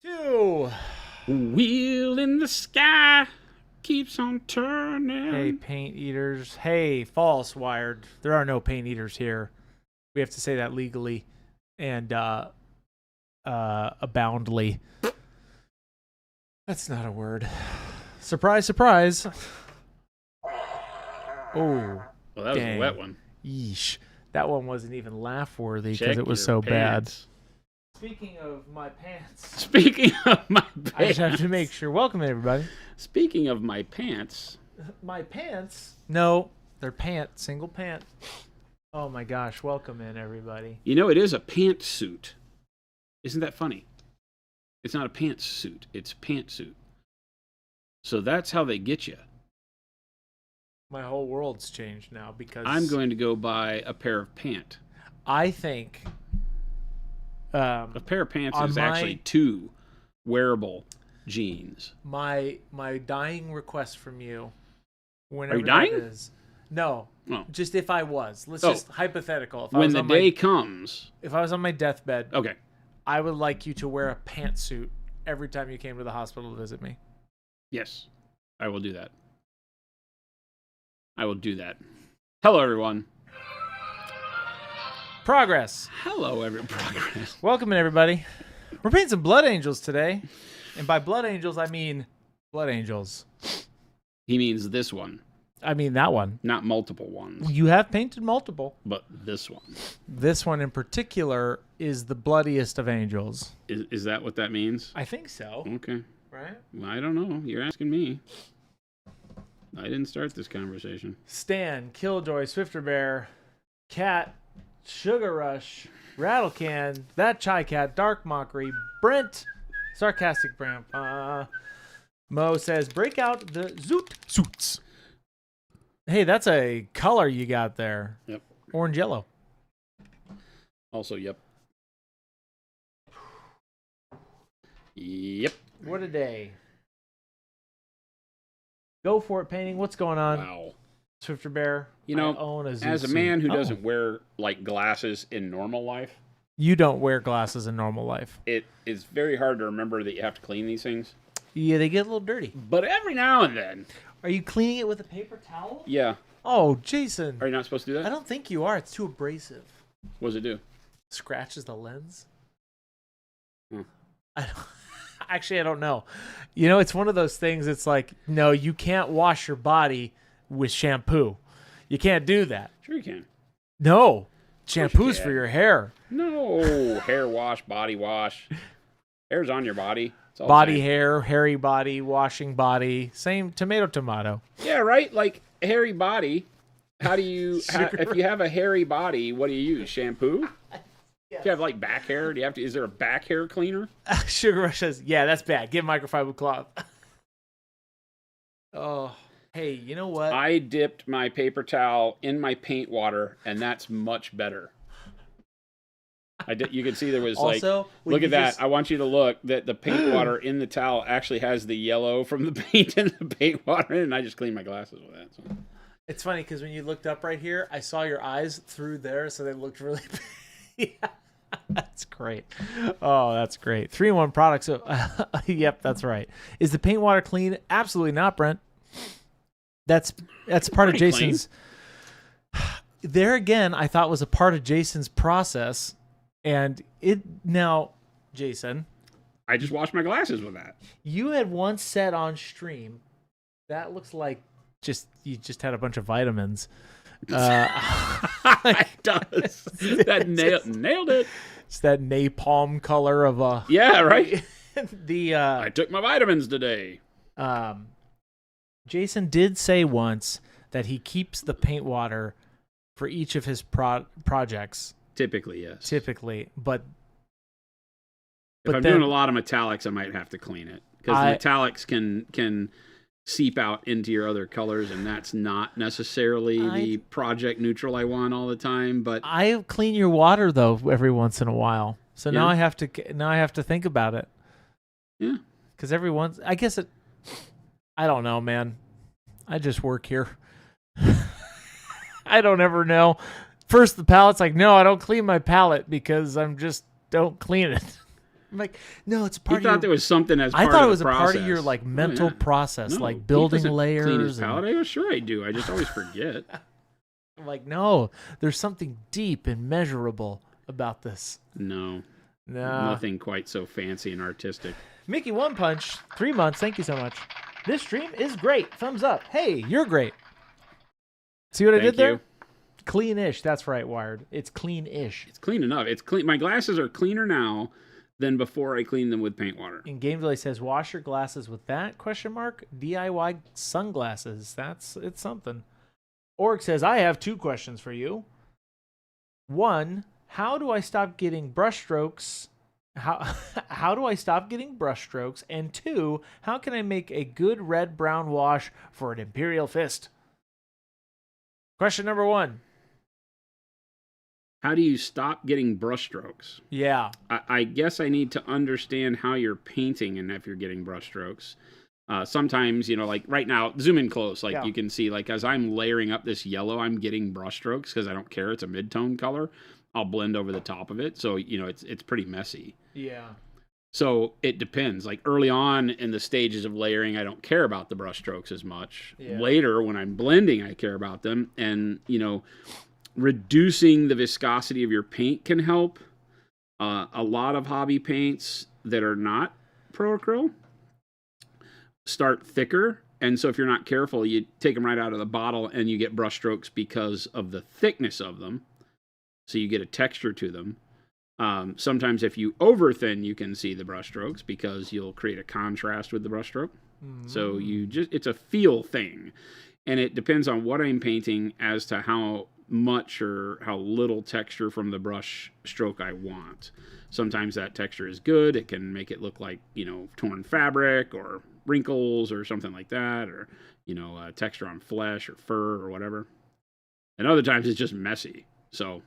2. Wheel in the sky keeps on turning. Hey, paint eaters. Hey, false wired. There are no paint eaters here. We have to say that legally and aboundly. That's not a word. Surprise, surprise. Oh, Well, that was a wet one. yeesh. That one wasn't even laugh worthy because Check it was your so pants. bad. Speaking of my pants, Speaking of my pants. I just have to make sure. Welcome, everybody. Speaking of my pants. My pants? No, they're pant, single pant. Oh my gosh, welcome in, everybody. You know, it is a pantsuit. Isn't that funny? It's not a pantsuit. It's a pantsuit. So that's how they get you. My whole world's changed now because I'm going to go buy a pair of pant. I think A pair of pants on is actually 2 wearable jeans. my dying request from you, whenever Are you dying? that is, no, Oh. just if I was, let's Oh. just hypothetical. If I When was the on day comes. if I was on my deathbed, Okay. I would like you to wear a pantsuit every time you came to the hospital to visit me. Yes, I will do that. I will do that. Hello, everyone. Progress. Hello, progress. Welcome in, everybody. We're painting some blood angels today. And by blood angels, I mean blood angels. He means this one, I mean that one. not multiple ones, You have painted multiple. but this one. This one in particular is the bloodiest of angels. Is that what that means? I think so. Okay. Right? Well, I don't know. You're asking me. I didn't start this conversation. Stan, Killjoy, Swifter Bear, Cat, Sugar Rush, Rattle Can, That Chai Cat, Dark Mockery, Brent, Sarcastic Grandpa. Mo says, break out the Zoot Suits. Hey, that's a color you got there. Yep. Orange yellow. Also, yep. Yep. What a day. Go for it, painting. What's going on? Wow. Swifter Bear. You know, I own a Zoot as a suit. man who Oh. doesn't wear like glasses in normal life, You don't wear glasses in normal life. it is very hard to remember that you have to clean these things. Yeah, they get a little dirty. But every now and then, Are you cleaning it with a paper towel? yeah. Oh, Jason. Are you not supposed to do I that? don't think you are. It's too abrasive. What does it do? Scratches the lens. Hmm. Actually, I don't know. You know, it's one of those things. It's like, no, you can't wash your body with shampoo. You can't do that. Sure you can. No. Shampoo's can. for your hair. No. Hair wash, body wash. Hair's on your body. It's all the Body same. hair, hairy body, washing body. Same tomato. Yeah, right? Like, hairy body. How do you... Sure. If you have a hairy body, what do you use? Shampoo? Yeah. Do you have, like, back hair? Do you have to... Is there a back hair cleaner? Sugar Rush says, yeah, that's bad. Get microfiber cloth. Oh, hey, you know what? I dipped my paper towel in my paint water, and that's much better. You can see there was Also, when look you at that. just- I want you to look that the paint water in the towel actually has the yellow from the paint in the paint water, and I just cleaned my glasses with that. So. It's funny because when you looked up right here, I saw your eyes through there, so they looked really big. Yeah, that's great. Oh, that's great. 3-in-1 products. So, yep, that's right. Is the paint water clean? Absolutely not, Brent. That's part of Pretty Jason's. There again, I thought was a part of Jason's process, and it now, Jason, I just washed my glasses with that. you had once said on stream that looks like you just had a bunch of vitamins. It does. That nailed it. It's that napalm color of a Yeah, right. the I took my vitamins today. Jason did say once that he keeps the paint water for each of his projects Typically, yes. typically, but If I'm then- doing a lot of metallics, I might have to clean it because the metallics can seep out into your other colors, and that's not necessarily the project neutral I want all the time. But I clean your water though every once in a while. So now Yeah. I have to think about it. Yeah. Because every once, I guess it. I don't know, man. I just work here. I don't ever know. First, the palette's like, no, I don't clean my palette because don't clean it. I'm like, no, it's He part of thought there was something as I part thought of it was the a process. part of your like mental process, No, like he building doesn't layers. Clean his and- palate. I was sure I do. I just always forget. I'm like, no, there's something deep and measurable about this. No, Nah. nothing quite so fancy and artistic. Mickey One Punch, 3 months. Thank you so much. This stream is great. Thumbs up. Hey, you're great. See what I did there? Clean-ish. That's right, Wired. It's clean-ish. It's clean enough. It's clean. My glasses are cleaner now than before I cleaned them with paint water. And Game Delay says, wash your glasses with that, ? DIY sunglasses. It's something. Org says, I have 2 questions for you. 1, how do I stop getting brush strokes? How do I stop getting brush strokes? And 2, how can I make a good red-brown wash for an Imperial Fist? Question number 1. How do you stop getting brush strokes? Yeah. I guess I need to understand how you're painting and if you're getting brush strokes. Sometimes, like right now, zoom in close, you can see, as I'm layering up this yellow, I'm getting brush strokes because I don't care. It's a mid-tone color. I'll blend over the top of it. So, it's pretty messy. Yeah. So it depends. Like early on in the stages of layering, I don't care about the brush strokes as much. Yeah. Later, when I'm blending, I care about them. And, reducing the viscosity of your paint can help. A lot of hobby paints that are not pro acryl start thicker. And so if you're not careful, you take them right out of the bottle and you get brush strokes because of the thickness of them. So you get a texture to them. Sometimes if you over thin, you can see the brush strokes because you'll create a contrast with the brush stroke. So it's a feel thing. And it depends on what I'm painting as to how much or how little texture from the brush stroke I want. Sometimes that texture is good. It can make it look like, torn fabric or wrinkles or something like that, or, texture on flesh or fur or whatever. And other times it's just messy. So,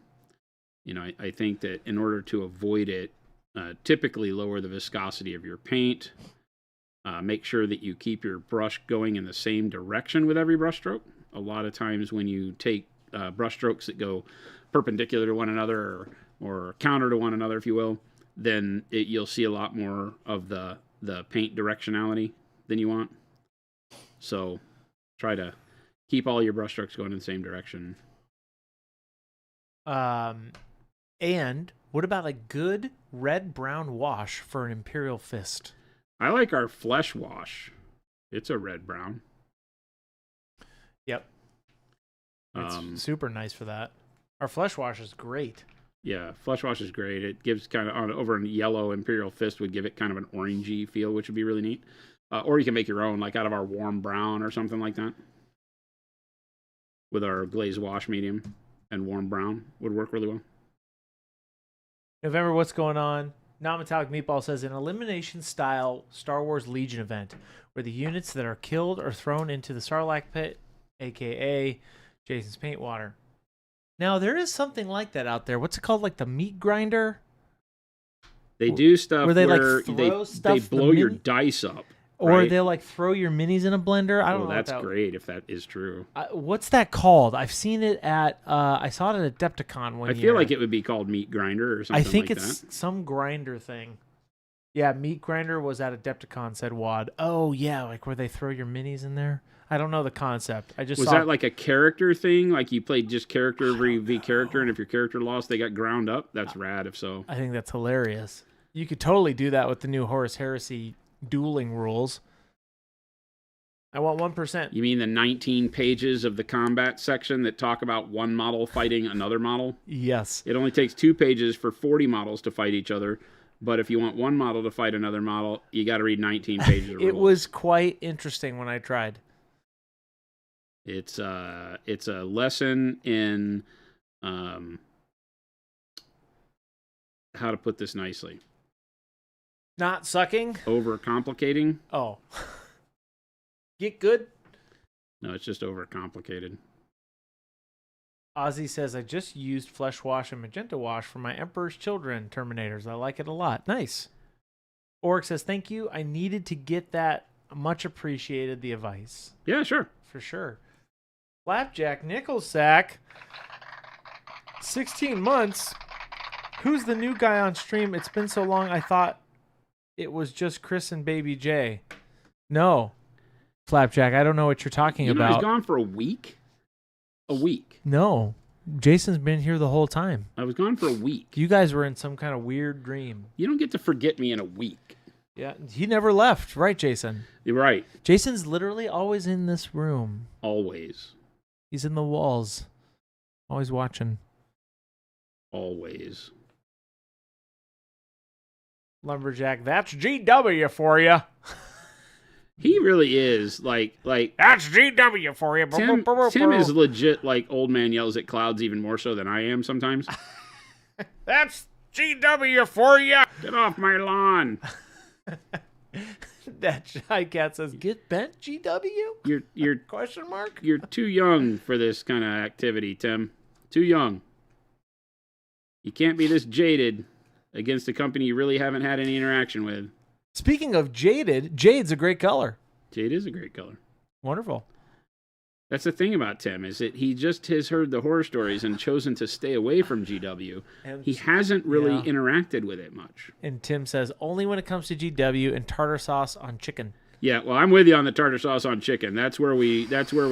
I think that in order to avoid it, typically lower the viscosity of your paint. Make sure that you keep your brush going in the same direction with every brush stroke. A lot of times when you take brush strokes that go perpendicular to one another or counter to one another, if you will, then you'll see a lot more of the paint directionality than you want. So try to keep all your brush strokes going in the same direction. And what about a good red-brown wash for an Imperial Fist? I like our flesh wash. It's a red-brown. Yep. It's super nice for that. Our flesh wash is great. Yeah, flesh wash is great. It gives kind of, over in yellow, Imperial Fist would give it kind of an orangey feel, which would be really neat. Or you can make your own, like out of our warm brown or something like that. With our glazed wash medium and warm brown would work really well. November, what's going on? Non-Metallic Meatball says, an elimination-style Star Wars Legion event where the units that are killed are thrown into the Sarlacc pit, a.k.a. Jason's paint water. Now, there is something like that out there. What's it called? Like the meat grinder? They do stuff where they blow your mini? dice up. Or right? they'll like throw your minis in a blender. I don't know. That's great if that is true. What's that called? I've seen it at, I saw it at Adepticon one year. I feel like it would be called meat grinder or something like that. I think it's some grinder thing. Yeah, meat grinder was at Adepticon, said Wad. Oh, yeah, like where they throw your minis in there. I don't know the concept. Was that like a character thing? Like you played just character v character, and if your character lost, they got ground up? That's rad if so. I think that's hilarious. You could totally do that with the new Horus Heresy dueling rules. I want 1%. You mean the 19 pages of the combat section that talk about one model fighting another model? Yes. It only takes 2 pages for 40 models to fight each other. But if you want one model to fight another model, you got to read 19 pages of rules. It was quite interesting when I tried. It's a lesson in how to put this nicely. Not sucking? Overcomplicating. Oh. Get good? No, it's just overcomplicated. Ozzy says, I just used Flesh Wash and Magenta Wash for my Emperor's Children Terminators. I like it a lot. Nice. Oric says, thank you. I needed to get that. Much appreciated the advice. Yeah, sure. For sure. Flapjack Nickelsack. 16 months. Who's the new guy on stream? It's been so long I thought It was just Chris and Baby J. No. Flapjack, I don't know what you're talking You know, about. he's gone for a week. A week. No. Jason's been here the whole time. I was gone for a week. You guys were in some kind of weird dream. You don't get to forget me in a week. Yeah, he never left, right, Jason? You're right. Jason's literally always in this room. Always. He's in the walls. Always watching. Always. Lumberjack, that's GW for you. He really is like That's GW for you. Tim is legit like old man yells at clouds even more so than I am sometimes. That's GW for you. Get off my lawn. That shy cat says, "Get bent, GW?" You're Question mark. You're too young for this kind of activity, Tim. Too young. You can't be this jaded against a company you really haven't had any interaction with. Speaking of jaded, jade's a great color. Jade is a great color. Wonderful. That's the thing about Tim, is that he just has heard the horror stories and chosen to stay away from GW. And He hasn't really yeah. interacted with it much. And Tim says, only when it comes to GW and tartar sauce on chicken. Yeah, well, I'm with you on the tartar sauce on chicken. That's where we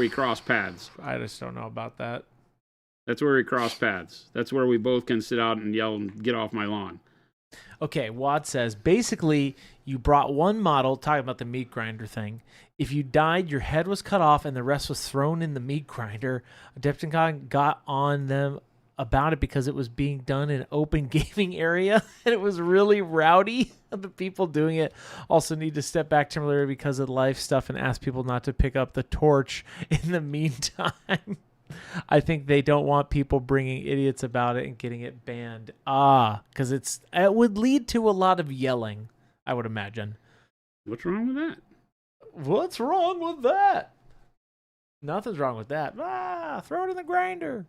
cross paths. I just don't know about that. That's where we cross paths. That's where we both can sit out and yell and get off my lawn. Okay, Wad says, basically, you brought one model, talking about the meat grinder thing. If you died, your head was cut off and the rest was thrown in the meat grinder. Adepticon got on them about it because it was being done in an open gaming area and it was really rowdy. The people doing it also need to step back temporarily because of life stuff and ask people not to pick up the torch in the meantime. I think they don't want people bringing idiots about it and getting it banned. Because it would lead to a lot of yelling, I would imagine. What's wrong with that? What's wrong with that? Nothing's wrong with that. Throw it in the grinder.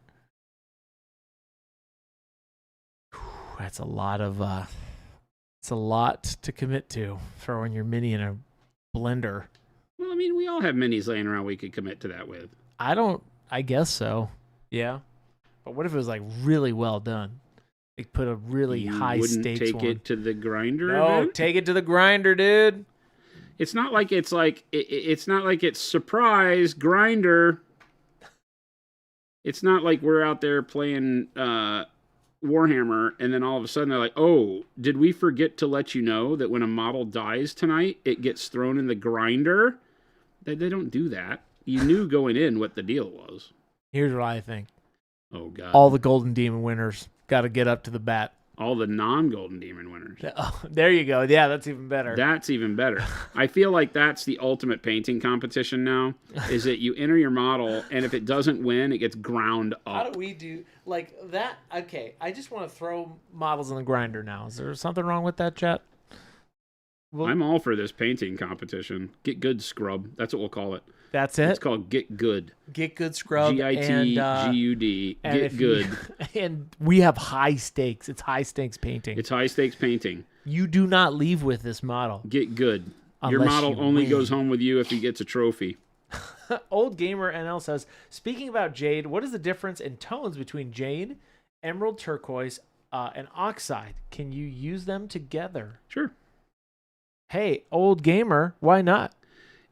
That's a lot of it's a lot to commit to, throwing your mini in a blender. Well, I mean, we all have minis laying around we could commit to that with. I guess so. Yeah. But what if it was like really well done? They put a really high stakes take one. it to the grinder. No, event? take it to the grinder, dude. It's not like it's not like it's surprise grinder. It's not like we're out there playing Warhammer and then all of a sudden they're like, "Oh, did we forget to let you know that when a model dies tonight, it gets thrown in the grinder?" They don't do that. You knew going in what the deal was. Here's what I think. Oh God! All the Golden Demon winners got to get up to the bat. All the non-Golden Demon winners. Oh, there you go. Yeah, that's even better. That's even better. I feel like that's the ultimate painting competition now, is that you enter your model, and if it doesn't win, it gets ground up. How do we do like that? Okay, I just want to throw models in the grinder now. Is there something wrong with that, chat? I'm all for this painting competition. Get good, scrub. That's what we'll call it. That's it? It's called Get Good. Get Good Scrub. GITGUD. Get Good. And we have high stakes. It's high stakes painting. It's high stakes painting. You do not leave with this model. Get Good. Your Unless model you only win. goes home with you if he gets a trophy. Old Gamer NL says, speaking about jade, what is the difference in tones between jade, emerald turquoise, and oxide? Can you use them together? Sure. Hey, Old Gamer, why not?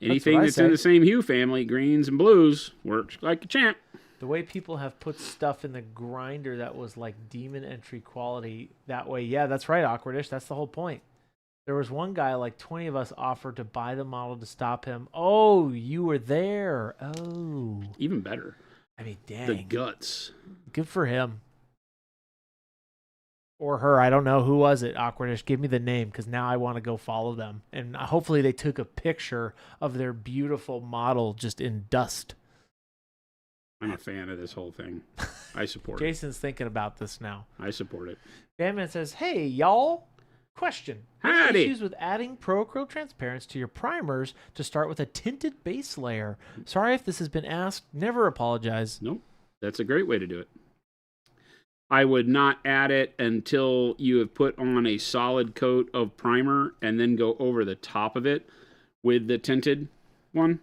Anything that's in the same hue family, greens and blues, works like a champ. The way people have put stuff in the grinder that was like demon entry quality that way. Yeah, that's right, Awkwardish. That's the whole point. There was one guy, like 20 of us offered to buy the model to stop him. Oh, you were there. Oh. Even better. I mean, dang. The guts. Good for him. Or her. I don't know. Who was it, Awkwardish? Give me the name, because now I want to go follow them. And hopefully they took a picture of their beautiful model just in dust. I'm a fan of this whole thing. I support it. Jason's thinking about this now. I support it. Batman says, hey, y'all. Question. Howdy. Issues with adding Pro-Acryl transparents to your primers to start with a tinted base layer. Sorry if this has been asked. Never apologize. Nope. That's a great way to do it. I would not add it until you have put on a solid coat of primer and then go over the top of it with the tinted one.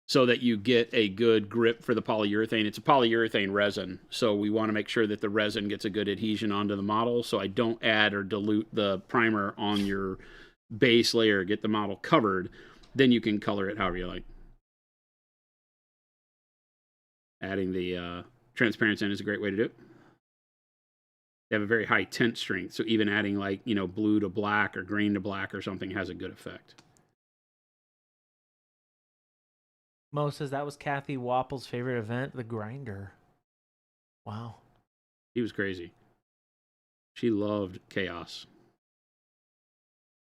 so that you get a good grip for the polyurethane. It's a polyurethane resin, so we want to make sure that the resin gets a good adhesion onto the model, so I don't add or dilute the primer on your base layer, get the model covered. Then you can color it however you like. Adding the transparency in is a great way to do it. They have a very high tint strength, so even adding like, you know, blue to black or green to black or something has a good effect. Mo says that was Kathy Wapple's favorite event, the grinder. Wow. He was crazy. She loved chaos.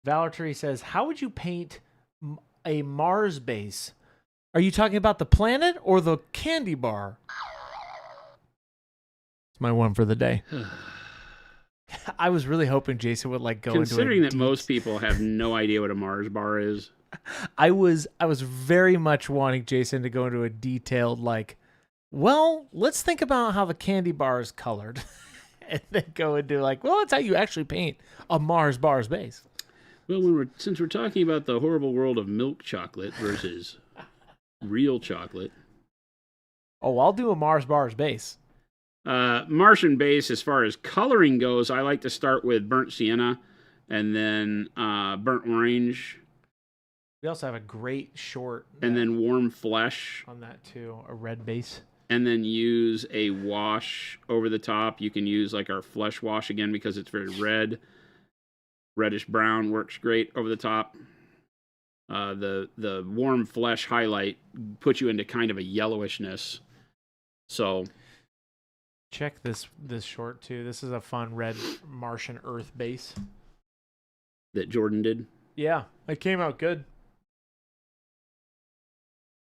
Valentry says, how would you paint a Mars base? Are you talking about the planet or the candy bar? It's my one for the day. I was really hoping Jason would like go Considering into that most people have no idea what a Mars bar is. I was very much wanting Jason to go into a detailed like, well, let's think about how the candy bar is colored. And then go into like, well, that's how you actually paint a Mars bar's base. Well, since we're talking about the horrible world of milk chocolate versus real chocolate. Oh, I'll do a Mars bar's base. Martian base, as far as coloring goes, I like to start with burnt sienna and then burnt orange. We also have a great short. And then warm flesh. On that too, a red base. And then use a wash over the top. You can use like our flesh wash again because it's very red. Reddish brown works great over the top. The warm flesh highlight puts you into kind of a yellowishness. So check this short too. This is a fun red Martian Earth base that Jordan did. Yeah, it came out good.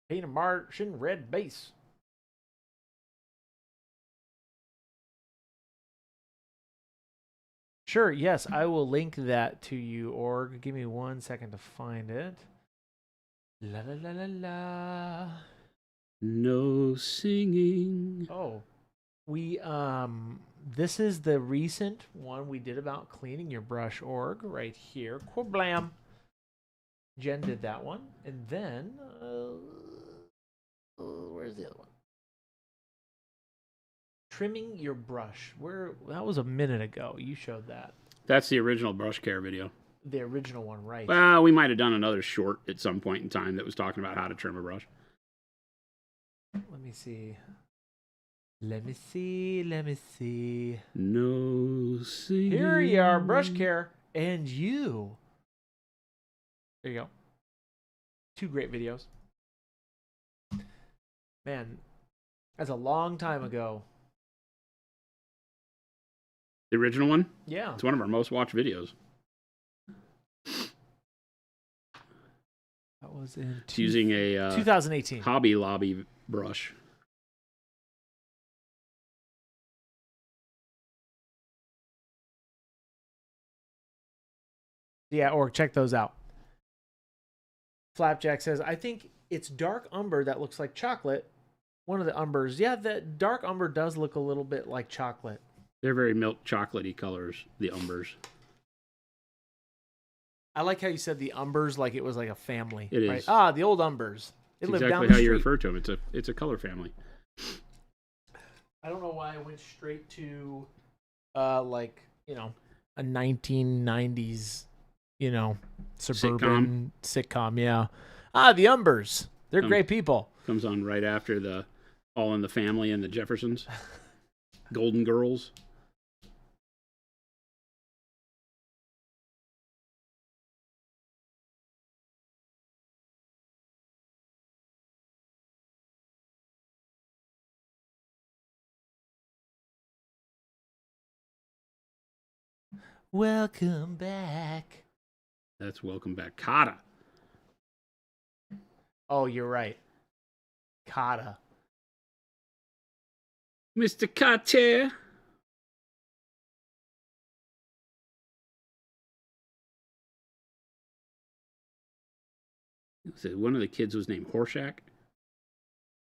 Paint a Martian red base. Sure, yes, I will link that to you, Org. Give me 1 second to find it. La la la la la. No singing. Oh, we this is the recent one we did about cleaning your brush, Org, right here. Quablam. Jen did that one, and then where's the other one? Trimming your brush. That was a minute ago. You showed that. That's the original brush care video. The original one, right? Well, we might have done another short at some point in time that was talking about how to trim a brush. Let me see. Let me see. Let me see. No singing. Here you are, brush care, and you. There you go. 2 great videos. Man, that's a long time ago. The original one? Yeah. It's one of our most watched videos. That was in using a 2018 Hobby Lobby brush. Yeah, or check those out. Flapjack says, I think it's dark umber that looks like chocolate. One of the umbers. Yeah, the dark umber does look a little bit like chocolate. They're very milk chocolatey colors, the umbers. I like how you said the umbers like it was like a family. It is. Right? Ah, the old umbers. They live exactly down the how street. you refer to them. It's a color family. I don't know why I went straight to like, you know, a 1990s, you know, suburban sitcom. Yeah. Ah, the umbers. They're great people. Comes on right after the All in the Family and the Jeffersons. Golden Girls. Welcome back. That's Welcome Back. Kata. Oh, you're right. Kata. Mr. Kata. One of the kids was named Horshack.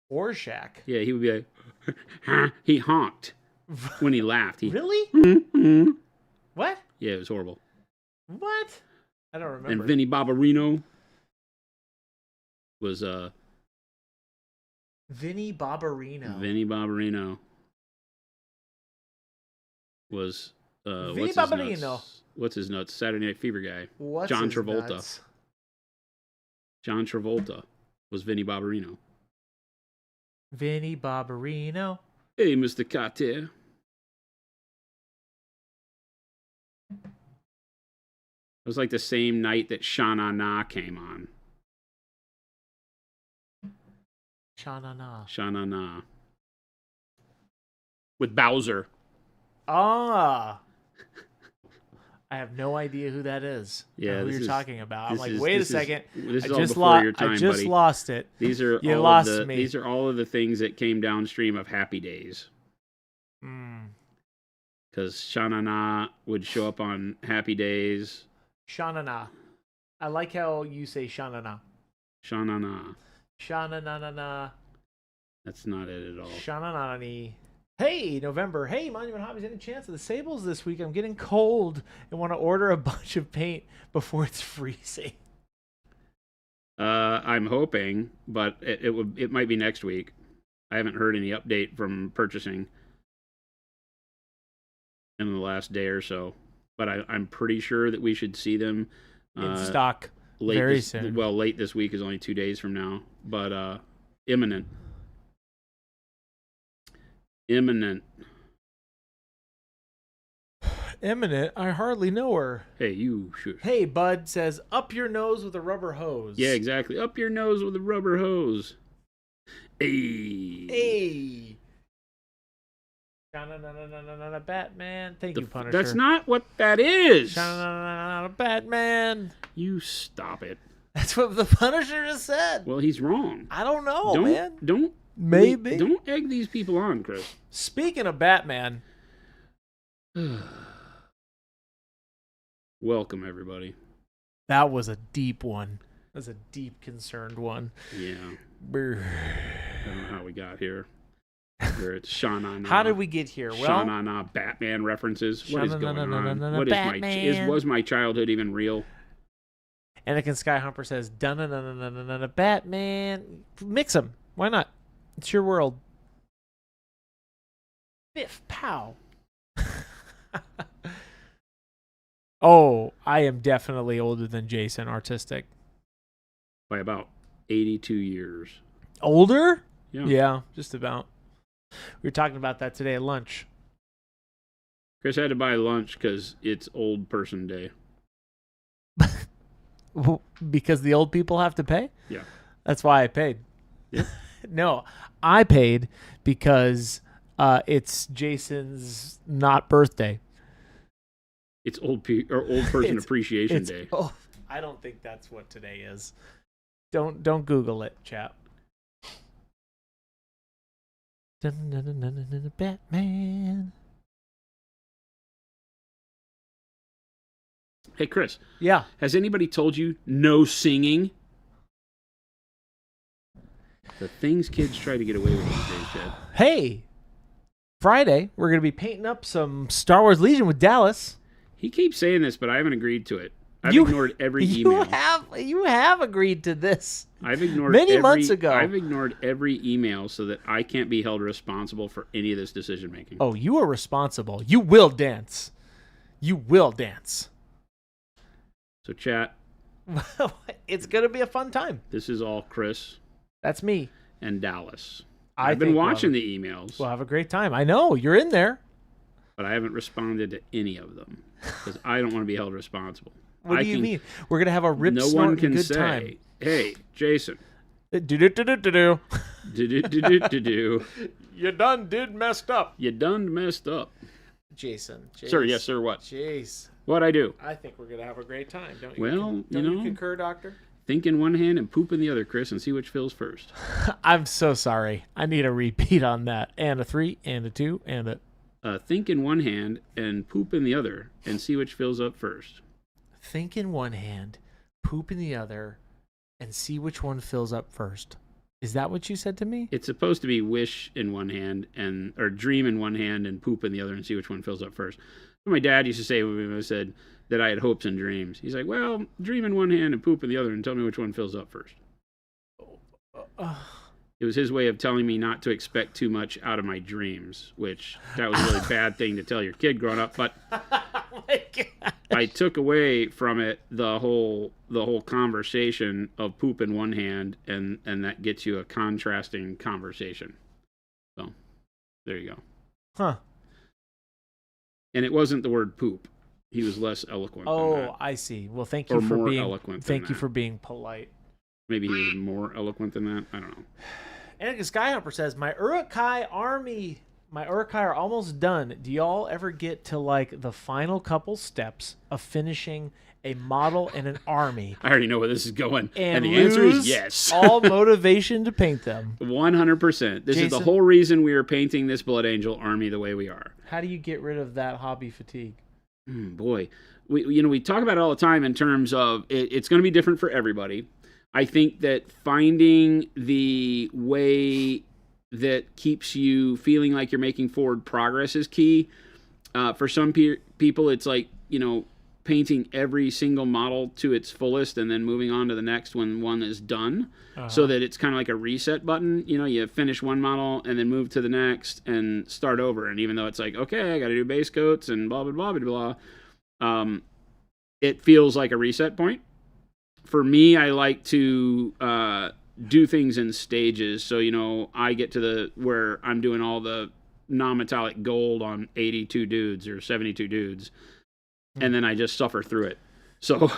Horshack? Yeah, he would be like, he honked when he laughed. Really? What? Yeah, it was horrible. What? I don't remember. And Vinny Barbarino was Vinny Barbarino. Vinny Barbarino was Vinny Barbarino. What's his nuts? Saturday Night Fever guy. What's John his Travolta. nuts? John Travolta was Vinny Barbarino. Vinny Barbarino. Hey, Mr. Carter. It was like the same night that Sha-Na Na came on. Sha-Na Na. Sha-Na Na. With Bowser. Ah. I have no idea who that is. Yeah, or who this you're is- talking about. I'm this like, is- wait a this is- second. This is I all just, before your time, I just buddy. lost it. These are You all lost of the, me. These are all of the things that came downstream of Happy Days. Because Sha-Na Na would show up on Happy Days. Sha-Na Na. I like how you say Sha-Na Na. Sha-Na Na. Sha-Na Na Na Na. That's not it at all. Sha-Na Na Na. Hey, November. Hey, Monument Hobbies. Any chance of the Sables this week? I'm getting cold and want to order a bunch of paint before it's freezing. I'm hoping, but it might be next week. I haven't heard any update from purchasing in the last day or so, but I'm pretty sure that we should see them In stock late very soon. Well, late this week is only 2 days from now, but imminent. Imminent. Imminent. I hardly know her. Hey, you should. Hey, Bud says, up your nose with a rubber hose. Yeah, exactly. Up your nose with a rubber hose. Hey. Hey. Sha-na-na-na-na-na-na, Batman. Thank you, Punisher. That's not what that is. Sha-na-na-na-na-na, Batman. You stop it. That's what the Punisher just said. Well, he's wrong. I don't know, man. Don't Maybe. Don't egg these people on, Chris. Speaking of Batman. Welcome, everybody. That was a deep one. That was a deep, concerned one. Yeah. Brr. I don't know how we got here. Where it's Sha-Na-Na. How did we get here? Well, Sha-Na-Na Batman references. What is going on? What Batman. was my childhood even real? Anakin Skyhumper says, dun-dun-dun-dun-dun-dun, Batman. Mix them. Why not? It's your world. Biff, pow. Oh, I am definitely older than Jason, artistic. By about 82 years. Older? Yeah. Yeah, just about. We were talking about that today at lunch. Chris had to buy lunch because it's old person day. Because the old people have to pay? Yeah. That's why I paid. Yeah. No, I paid because it's Jason's not birthday. It's old person appreciation day. Oh, I don't think that's what today is. Don't Google it, chap. Batman. Hey, Chris. Yeah. Has anybody told you no singing? The things kids try to get away with these days, Chad. Hey, Friday we're gonna be painting up some Star Wars Legion with Dallas. He keeps saying this, but I haven't agreed to it. I've ignored every email. You have agreed to this. I've ignored many months ago. I've ignored every email so that I can't be held responsible for any of this decision making. Oh, you are responsible. You will dance. You will dance. So, chat. It's gonna be a fun time. This is all Chris That's me. and Dallas. I've I've been watching the emails, We'll have a great time. I know you're in there. but I haven't responded to any of them because I don't want to be held responsible. What do you mean? We're gonna have a rip No snort one can good say, time. "Hey, Jason, Do. do. You done did messed up. You done messed up, Jason. sir." Yes, sir. What? Jeez. What I do? I think we're gonna have a great time, don't you? Well, don't you you know. concur, Doctor? Think in one hand and poop in the other, Chris, and see which fills first. I'm so sorry. I need a repeat on that. And a 3, and a 2, and a... Think in one hand and poop in the other, and see which fills up first. Think in one hand, poop in the other, and see which one fills up first. Is that what you said to me? It's supposed to be wish in one hand or dream in one hand and poop in the other, and see which one fills up first. My dad used to say when I said that I had hopes and dreams. He's like, "Well, dream in one hand and poop in the other, and tell me which one fills up first." It was his way of telling me not to expect too much out of my dreams, which that was a really bad thing to tell your kid growing up. But Oh my God. I took away from it the whole conversation of poop in one hand, and that gets you a contrasting conversation. So there you go. Huh. And it wasn't the word poop. He was less eloquent than that. Oh, I see. Well, thank you Or for more being eloquent than thank you that. for being polite. Maybe he was more eloquent than that. I don't know. Anakin Skyhopper says, my Uruk-hai are almost done. Do y'all ever get to like the final couple steps of finishing a model in an army I already know where this is going. and the answer is lose yes. all motivation to paint them? 100%. This is the Jason? whole reason we are painting this Blood Angel army the way we are. How do you get rid of that hobby fatigue? Boy, we talk about it all the time in terms of it's going to be different for everybody. I think that finding the way that keeps you feeling like you're making forward progress is key. For some people, it's like, painting every single model to its fullest and then moving on to the next when one is done, so that it's kind of like a reset button. You finish one model and then move to the next and start over. And even though it's like, okay, I got to do base coats and blah, blah, blah, blah, blah, it feels like a reset point. For me, I like to do things in stages. So, I get to where I'm doing all the non-metallic gold on 82 dudes or 72 dudes. And then I just suffer through it. So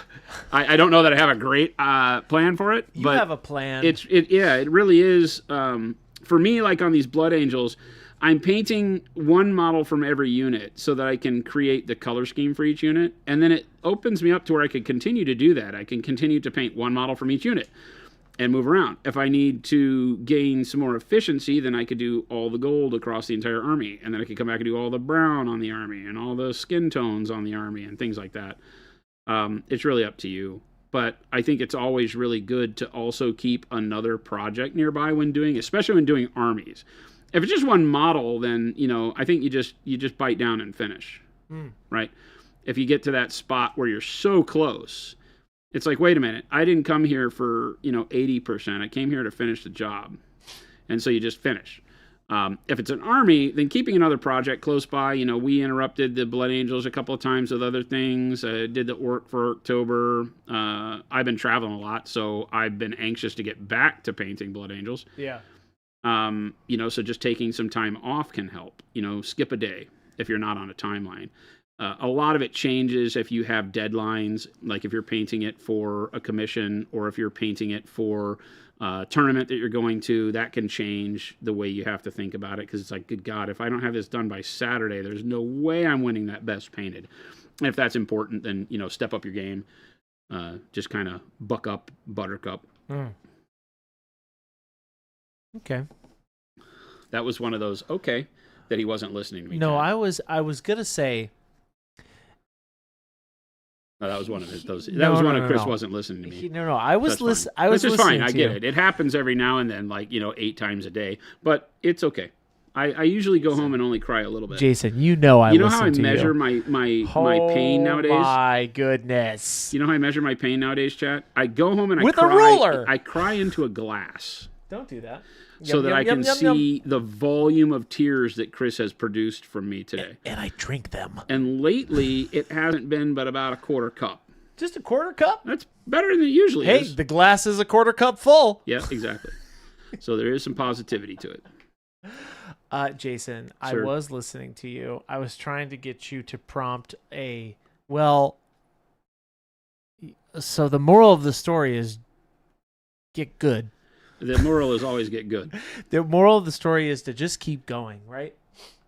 I don't know that I have a great plan for it. You but have a plan. It really is. For me, like on these Blood Angels, I'm painting one model from every unit so that I can create the color scheme for each unit. And then it opens me up to where I can continue to do that. I can continue to paint one model from each unit and move around. If I need to gain some more efficiency, then I could do all the gold across the entire army. And then I could come back and do all the brown on the army and all the skin tones on the army and things like that. It's really up to you. But I think it's always really good to also keep another project nearby when doing, especially when doing armies. If it's just one model, then, I think you just bite down and finish, right? If you get to that spot where you're so close, it's like, wait a minute, I didn't come here for, 80%. I came here to finish the job. And so you just finish. If it's an army, then keeping another project close by, we interrupted the Blood Angels a couple of times with other things. I did the work for October. I've been traveling a lot, so I've been anxious to get back to painting Blood Angels. Yeah. So just taking some time off can help. Skip a day if you're not on a timeline. A lot of it changes if you have deadlines, like if you're painting it for a commission or if you're painting it for a tournament that you're going to. That can change the way you have to think about it, because it's like, good God, if I don't have this done by Saturday, there's no way I'm winning that best painted. And if that's important, then, step up your game. Just kind of buck up, buttercup. Okay. That was one of those, okay, that he wasn't listening to me. No, Chad. I was going to say... No, that was one of those. That was one of Chris wasn't listening to me. No, I was listening. Which is fine. I get it. It happens every now and then, like 8 times a day. But it's okay. I usually go home and only cry a little bit. Jason, you know how I measure my pain nowadays? Oh my goodness! You know how I measure my pain nowadays, chat? I go home and with a ruler. I cry into a glass. Don't do that. So that I can see the volume of tears that Chris has produced from me today. And I drink them. And lately, it hasn't been but about a quarter cup. Just a quarter cup? That's better than it usually is. Hey, the glass is a quarter cup full. Yeah, exactly. So there is some positivity to it. Jason, Sir. I was listening to you. I was trying to get you to prompt so the moral of the story is get good. The moral is always get good. The moral of the story is to just keep going, right?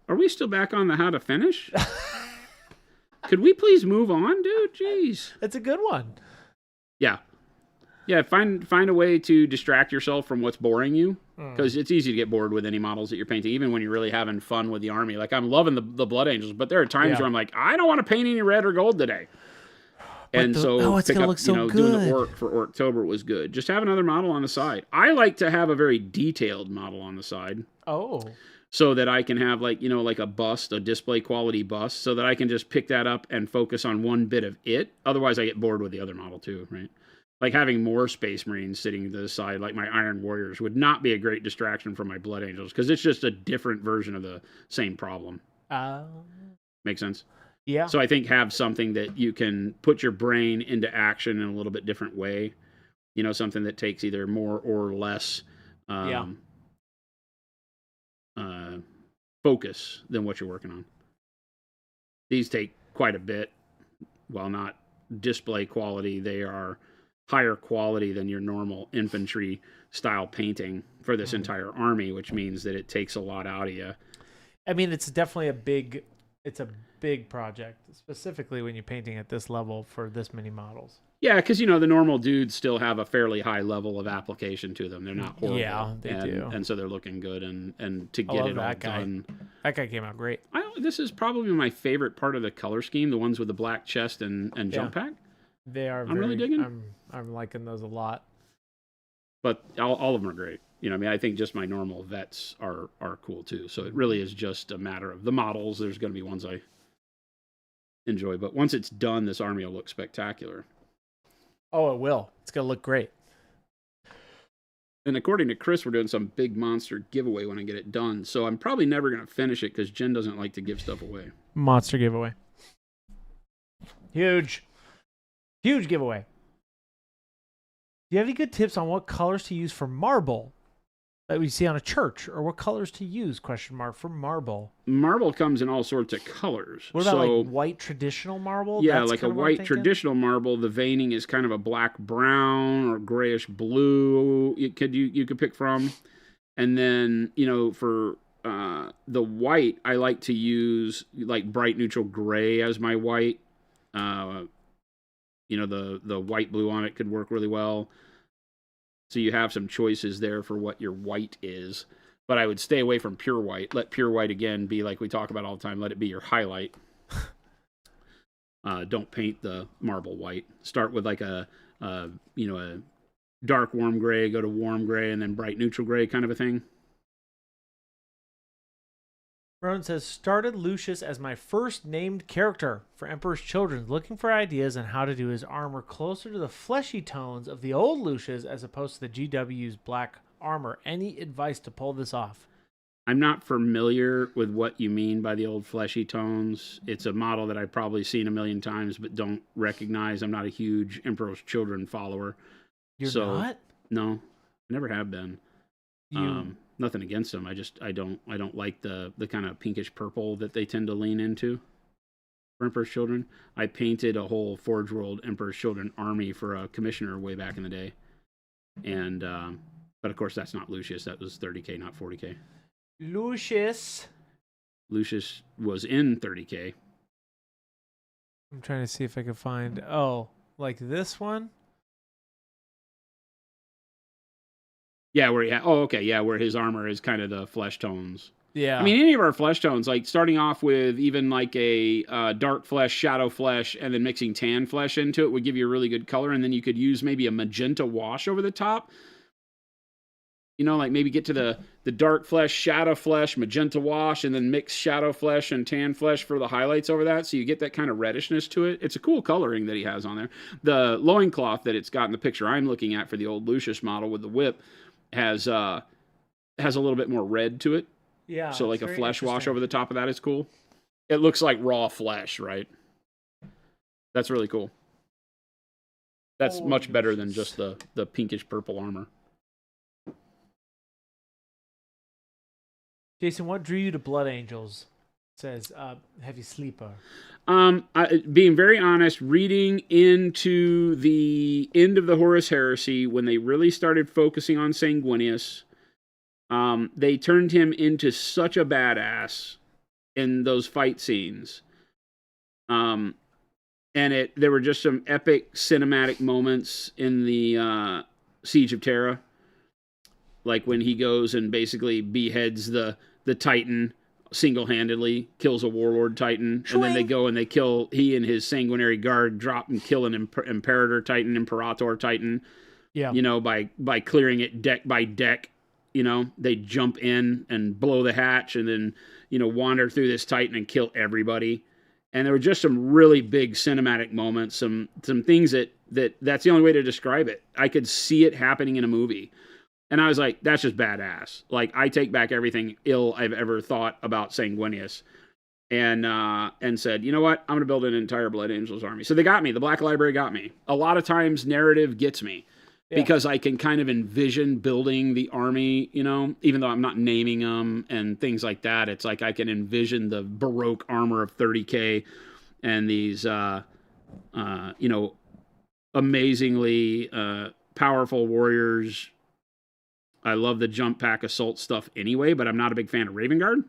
Are we still back on the how to finish? Could we please move on, dude? Jeez. That's a good one. Yeah. Yeah, find a way to distract yourself from what's boring you, because it's easy to get bored with any models that you're painting, even when you're really having fun with the army. Like, I'm loving the Blood Angels, but there are times where I'm like, I don't want to paint any red or gold today. And it's pick gonna up, look so doing good. the work for October was good. Just have another model on the side. I like to have a very detailed model on the side. Oh. So that I can have like a bust, a display quality bust, so that I can just pick that up and focus on one bit of it. Otherwise, I get bored with the other model too, right? Like having more Space Marines sitting to the side, like my Iron Warriors, would not be a great distraction from my Blood Angels because it's just a different version of the same problem. Make sense? Yeah. So I think have something that you can put your brain into action in a little bit different way. You know, something that takes either more or less focus than what you're working on. These take quite a bit. While not display quality, they are higher quality than your normal infantry style painting for this entire army, which means that it takes a lot out of you. I mean, it's definitely a big project, specifically when you're painting at this level for this many models. Yeah, because, you know, the normal dudes still have a fairly high level of application to them. They're not horrible. Yeah, they do. And so they're looking good, and to get it all done. That guy came out great. This is probably my favorite part of the color scheme, the ones with the black chest and jump pack. They are. I'm really digging. I'm liking those a lot. But all of them are great. You know, I mean, I think just my normal vets are cool too. So it really is just a matter of the models. There's going to be ones I enjoy, but once it's done, this army will look spectacular. Oh, it will. It's going to look great. And according to Chris, we're doing some big monster giveaway when I get it done. So I'm probably never going to finish it because Jen doesn't like to give stuff away. Monster giveaway. Huge giveaway. Do you have any good tips on what colors to use for marble that we see on a church, or what colors to use, for marble? Marble comes in all sorts of colors. What about like white traditional marble? Yeah, like a white traditional marble, the veining is kind of a black brown or grayish blue you could pick from. And then, you know, for the white, I like to use like bright neutral gray as my white. You know, the white blue on it could work really well. So you have some choices there for what your white is. But I would stay away from pure white. Let pure white, again, be like we talk about all the time. Let it be your highlight. Don't paint the marble white. Start with like a dark warm gray, go to warm gray, and then bright neutral gray kind of a thing. Rowan says, started Lucius as my first named character for Emperor's Children, looking for ideas on how to do his armor closer to the fleshy tones of the old Lucius as opposed to the GW's black armor. Any advice to pull this off? I'm not familiar with what you mean by the old fleshy tones. It's a model that I've probably seen a million times but don't recognize. I'm not a huge Emperor's Children follower. You're not? No, never have been. Nothing against them. I don't like the kind of pinkish purple that they tend to lean into for Emperor's Children. I painted a whole Forge World Emperor's Children army for a commissioner way back in the day. And but of course that's not Lucius. That was 30K, not 40K. Lucius was in 30K. I'm trying to see if I can find like this one. Yeah, where his armor is kind of the flesh tones. Yeah. I mean, any of our flesh tones, like starting off with even like a dark flesh, shadow flesh, and then mixing tan flesh into it would give you a really good color. And then you could use maybe a magenta wash over the top. You know, like maybe get to the dark flesh, shadow flesh, magenta wash, and then mix shadow flesh and tan flesh for the highlights over that. So you get that kind of redishness to it. It's a cool coloring that he has on there. The loincloth that it's got in the picture I'm looking at for the old Lucius model with the whip has a little bit more red to it. Yeah. So like a flesh wash over the top of that is cool. It looks like raw flesh, right? That's really cool. That's much better than just the pinkish purple armor. Jason, what drew you to Blood Angels? It says heavy sleeper. Being very honest, reading into the end of the Horus Heresy, when they really started focusing on Sanguinius, they turned him into such a badass in those fight scenes. And there were just some epic cinematic moments in the Siege of Terra. Like when he goes and basically beheads the Titan single-handedly, kills a warlord Titan, and then they go and they kill, he and his sanguinary guard drop and kill an Imperator Titan, yeah, you know, by clearing it deck by deck. You know, they jump in and blow the hatch and then, you know, wander through this Titan and kill everybody. And there were just some really big cinematic moments, some things that's the only way to describe it. I could see it happening in a movie. And I was like, that's just badass. Like, I take back everything ill I've ever thought about Sanguinius. And said, you know what? I'm going to build an entire Blood Angels army. So they got me. The Black Library got me. A lot of times narrative gets me. Yeah. Because I can kind of envision building the army, you know, even though I'm not naming them and things like that. It's like I can envision the Baroque armor of 30K and these, you know, amazingly powerful warriors. I love the jump pack assault stuff anyway, but I'm not a big fan of Raven Guard.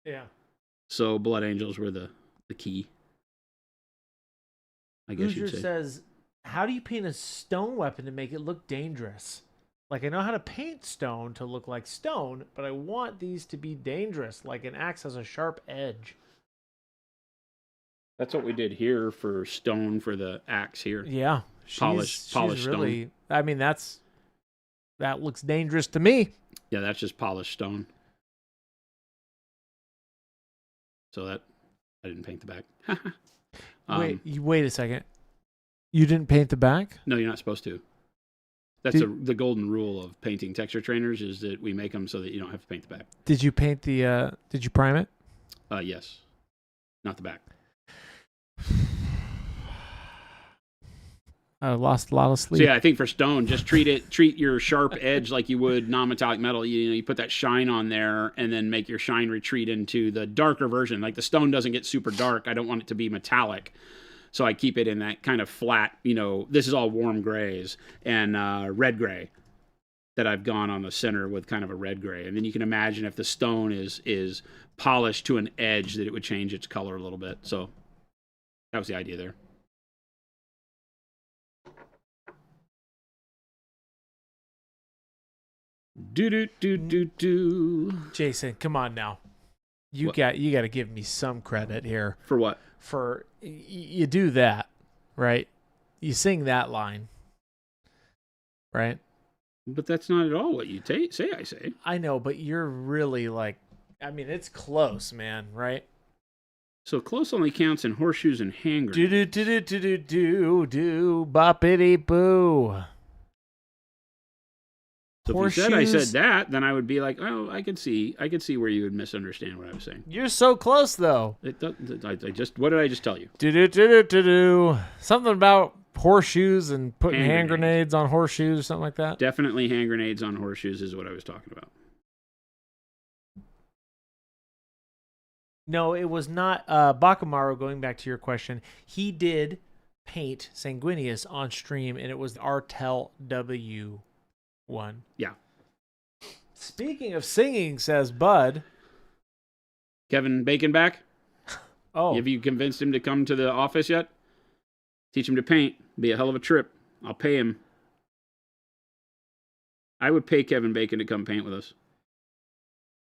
Yeah. So Blood Angels were the key, I guess Hoosier you'd say. Says, how do you paint a stone weapon to make it look dangerous? Like, I know how to paint stone to look like stone, but I want these to be dangerous, like an axe has a sharp edge. That's what we did here for stone for the axe here. Yeah. Polished really, stone. I mean, that looks dangerous to me. Yeah, that's just polished stone. So that, I didn't paint the back. Wait a second. You didn't paint the back? No, you're not supposed to. That's the golden rule of painting texture trainers is that we make them so that you don't have to paint the back. Did you paint the, did you prime it? Yes. Not the back. I lost a lot of sleep. So yeah, I think for stone, just treat your sharp edge like you would non-metallic metal. You put that shine on there and then make your shine retreat into the darker version. Like the stone doesn't get super dark. I don't want it to be metallic. So I keep it in that kind of flat, you know, this is all warm grays and red gray that I've gone on the center with kind of a red gray. And then you can imagine if the stone is polished to an edge that it would change its color a little bit. So that was the idea there. Do. Jason, come on now. You got to give me some credit here. For what? For you do that, right? You sing that line, right? But that's not at all what you say. I say. I know, but you're really like, I mean, it's close, man, right? So close only counts in horseshoes and hand grenades. Do boppity boo. So if you said I said that, then I would be like, oh, I could see where you would misunderstand what I was saying. You're so close, though. What did I just tell you? Something about horseshoes and putting hand grenades on horseshoes or something like that. Definitely hand grenades on horseshoes is what I was talking about. No, it was not. Bakamaru, going back to your question, he did paint Sanguinius on stream, and it was the Artel W one. Yeah. Speaking of singing, says Bud. Kevin Bacon back? Oh. Have you convinced him to come to the office yet? Teach him to paint. Be a hell of a trip. I'll pay him. I would pay Kevin Bacon to come paint with us.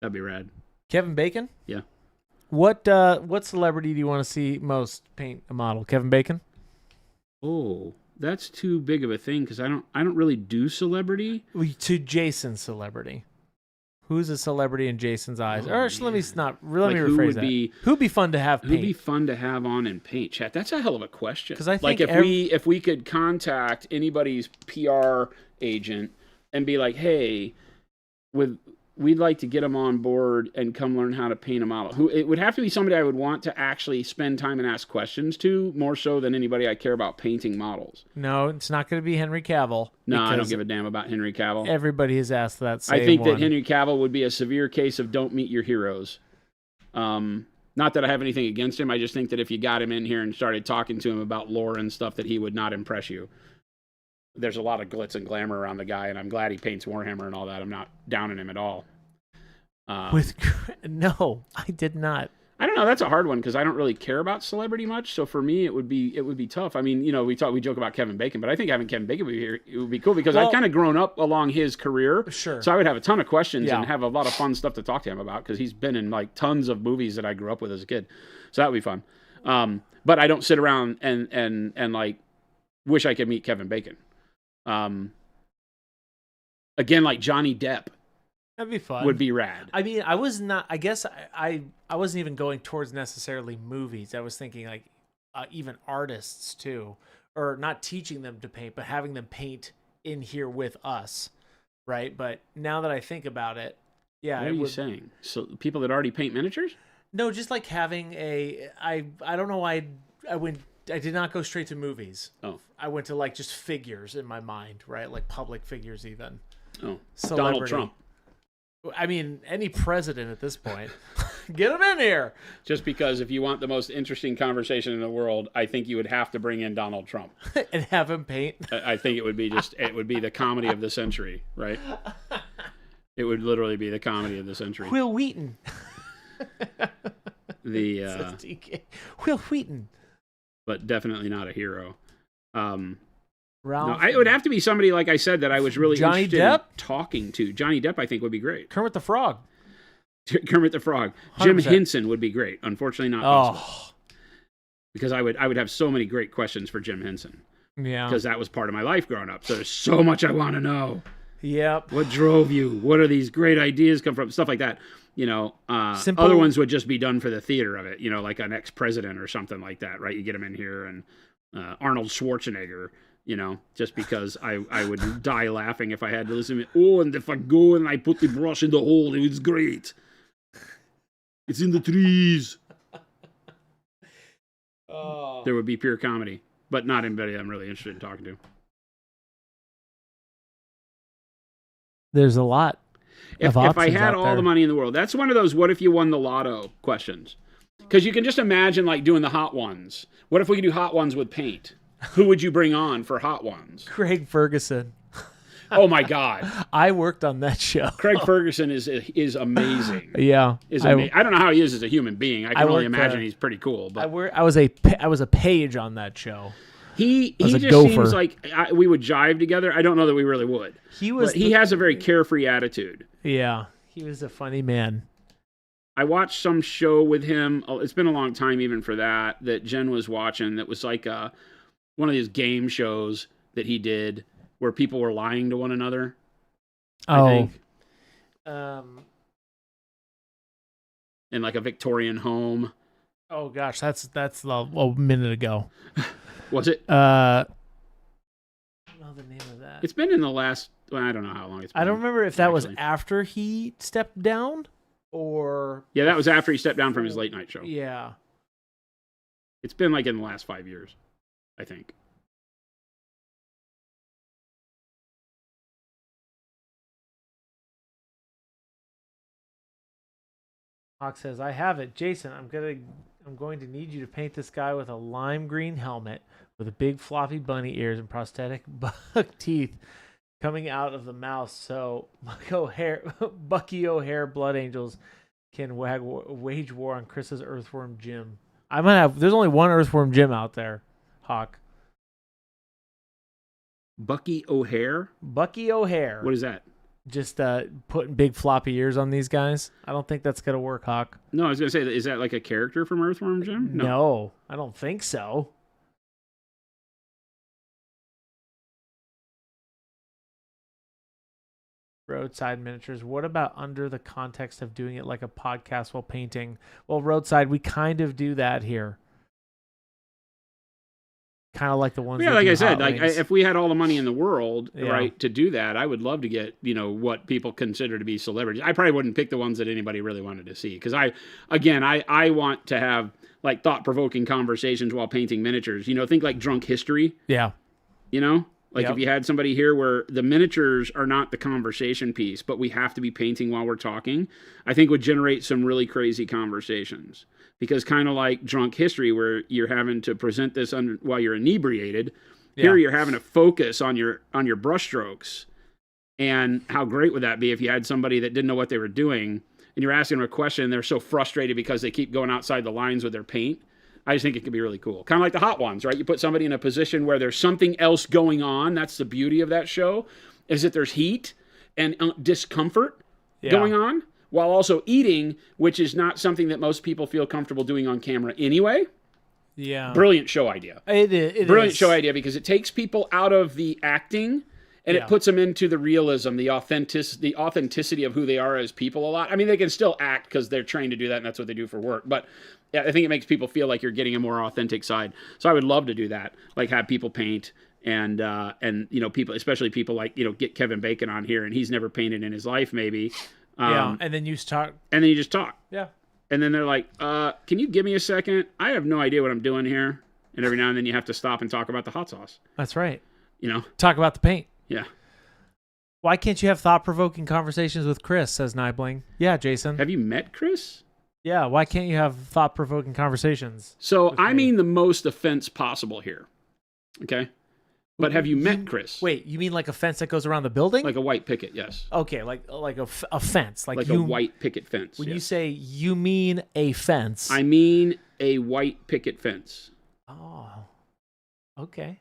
That'd be rad. Kevin Bacon? Yeah. What celebrity do you want to see most paint a model? Kevin Bacon? Oh, that's too big of a thing because I don't really do celebrity. To Jason's celebrity. Who's a celebrity in Jason's eyes? Or let me rephrase that. Who'd be fun to have paint? Who'd be fun to have on and paint? Chat. That's a hell of a question. Because I think if we could contact anybody's PR agent and be like, hey, we'd like to get them on board and come learn how to paint a model. It would have to be somebody I would want to actually spend time and ask questions to, more so than anybody I care about painting models. No, it's not going to be Henry Cavill. No, I don't give a damn about Henry Cavill. Everybody has asked that same I think one. that Henry Cavill would be a severe case of don't meet your heroes. Not that I have anything against him. I just think that if you got him in here and started talking to him about lore and stuff, that he would not impress you. There's a lot of glitz and glamour around the guy, and I'm glad he paints Warhammer and all that. I'm not downing him at all. No, I did not. I don't know. That's a hard one because I don't really care about celebrity much. So for me, it would be tough. I mean, we joke about Kevin Bacon, but I think having Kevin Bacon be here, it would be cool because I've kind of grown up along his career. Sure. So I would have a ton of questions and have a lot of fun stuff to talk to him about because he's been in like tons of movies that I grew up with as a kid. So that would be fun. But I don't sit around and like wish I could meet Kevin Bacon. Again, like Johnny Depp. That'd be fun. would be rad. I mean, I was not. I guess I wasn't even going towards necessarily movies. I was thinking like even artists too, or not teaching them to paint, but having them paint in here with us, right? But now that I think about it, yeah. What are you saying? So people that already paint miniatures? No, just like having a. I don't know why I did not go straight to movies. Oh, I went to like just figures in my mind, right? Like public figures, even. oh, Celebrity. Donald Trump. I mean, any president at this point. Get him in here. Just because if you want the most interesting conversation in the world, I think you would have to bring in Donald Trump. And have him paint. I think it would be the comedy of the century, right? It would literally be the comedy of the century. Will Wheaton. Will Wheaton. But definitely not a hero. Ralph. No, it would have to be somebody, like I said, that I was really Johnny interested Depp? in talking to. Johnny Depp, I think, would be great. Kermit the Frog. Kermit the Frog. Jim 100%. Henson would be great. Unfortunately, not possible. Because I would have so many great questions for Jim Henson. Yeah. Because that was part of my life growing up. So there's so much I want to know. Yep. What drove you? What are these great ideas come from? Stuff like that. You know, other ones would just be done for the theater of it. You know, like an ex-president or something like that, right? You get him in here and Arnold Schwarzenegger. You know, just because I would die laughing if I had to listen to it. Oh, and if I go and I put the brush in the hole, it was great. It's in the trees. Oh. There would be pure comedy, but not anybody I'm really interested in talking to. There's a lot. If I had all the money in the world, that's one of those what if you won the lotto questions. Because you can just imagine like doing the hot ones. What if we could do hot ones with paint? Who would you bring on for hot ones? Craig Ferguson. Oh my God! I worked on that show. Craig Ferguson is amazing. Yeah, I don't know how he is as a human being. I can only imagine he's pretty cool. But I was a page on that show. He just seems like we would jive together. I don't know that we really would. He has a very carefree attitude. Yeah, he was a funny man. I watched some show with him. It's been a long time even for that Jen was watching. That was like one of these game shows that he did where people were lying to one another. I think. In like a Victorian home. Oh gosh, that's a minute ago. Was it? I don't know the name of that. It's been in the last. Well, I don't know how long it's been. I don't remember if that was after he stepped down or. Yeah, that was after he stepped down from his late night show. Yeah. It's been like in the last 5 years, I think. Hawk says, "I have it, Jason. I'm going to need you to paint this guy with a lime green helmet with a big floppy bunny ears and prosthetic buck teeth coming out of the mouth, so Bucky O'Hare Blood Angels can wage war on Chris's Earthworm Jim." There's only one Earthworm Jim out there, Hawk. Bucky O'Hare? Bucky O'Hare. What is that? Just putting big floppy ears on these guys. I don't think that's gonna work, Hawk. No, I was gonna say, is that like a character from Earthworm Jim? No, I don't think so. Roadside miniatures. What about under the context of doing it like a podcast while painting? Well, Roadside, we kind of do that here. Kind of like the ones. Yeah, like I said, if we had all the money in the world, right, to do that, I would love to get what people consider to be celebrities. I probably wouldn't pick the ones that anybody really wanted to see because I want to have like thought-provoking conversations while painting miniatures. Think like Drunk History. Yeah. If you had somebody here where the miniatures are not the conversation piece, but we have to be painting while we're talking, I think would generate some really crazy conversations. Because kind of like Drunk History, where you're having to present this while you're inebriated, here you're having to focus on your brushstrokes. And how great would that be if you had somebody that didn't know what they were doing, and you're asking them a question, and they're so frustrated because they keep going outside the lines with their paint. I just think it could be really cool. Kind of like the hot ones, right? You put somebody in a position where there's something else going on. That's the beauty of that show, is that there's heat and discomfort going on while also eating, which is not something that most people feel comfortable doing on camera anyway. Yeah. Brilliant show idea. It is. Brilliant show idea because it takes people out of the acting And Yeah. it puts them into the realism, the authenticity of who they are as people a lot. I mean, they can still act because they're trained to do that, and that's what they do for work. But yeah, I think it makes people feel like you're getting a more authentic side. So I would love to do that, like have people paint and people, especially people like get Kevin Bacon on here, and he's never painted in his life, maybe. Yeah, and then you start. And then you just talk. Yeah. And then they're like, "Can you give me a second? I have no idea what I'm doing here." And every now and then you have to stop and talk about the hot sauce. That's right. You know. Talk about the paint. Yeah. Why can't you have thought-provoking conversations with Chris, says Nibling. Yeah, Jason. Have you met Chris? Yeah, why can't you have thought-provoking conversations? So I mean the most offense possible here. Okay? But have you met Chris? Wait, you mean like a fence that goes around the building? Like a white picket, yes. Okay, like a fence. Like a white picket fence. When yes. you say you mean a fence. I mean a white picket fence. Oh, okay.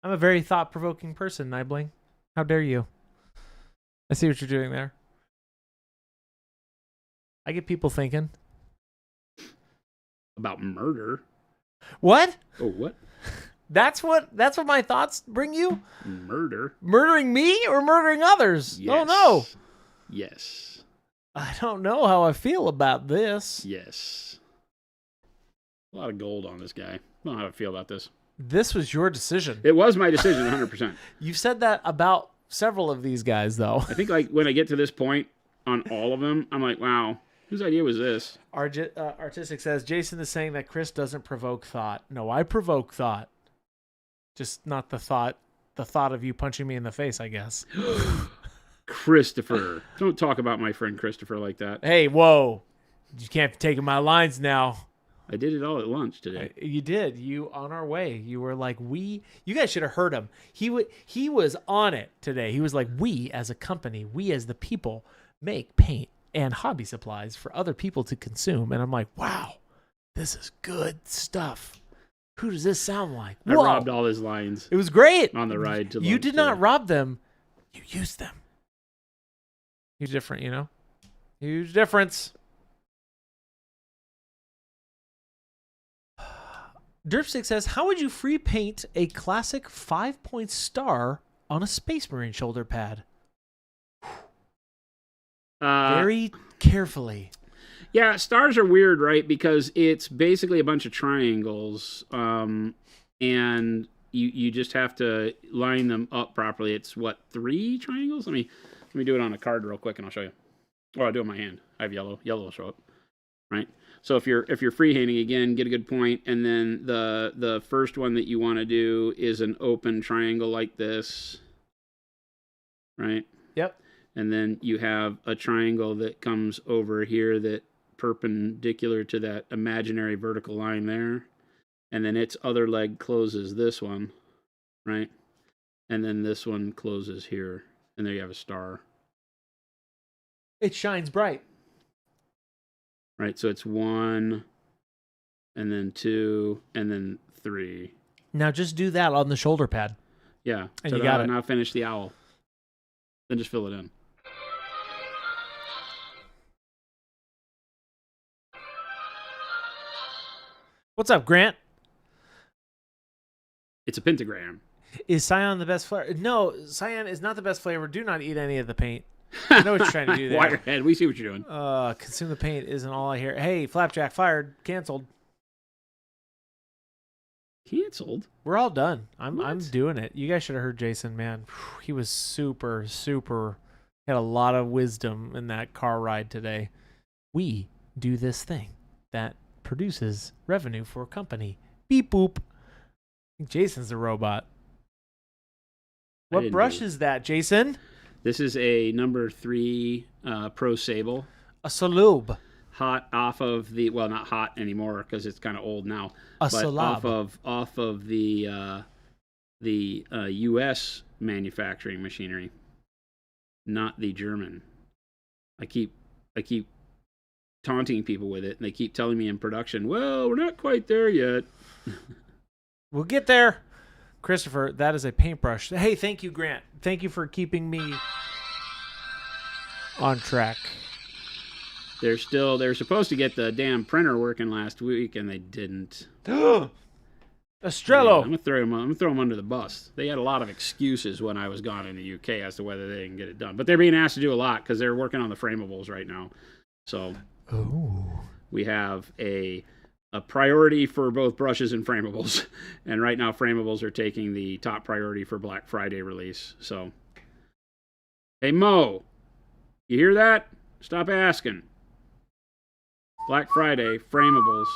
I'm a very thought-provoking person, Nibling. How dare you? I see what you're doing there. I get people thinking. About murder? What? Oh, what? That's what my thoughts bring you? Murder? Murdering me or murdering others? Yes. Oh, no. Yes. I don't know how I feel about this. Yes. A lot of gold on this guy. I don't know how I feel about this. This was your decision. It was my decision, 100%. You've said that about several of these guys, though. I think like when I get to this point on all of them, I'm like, wow, whose idea was this? Artistic says, Jason is saying that Chris doesn't provoke thought. No, I provoke thought. Just not the thought of you punching me in the face, I guess. Christopher. Don't talk about my friend Christopher like that. Hey, whoa. You can't be taking my lines now. I did it all at lunch today. You did. You on our way. You were like, you guys should have heard him. He was on it today. He was like, we as a company, we as the people make paint and hobby supplies for other people to consume. And I'm like, wow, this is good stuff. Who does this sound like? I Whoa. robbed all his lines. It was great. On the ride to lunch. You did not rob them. You used them. Huge difference, Huge difference. Derpstick says, how would you free paint a classic 5-point star on a Space Marine shoulder pad? Very carefully. Yeah, stars are weird, right? Because it's basically a bunch of triangles, and you just have to line them up properly. It's what, 3 triangles? Let me do it on a card real quick, and I'll show you. Or I'll do it in my hand. I have yellow. Yellow will show up, right? So if you're freehanding again, get a good point, and then the first one that you want to do is an open triangle like this, right? Yep. And then you have a triangle that comes over here that perpendicular to that imaginary vertical line there, and then its other leg closes this one, right? And then this one closes here, and there you have a star. It shines bright. Right, so it's 1, and then 2, and then 3. Now just do that on the shoulder pad. Yeah. And you got it. Now finish the owl. Then just fill it in. What's up, Grant? It's a pentagram. Is cyan the best flavor? No, cyan is not the best flavor. Do not eat any of the paint. I know what you're trying to do there. Wirehead, we see what you're doing. Consume the paint isn't all I hear. Hey, Flapjack fired. Canceled. Canceled? We're all done. I'm What? doing it. You guys should have heard Jason, man. He was super, had a lot of wisdom in that car ride today. We do this thing that produces revenue for a company. Beep boop. Jason's a robot. What didn't brush do it. is that, Jason? This is a number 3 Pro Sable. A Salub. Hot off of the, well, not hot anymore because it's kind of old now. A but Salab. off of the U.S. manufacturing machinery, not the German. I keep taunting people with it, and they keep telling me in production, well, we're not quite there yet. We'll get there. Christopher, that is a paintbrush. Hey, thank you, Grant. Thank you for keeping me on track. They're supposed to get the damn printer working last week, and they didn't. Oh, Estrello. I'm gonna throw them under the bus. They had a lot of excuses when I was gone in the UK as to whether they didn't get it done, but they're being asked to do a lot because they're working on the framables right now. So we have a priority for both brushes and framables, and right now framables are taking the top priority for Black Friday release. So, hey Mo, you hear that? Stop asking. Black Friday framables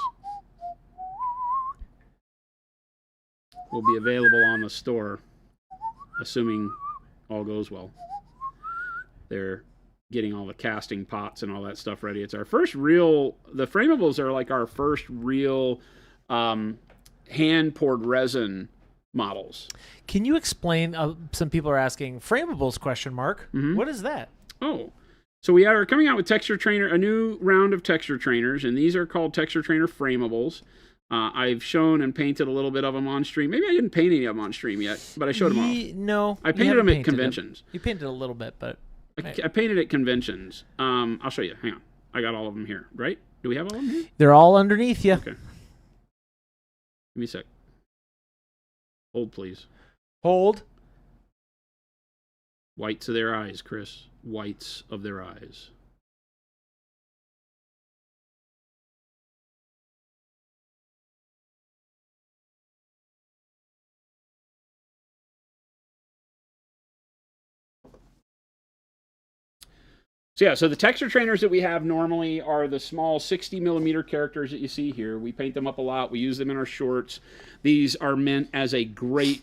will be available on the store, assuming all goes well. They're getting all the casting pots and all that stuff ready. It's our first real, the framables are like our first real hand-poured resin models. Can you explain, some people are asking, framables, ? What is that? Oh, so we are coming out with a new round of texture trainers, and these are called texture trainer framables. I've shown and painted a little bit of them on stream. Maybe I didn't paint any of them on stream yet, but I showed them off. No. I painted them at conventions. You painted a little bit, but... I painted at conventions. I'll show you. Hang on. I got all of them here, right? Do we have all of them here? They're all underneath you. Okay. Give me a sec. Hold, please. Hold. Whites of their eyes, Chris. Whites of their eyes. So the texture trainers that we have normally are the small 60 millimeter characters that you see here. We paint them up a lot. We use them in our shorts. These are meant as a great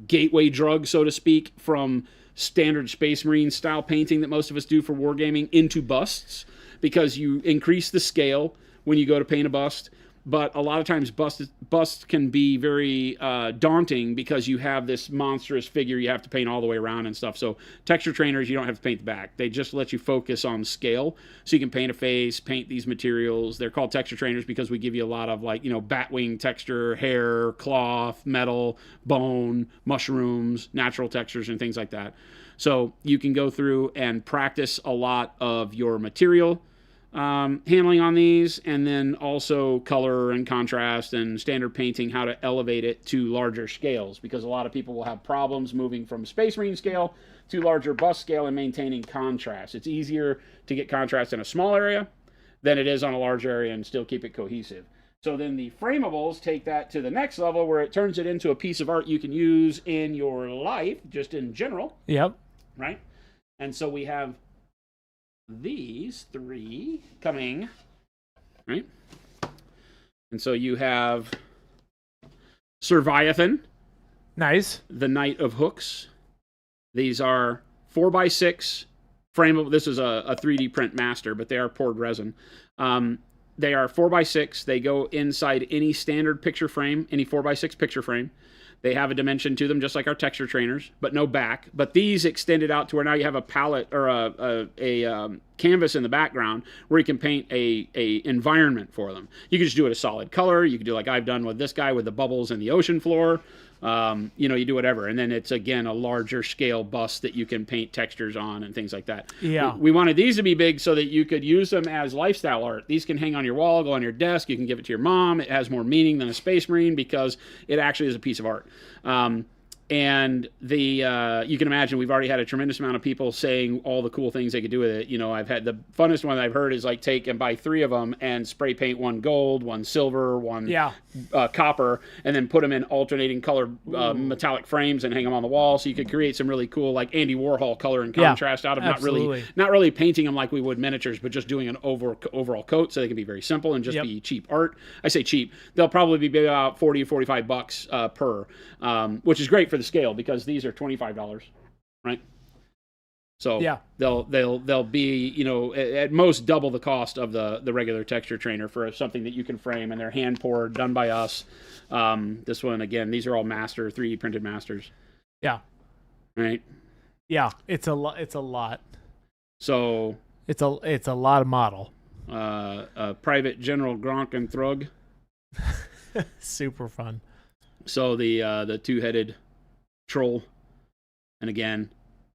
gateway drug, so to speak, from standard Space Marine style painting that most of us do for wargaming into busts, because you increase the scale when you go to paint a bust. But a lot of times busts can be very daunting because you have this monstrous figure you have to paint all the way around and stuff. So texture trainers, you don't have to paint the back. They just let you focus on scale. So you can paint a face, paint these materials. They're called texture trainers because we give you a lot of, like, bat wing texture, hair, cloth, metal, bone, mushrooms, natural textures, and things like that. So you can go through and practice a lot of your material handling on these, and then also color and contrast and standard painting, how to elevate it to larger scales, because a lot of people will have problems moving from Space Marine scale to larger bust scale and maintaining contrast. It's easier to get contrast in a small area than it is on a large area and still keep it cohesive. So then the framables take that to the next level, where it turns it into a piece of art you can use in your life, just in general. Yep. Right? And so we have these three coming, right? And so you have Surviathan. Nice. The Knight of Hooks. These are 4x6 frameable. This is a 3D print master, but they are poured resin. They are 4x6. They go inside any standard picture frame, any 4x6 picture frame. They have a dimension to them, just like our texture trainers, but no back. But these extended out to where now you have a palette or a canvas in the background where you can paint a environment for them. You can just do it a solid color. You can do like I've done with this guy with the bubbles in the ocean floor. You do whatever. And then it's, again, a larger scale bust that you can paint textures on and things like that. Yeah. We wanted these to be big so that you could use them as lifestyle art. These can hang on your wall, go on your desk. You can give it to your mom. It has more meaning than a Space Marine because it actually is a piece of art. And you can imagine we've already had a tremendous amount of people saying all the cool things they could do with it. I've had the funnest one I've heard is like take and buy 3 of them and spray paint one gold, one silver, one copper, and then put them in alternating color metallic frames and hang them on the wall. So you could create some really cool, like Andy Warhol color and contrast out of not really painting them like we would miniatures, but just doing an overall coat so they can be very simple and just be cheap art. I say cheap. They'll probably be about $40 or $45 per, which is great for the scale because these are $25, right? So they'll be at most double the cost of the regular texture trainer for something that you can frame, and they're hand poured, done by us. This one, again, these are all 3D printed masters. Yeah. Right. Yeah, it's a lot. It's a lot. So it's a lot of model. Private General Gronk and Thrug. Super fun. So the two-headed troll, and again,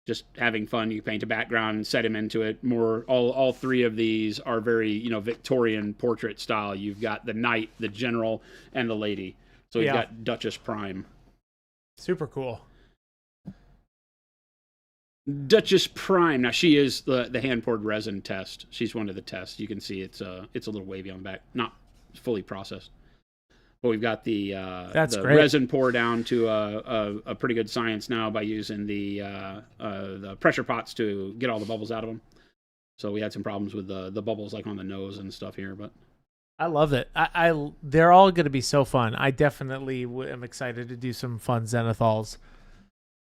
just having fun. You paint a background and set him into it. All 3 of these are very Victorian portrait style. You've got the knight, the general, and the lady. So we've got Duchess Prime. Super cool. Duchess Prime. Now she is the hand poured resin test. She's one of the tests. You can see it's a little wavy on the back, not fully processed. But we've got the resin pour down to a pretty good science now by using the pressure pots to get all the bubbles out of them. So we had some problems with the bubbles like on the nose and stuff here, but I love it. They're all going to be so fun. I definitely am excited to do some fun Zenithols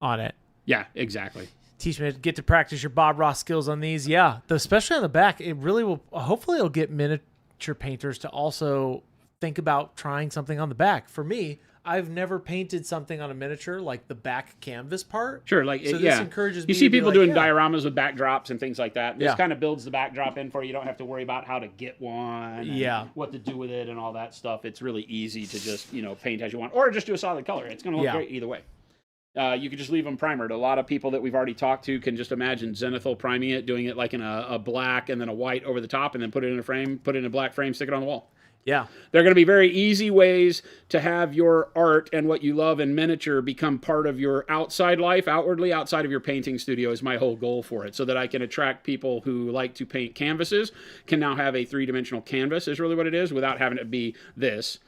on it. Yeah, exactly. Teach me to get to practice your Bob Ross skills on these. Yeah, especially on the back. It really will. Hopefully, it'll get miniature painters to also think about trying something on the back. For me, I've never painted something on a miniature like the back canvas part. Sure, like so this encourages me. You see to people be like, doing dioramas with backdrops and things like that. This Yeah. kind of builds the backdrop in for you. You don't have to worry about how to get one. Yeah. What to do with it and all that stuff. It's really easy to just paint as you want, or just do a solid color. It's going to look great either way. You could just leave them primered. A lot of people that we've already talked to can just imagine Zenithal priming it, doing it like in a black and then a white over the top, and then put it in a frame, put it in a black frame, stick it on the wall. Yeah. They're going to be very easy ways to have your art and what you love in miniature become part of your outside life, outwardly, outside of your painting studio is my whole goal for it, so that I can attract people who like to paint canvases, can now have a three-dimensional canvas is really what it is, without having to be this.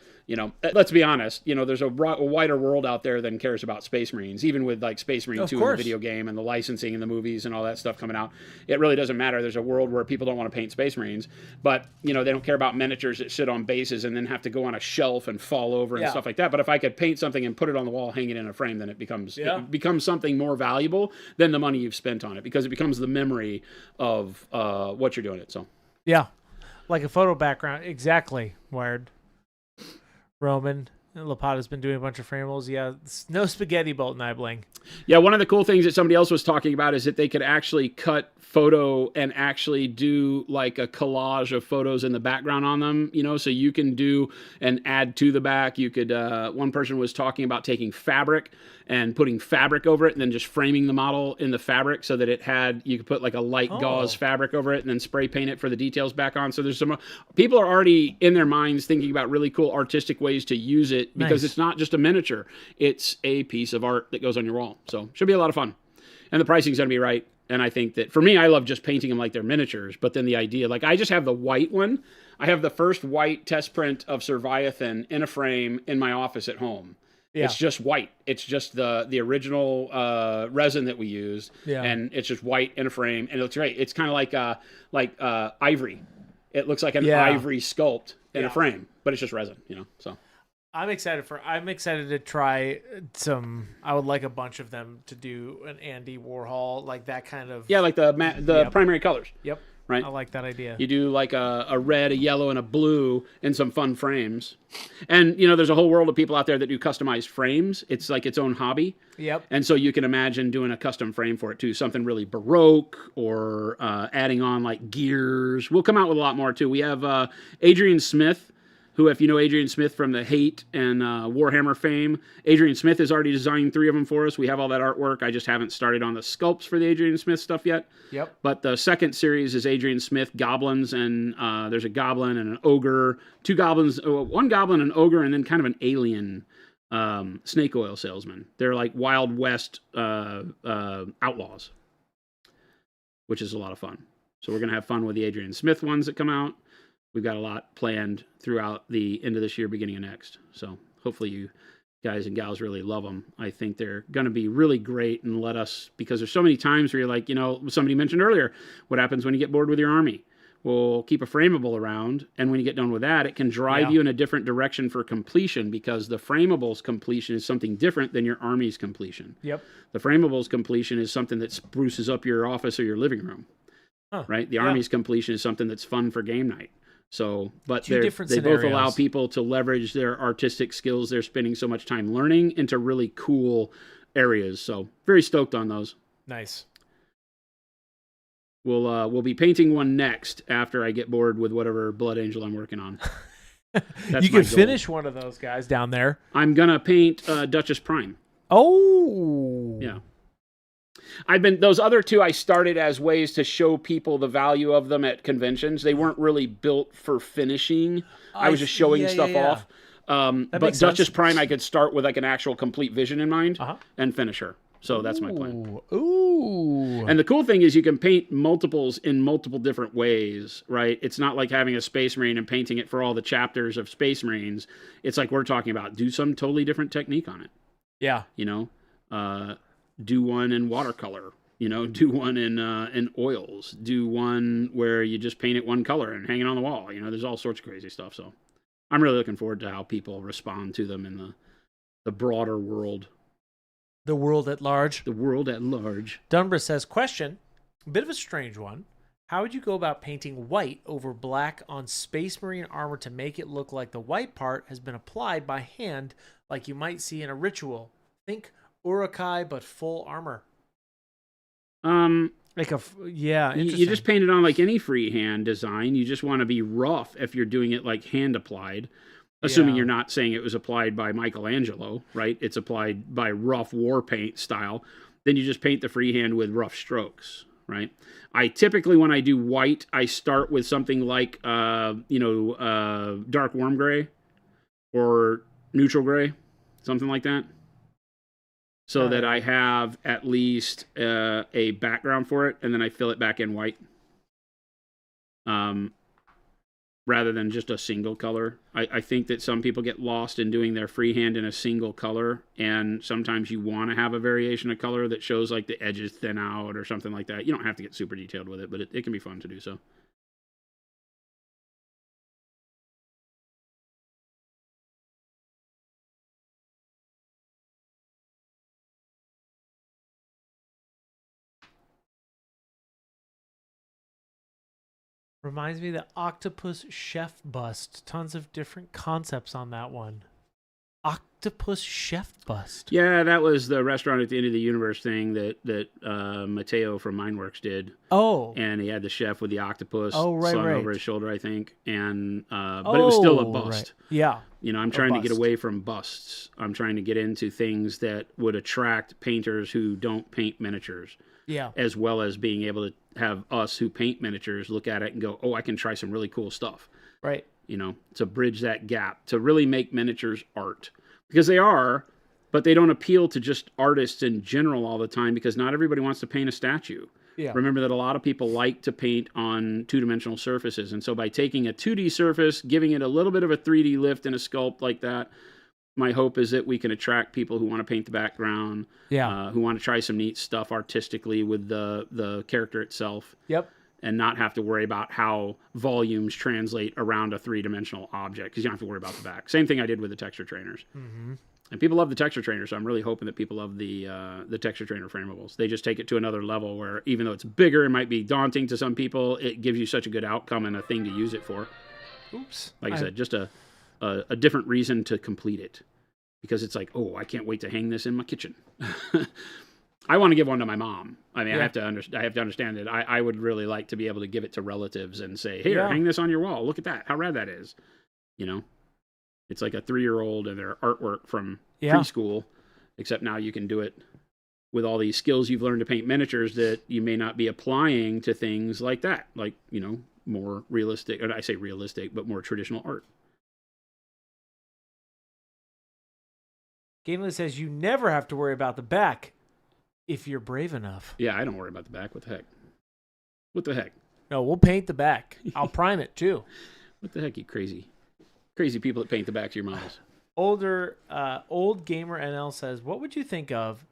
Let's be honest, there's a wider world out there than cares about Space Marines, even with like Space Marine 2 in the video game and the licensing and the movies and all that stuff coming out. It really doesn't matter. There's a world where people don't want to paint Space Marines, but they don't care about miniatures that sit on bases and then have to go on a shelf and fall over and stuff like that. But if I could paint something and put it on the wall, hang it in a frame, then it becomes something more valuable than the money you've spent on it, because it becomes the memory of what you're doing it. So like a photo background. Exactly. Wired. Roman Lapata's been doing a bunch of frames. Yeah, no spaghetti bolt nibling. Yeah, one of the cool things that somebody else was talking about is that they could actually cut photo and actually do like a collage of photos in the background on them, so you can do and add to the back. You could, one person was talking about taking fabric and putting fabric over it and then just framing the model in the fabric so that you could put like a light gauze fabric over it and then spray paint it for the details back on. So there's some people are already in their minds thinking about really cool artistic ways to use it, because it's not just a miniature, it's a piece of art that goes on your wall. So should be a lot of fun. And the pricing's going to be right. And I think that for me, I love just painting them like they're miniatures. But then the idea, like I just have the white one. I have the first white test print of Surviathan in a frame in my office at home. Yeah. It's just white. It's just the original resin that we used. Yeah. And it's just white in a frame. And it looks great. It's kind of like ivory. It looks like an ivory sculpt in a frame. But it's just resin, so. I'm excited to try some. I would like a bunch of them to do an Andy Warhol, like that kind of. Yeah, like the primary colors. Yep. Right. I like that idea. You do like a red, a yellow, and a blue in some fun frames. And, there's a whole world of people out there that do customized frames. It's like its own hobby. Yep. And so you can imagine doing a custom frame for it too. Something really Baroque or adding on like gears. We'll come out with a lot more too. We have Adrian Smith, who, if you know Adrian Smith from the Hate and Warhammer fame, Adrian Smith has already designed 3 of them for us. We have all that artwork. I just haven't started on the sculpts for the Adrian Smith stuff yet. Yep. But the second series is Adrian Smith goblins, and there's a goblin and an ogre, 2 goblins, 1 goblin, an ogre, and then kind of an alien snake oil salesman. They're like Wild West outlaws, which is a lot of fun. So we're going to have fun with the Adrian Smith ones that come out. We've got a lot planned throughout the end of this year, beginning of next. So hopefully you guys and gals really love them. I think they're going to be really great, and because there's so many times where you're like, somebody mentioned earlier, what happens when you get bored with your army? Well, keep a frameable around, and when you get done with that, it can drive you in a different direction for completion, because the frameable's completion is something different than your army's completion. Yep. The frameable's completion is something that spruces up your office or your living room. Right? The army's completion is something that's fun for game night. So, but they both allow people to leverage their artistic skills they're spending so much time learning into really cool areas. So, very stoked on those. Nice. We'll be painting one next after I get bored with whatever Blood Angel I'm working on. You can finish one of those guys down there. I'm gonna paint Duchess Prime. Oh, yeah. Those other 2 I started as ways to show people the value of them at conventions. They weren't really built for finishing. I was just showing stuff off. But makes Duchess sense. Prime, I could start with like an actual complete vision in mind Uh-huh. and finish her. So that's my plan. Ooh. And the cool thing is you can paint multiples in multiple different ways, right? It's not like having a Space Marine and painting it for all the chapters of Space Marines. It's like we're talking about do some totally different technique on it. Yeah. You know, do one in watercolor. You know, do one in oils. Do one where you just paint it one color and hang it on the wall. You know, there's all sorts of crazy stuff. So I'm really looking forward to how people respond to them in the broader world. The world at large. The world at large. Dunbra says, question, a bit of a strange one. How would you go about painting white over black on Space Marine armor to make it look like the white part has been applied by hand like you might see in a ritual? Think Urukai, but full armor. You just paint it on like any freehand design. You just want to be rough if you're doing it like hand applied. Assuming you're not saying it was applied by Michelangelo, right? It's applied by rough war paint style. Then you just paint the freehand with rough strokes, right? I typically, when I do white, I start with something like, dark warm gray or neutral gray, something like that. So that I have at least a background for it, and then I fill it back in white. Rather than just a single color. I think that some people get lost in doing their freehand in a single color, and sometimes you want to have a variation of color that shows like the edges thin out or something like that. You don't have to get super detailed with it, but it can be fun to do so. Reminds me of the octopus chef bust. Tons of different concepts on that one. Octopus chef bust. Yeah, that was the restaurant at the end of the universe thing that Mateo from Mindworks did. Oh. And he had the chef with the octopus slung over his shoulder, I think. And but it was still a bust. Right. Yeah. You know, I'm trying to get away from busts. I'm trying to get into things that would attract painters who don't paint miniatures. Yeah. As well as being able to have us who paint miniatures look at it and go, oh, I can try some really cool stuff. Right. You know, to bridge that gap, to really make miniatures art. Because they are, but they don't appeal to just artists in general all the time because not everybody wants to paint a statue. Yeah. Remember that a lot of people like to paint on two-dimensional surfaces. And so by taking a 2D surface, giving it a little bit of a 3D lift and a sculpt like that, my hope is that we can attract people who want to paint the background, who want to try some neat stuff artistically with the character itself. Yep. And not have to worry about how volumes translate around a three-dimensional object, because you don't have to worry about the back. Same thing I did with the texture trainers. Mm-hmm. And people love the texture trainers, so I'm really hoping that people love the texture trainer framables. They just take it to another level where even though it's bigger, it might be daunting to some people, it gives you such a good outcome and a thing to use it for. Oops. Like I said, just a different reason to complete it. Because it's like, oh, I can't wait to hang this in my kitchen. I want to give one to my mom. I mean, I have to understand that I would really like to be able to give it to relatives and say, here, hang this on your wall. Look at that. How rad that is. You know, it's like a 3-year-old and their artwork from preschool, except now you can do it with all these skills you've learned to paint miniatures that you may not be applying to things like that. Like, you know, more realistic, or I say realistic, but more traditional art. Gameless says you never have to worry about the back if you're brave enough. Yeah, I don't worry about the back. What the heck? What the heck? No, we'll paint the back. I'll prime it too. What the heck, you crazy people that paint the back to your models? Old Gamer NL says, what would you think of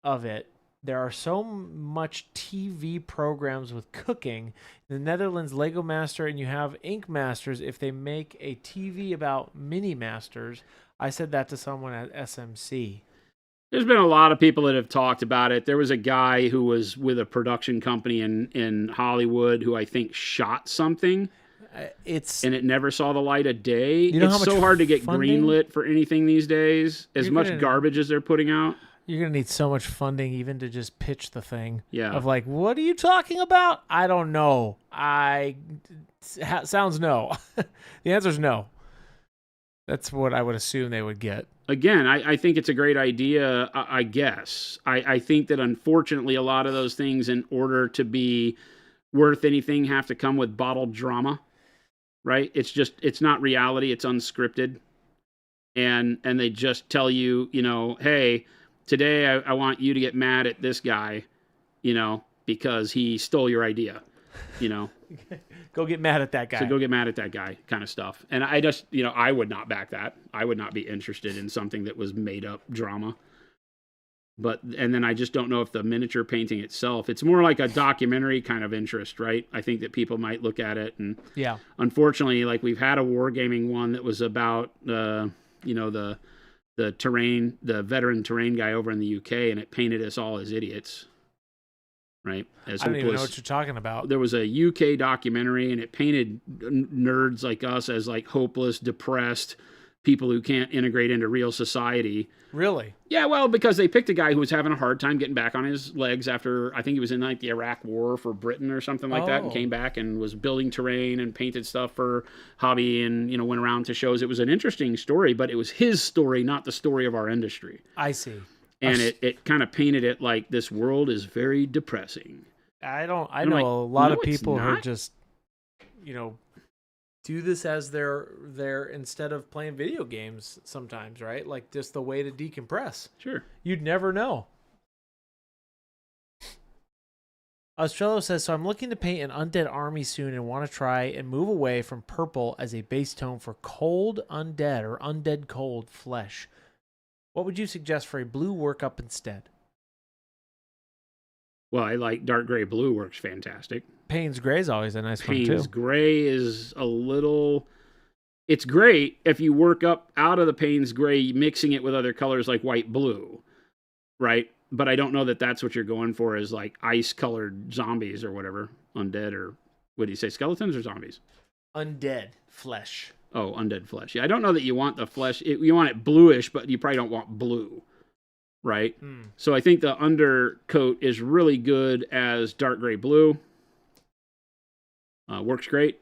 it? There are so much TV programs with cooking. In the Netherlands, Lego Master, and you have Ink Masters. If they make a TV about Mini Masters, I said that to someone at SMC. There's been a lot of people that have talked about it. There was a guy who was with a production company in Hollywood who I think shot something. And it never saw the light of day. You know, it's so hard to get greenlit for anything these days. As much garbage as they're putting out. You're going to need so much funding even to just pitch the thing. Yeah. Of like, what are you talking about? I don't know. Sounds no. The answer's no. That's what I would assume they would get. Again, I think it's a great idea, I guess. I think that unfortunately a lot of those things, in order to be worth anything, have to come with bottled drama, right? It's not reality. It's unscripted. and they just tell you, you know, hey, today I want you to get mad at this guy, you know, because he stole your idea, you know. Go get mad at that guy. So go get mad at that guy, kind of stuff. And I just, you know, I would not back that. I would not be interested in something that was made up drama. But, and then I just don't know if the miniature painting itself, it's more like a documentary kind of interest, right? I think that people might look at it. And yeah, unfortunately, like we've had a wargaming one that was about, you know, the veteran terrain guy over in the UK, and it painted us all as idiots, right? As I don't even know what you're talking about. There was a UK documentary, and it painted nerds like us as like hopeless, depressed people who can't integrate into real society. Really? Yeah, well, because they picked a guy who was having a hard time getting back on his legs after, I think he was in like the Iraq War for Britain or something like that, and came back and was building terrain and painted stuff for Hobby, and, you know, went around to shows. It was an interesting story, but it was his story, not the story of our industry. I see. And it kind of painted it like this world is very depressing. I know like, a lot of people who just, you know, do this as their instead of playing video games sometimes, right? Like just the way to decompress. Sure. You'd never know. Austrello says, so I'm looking to paint an undead army soon and want to try and move away from purple as a base tone for cold undead or undead cold flesh. What would you suggest for a blue workup instead? Well, I like dark gray blue works fantastic. Payne's Gray is always a nice one, too. Payne's Gray is a little... It's great if you work up out of the Payne's Gray, mixing it with other colors like white, blue, right? But I don't know that that's what you're going for, is like ice-colored zombies or whatever. Undead, or what do you say, skeletons or zombies? Undead flesh. Oh, undead flesh. Yeah, I don't know that you want the flesh. You want it bluish, but you probably don't want blue, right? So I think the undercoat is really good as dark gray blue. Works great.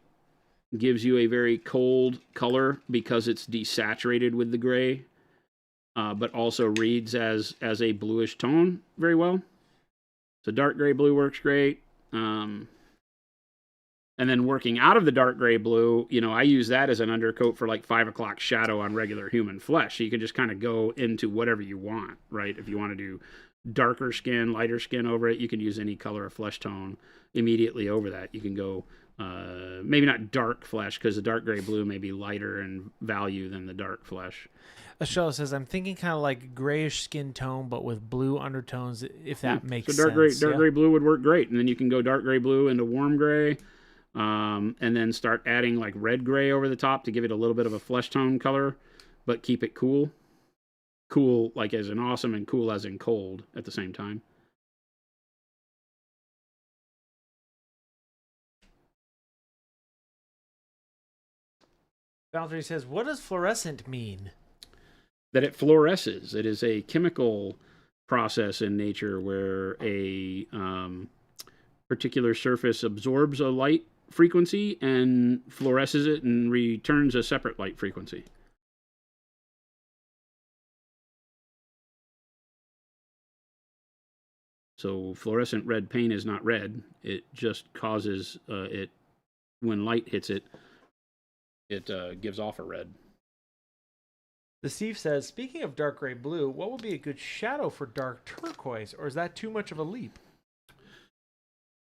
Gives you a very cold color because it's desaturated with the gray, but also reads as a bluish tone very well. So dark gray blue works great. And then working out of the dark gray blue, you know, I use that as an undercoat for like 5 o'clock shadow on regular human flesh. So you can just kind of go into whatever you want, right? If you want to do darker skin, lighter skin over it, you can use any color of flesh tone immediately over that. You can go, maybe not dark flesh, because the dark gray blue may be lighter in value than the dark flesh. Ashella says, I'm thinking kind of like grayish skin tone, but with blue undertones, if that makes sense. So dark gray blue would work great. And then you can go dark gray blue into warm gray, and then start adding like red gray over the top to give it a little bit of a flesh tone color, but keep it cool. Cool like as in awesome, and cool as in cold at the same time. Valtteri says, what does fluorescent mean? That it fluoresces. It is a chemical process in nature where a particular surface absorbs a light frequency and fluoresces it and returns a separate light frequency. So fluorescent red paint is not red. It just causes it, when light hits it, it gives off a red. The Steve says, speaking of dark gray blue, what would be a good shadow for dark turquoise, or is that too much of a leap?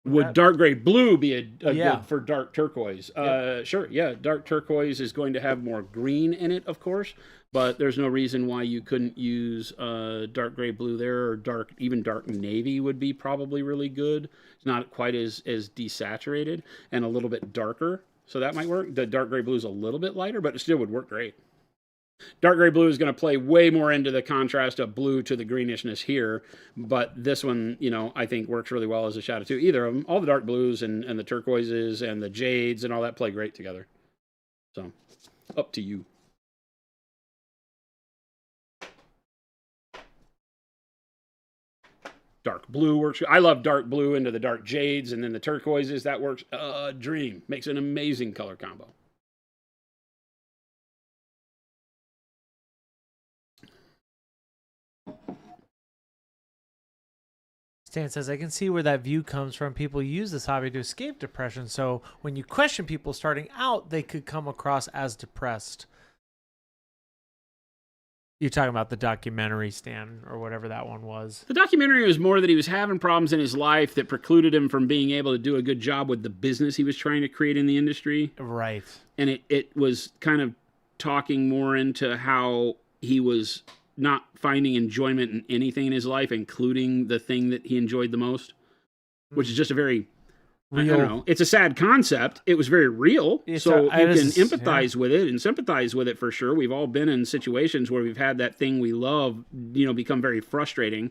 Would dark gray blue be a good for dark turquoise? Yep. Sure, yeah. Dark turquoise is going to have more green in it, of course, but there's no reason why you couldn't use dark gray blue there, or even dark navy would be probably really good. It's not quite as desaturated and a little bit darker, so that might work. The dark gray blue is a little bit lighter, but it still would work great. Dark gray blue is going to play way more into the contrast of blue to the greenish here, but this one, you know, I think works really well as a shadow too. Either of them, all the dark blues and the turquoises and the jades and all that play great together. So, up to you. Dark blue works. I love dark blue into the dark jades and then the turquoises. That works a dream. Makes an amazing color combo. Stan says, I can see where that view comes from. People use this hobby to escape depression, so when you question people starting out, they could come across as depressed. You're talking about the documentary, Stan, or whatever that one was. The documentary was more that he was having problems in his life that precluded him from being able to do a good job with the business he was trying to create in the industry. Right. And it was kind of talking more into how he was not finding enjoyment in anything in his life, including the thing that he enjoyed the most, which is just a very... Real. I don't know. It's a sad concept. It was very real, so you can empathize with it and sympathize with it for sure. We've all been in situations where we've had that thing we love, become very frustrating.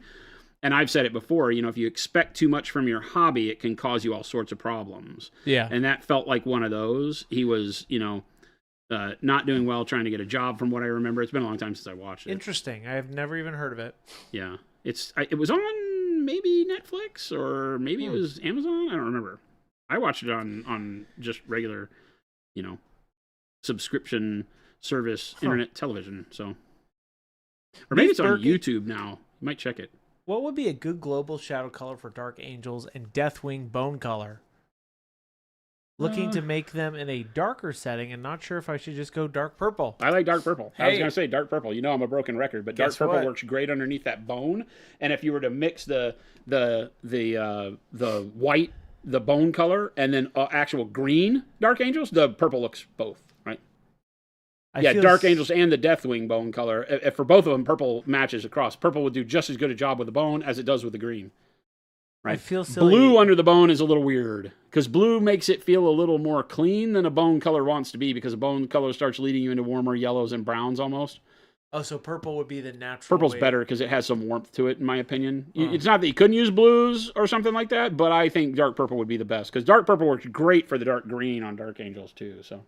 And I've said it before, if you expect too much from your hobby, it can cause you all sorts of problems. Yeah. And that felt like one of those. He was, not doing well trying to get a job from what I remember. It's been a long time since I watched it. Interesting. I've never even heard of it. Yeah. It was on maybe Netflix or maybe it was Amazon. I don't remember. I watched it on just regular, subscription service internet television. So, or maybe it's on YouTube now. You might check it. What would be a good global shadow color for Dark Angels and Deathwing Bone Color? Looking to make them in a darker setting, and not sure if I should just go dark purple. I like dark purple. Hey. I was going to say dark purple. I'm a broken record, but dark purple works great underneath that bone. And if you were to mix the white, the bone color, and then actual green Dark Angels, the purple looks both, right? Dark Angels and the Deathwing bone color. If for both of them, purple matches across. Purple would do just as good a job with the bone as it does with the green. Right? I feel silly. Blue under the bone is a little weird because blue makes it feel a little more clean than a bone color wants to be because a bone color starts leading you into warmer yellows and browns almost. Oh, so purple would be the natural. Purple's better because it has some warmth to it, in my opinion. It's not that you couldn't use blues or something like that, but I think dark purple would be the best because dark purple works great for the dark green on Dark Angels too. So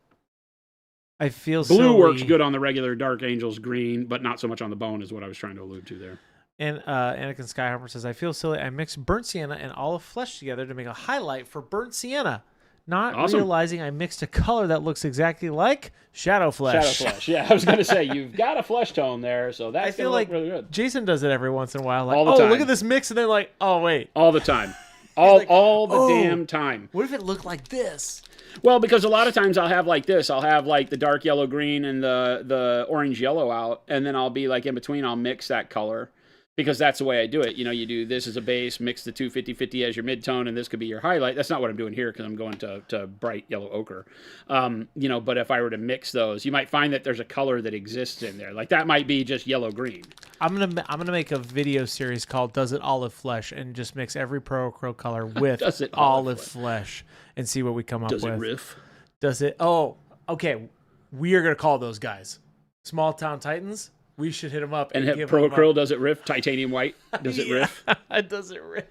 I feel blue works good on the regular Dark Angels green, but not so much on the bone is what I was trying to allude to there. And Anakin Skyhopper says, I feel silly. I mixed burnt sienna and olive flesh together to make a highlight for burnt sienna. Not realizing I mixed a color that looks exactly like shadow flesh. Shadow flesh, yeah. I was going to say, you've got a flesh tone there, so that's going to look really good. Jason does it every once in a while. Like, all the time. Look at this mix, and then like, oh, wait. All the time. all the damn time. What if it looked like this? Well, because a lot of times I'll have like this. I'll have like the dark yellow green and the orange yellow out, and then I'll be like in between, I'll mix that color. Because that's the way I do it. You do this as a base, mix the 250-50 as your mid-tone, and this could be your highlight. That's not what I'm doing here because I'm going to bright yellow ochre. But if I were to mix those, you might find that there's a color that exists in there. Like that might be just yellow-green. I'm gonna make a video series called "Does It Olive Flesh" and just mix every Pro Crow color with olive flesh and see what we come up with. Does it riff? Does it? Oh, okay. We are gonna call those guys Small Town Titans. We should hit them up. And hit Pro Crow, does it riff? Titanium white, does it riff? Does it riff?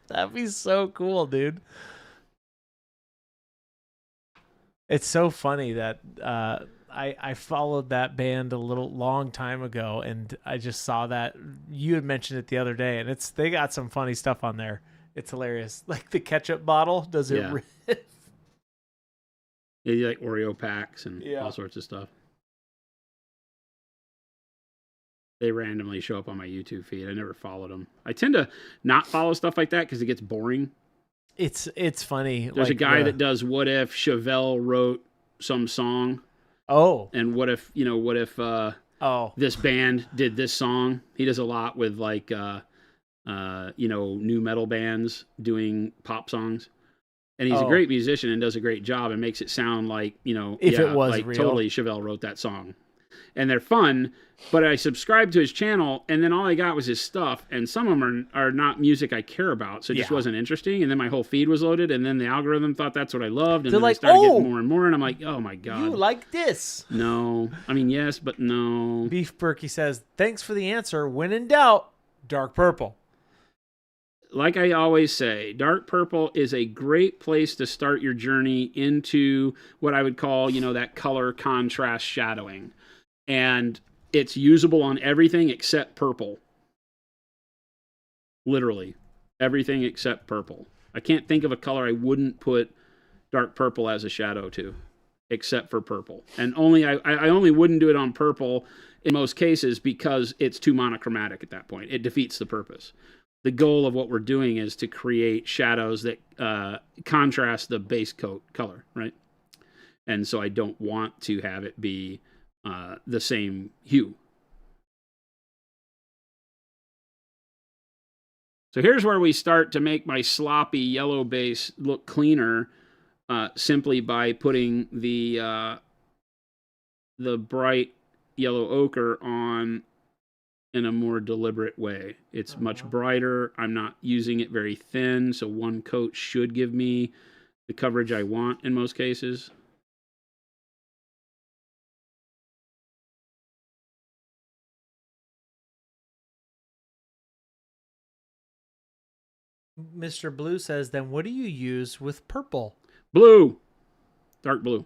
That'd be so cool, dude. It's so funny that I followed that band a long time ago, and I just saw that you had mentioned it the other day, and they got some funny stuff on there. It's hilarious. Like the ketchup bottle, does it riff? Yeah, you like Oreo packs and all sorts of stuff. They randomly show up on my YouTube feed. I never followed them. I tend to not follow stuff like that because it gets boring. It's funny. There's a guy that does what if Chevelle wrote some song. Oh. And what if this band did this song. He does a lot with like new metal bands doing pop songs. And he's a great musician and does a great job and makes it sound like, if it was like real. Totally Chevelle wrote that song. And they're fun, but I subscribed to his channel, and then all I got was his stuff, and some of them are not music I care about, so it just wasn't interesting, and then my whole feed was loaded, and then the algorithm thought that's what I loved, and then I started getting more and more, and I'm like, oh my God. You like this? No. I mean, yes, but no. Beef Berkey says, thanks for the answer. When in doubt, dark purple. Like I always say, dark purple is a great place to start your journey into what I would call, that color contrast shadowing. And it's usable on everything except purple. Literally. Everything except purple. I can't think of a color I wouldn't put dark purple as a shadow to, except for purple. And I only wouldn't do it on purple in most cases because it's too monochromatic at that point. It defeats the purpose. The goal of what we're doing is to create shadows that contrast the base coat color, right? And so I don't want to have it be the same hue. So here's where we start to make my sloppy yellow base look cleaner, simply by putting the bright yellow ochre on in a more deliberate way. It's much brighter. I'm not using it very thin, so one coat should give me the coverage I want in most cases. Mr. Blue says, then what do you use with purple? Blue. Dark blue.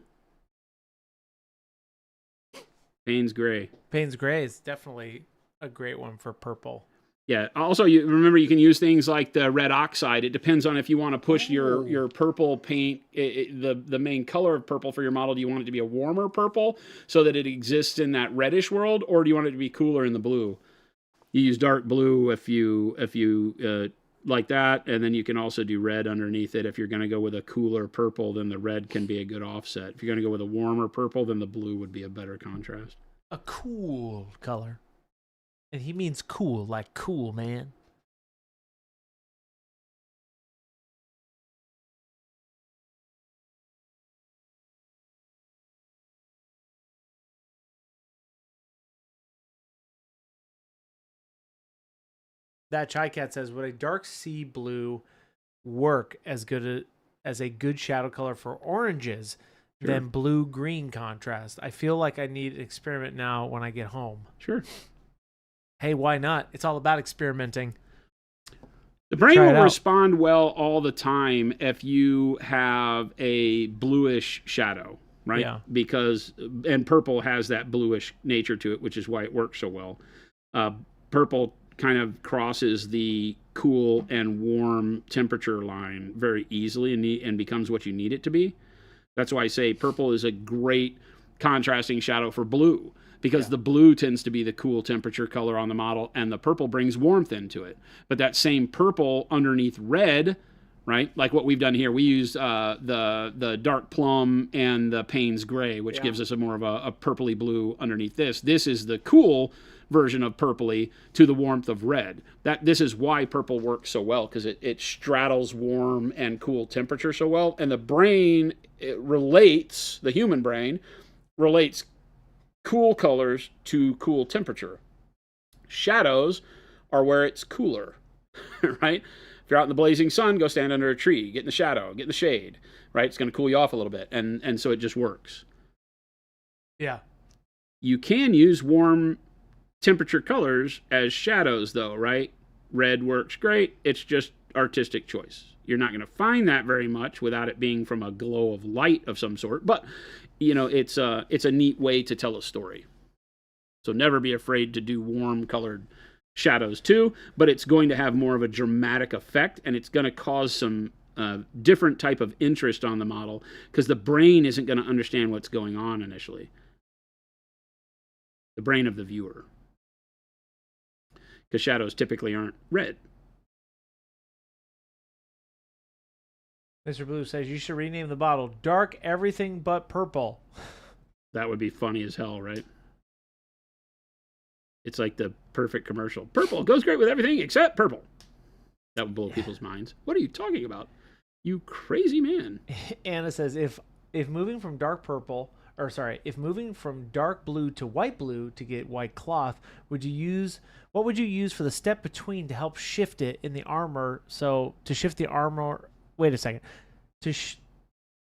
Payne's gray. Payne's gray is definitely a great one for purple. Yeah. Also, you remember you can use things like the red oxide. It depends on if you want to push your purple paint, the main color of purple for your model. Do you want it to be a warmer purple so that it exists in that reddish world, or do you want it to be cooler in the blue? You use dark blue if you like that, and then you can also do red underneath it. If you're going to go with a cooler purple, then the red can be a good offset. If you're going to go with a warmer purple, then the blue would be a better contrast. A cool color. And he means cool, like cool, man. That Chai Cat says, would a dark sea blue work as a good shadow color for oranges than blue-green contrast? I feel like I need an experiment now when I get home. Sure. Hey, why not? It's all about experimenting. The brain will respond well all the time if you have a bluish shadow, right? Yeah. And purple has that bluish nature to it, which is why it works so well. Purple kind of crosses the cool and warm temperature line very easily and becomes what you need it to be. That's why I say purple is a great contrasting shadow for blue, because the blue tends to be the cool temperature color on the model, and the purple brings warmth into it. But that same purple underneath red, right? Like what we've done here, we used the dark plum and the Payne's gray, which gives us a more of a purpley blue underneath this. This is the cool version of purpley to the warmth of red. This is why purple works so well, because it straddles warm and cool temperature so well. And the brain, the human brain relates cool colors to cool temperature. Shadows are where it's cooler, right? If you're out in the blazing sun, go stand under a tree, get in the shadow, get in the shade, right? It's going to cool you off a little bit. And so it just works. Yeah. You can use warm temperature colors as shadows, though, right? Red works great. It's just artistic choice. You're not going to find that very much without it being from a glow of light of some sort. But, it's a neat way to tell a story. So never be afraid to do warm colored shadows too, but it's going to have more of a dramatic effect, and it's going to cause some different type of interest on the model, because the brain isn't going to understand what's going on initially. The brain of the viewer. Because shadows typically aren't red. Mr. Blue says you should rename the bottle Dark Everything But Purple. That would be funny as hell, right? It's like the perfect commercial. Purple goes great with everything except purple. That would blow people's minds. What are you talking about? You crazy man. Anna says if moving from dark blue to white blue to get white cloth, what would you use for the step between to help shift it in the armor? So to shift the armor, wait a second.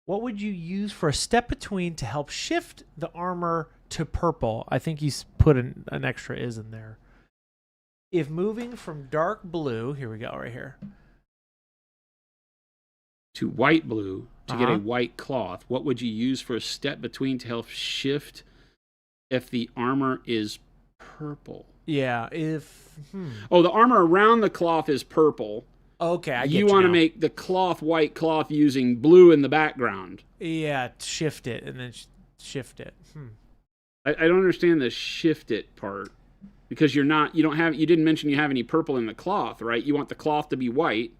What would you use for a step between to help shift the armor to purple? I think you put an extra is in there. If moving from dark blue, here we go, right here, to white blue to get a white cloth, what would you use for a step between to help shift if the armor is purple? Yeah, the armor around the cloth is purple. Okay, I get you want to make the cloth white cloth using blue in the background. Yeah, shift it and then shift it. I don't understand the shift it part, because you didn't mention you have any purple in the cloth, right? You want the cloth to be white,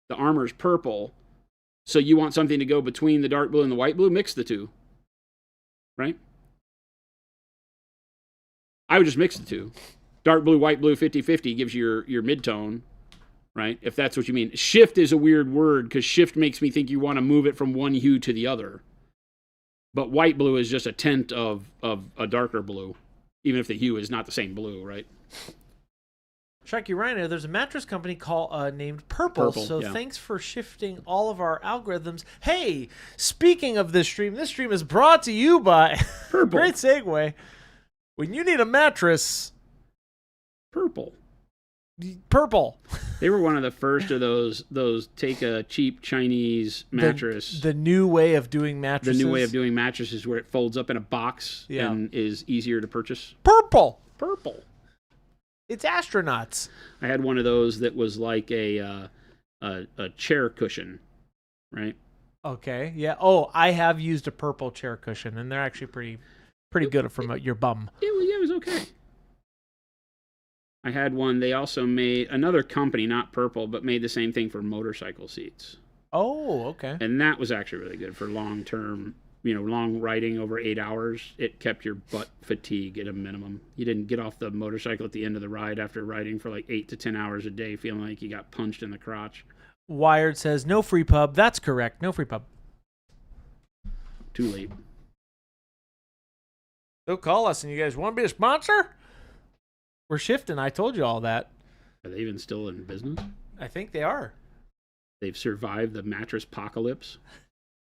the armor's purple, so you want something to go between the dark blue and the white blue. Mix the two, right? I would just mix the two. Dark blue, white blue, 50-50 gives you your mid-tone. right? If that's what you mean. Shift is a weird word because shift makes me think you want to move it from one hue to the other. But white blue is just a tint of a darker blue, even if the hue is not the same blue, right? Sharky Rhino, there's a mattress company named Purple. So yeah. Thanks for shifting all of our algorithms. Hey, speaking of this stream is brought to you by Purple. Great segue. When you need a mattress, Purple. They were one of the first of those take a cheap Chinese mattress. The new way of doing mattresses. The new way of doing mattresses where it folds up in a box and is easier to purchase. Purple. It's astronauts. I had one of those that was like a chair cushion, right? Okay. Yeah. Oh, I have used a purple chair cushion, and they're actually pretty good from your bum. It was okay. I had one. They also made another company, not Purple, but made the same thing for motorcycle seats. Oh, okay. And that was actually really good for long-term, long riding over 8 hours. It kept your butt fatigue at a minimum. You didn't get off the motorcycle at the end of the ride after riding for like 8 to 10 hours a day feeling like you got punched in the crotch. Wired says no free pub. That's correct. No free pub. Too late. They'll call us and you guys want to be a sponsor? We're shifting. I told you all that. Are they even still in business? I think they are. They've survived the mattress apocalypse.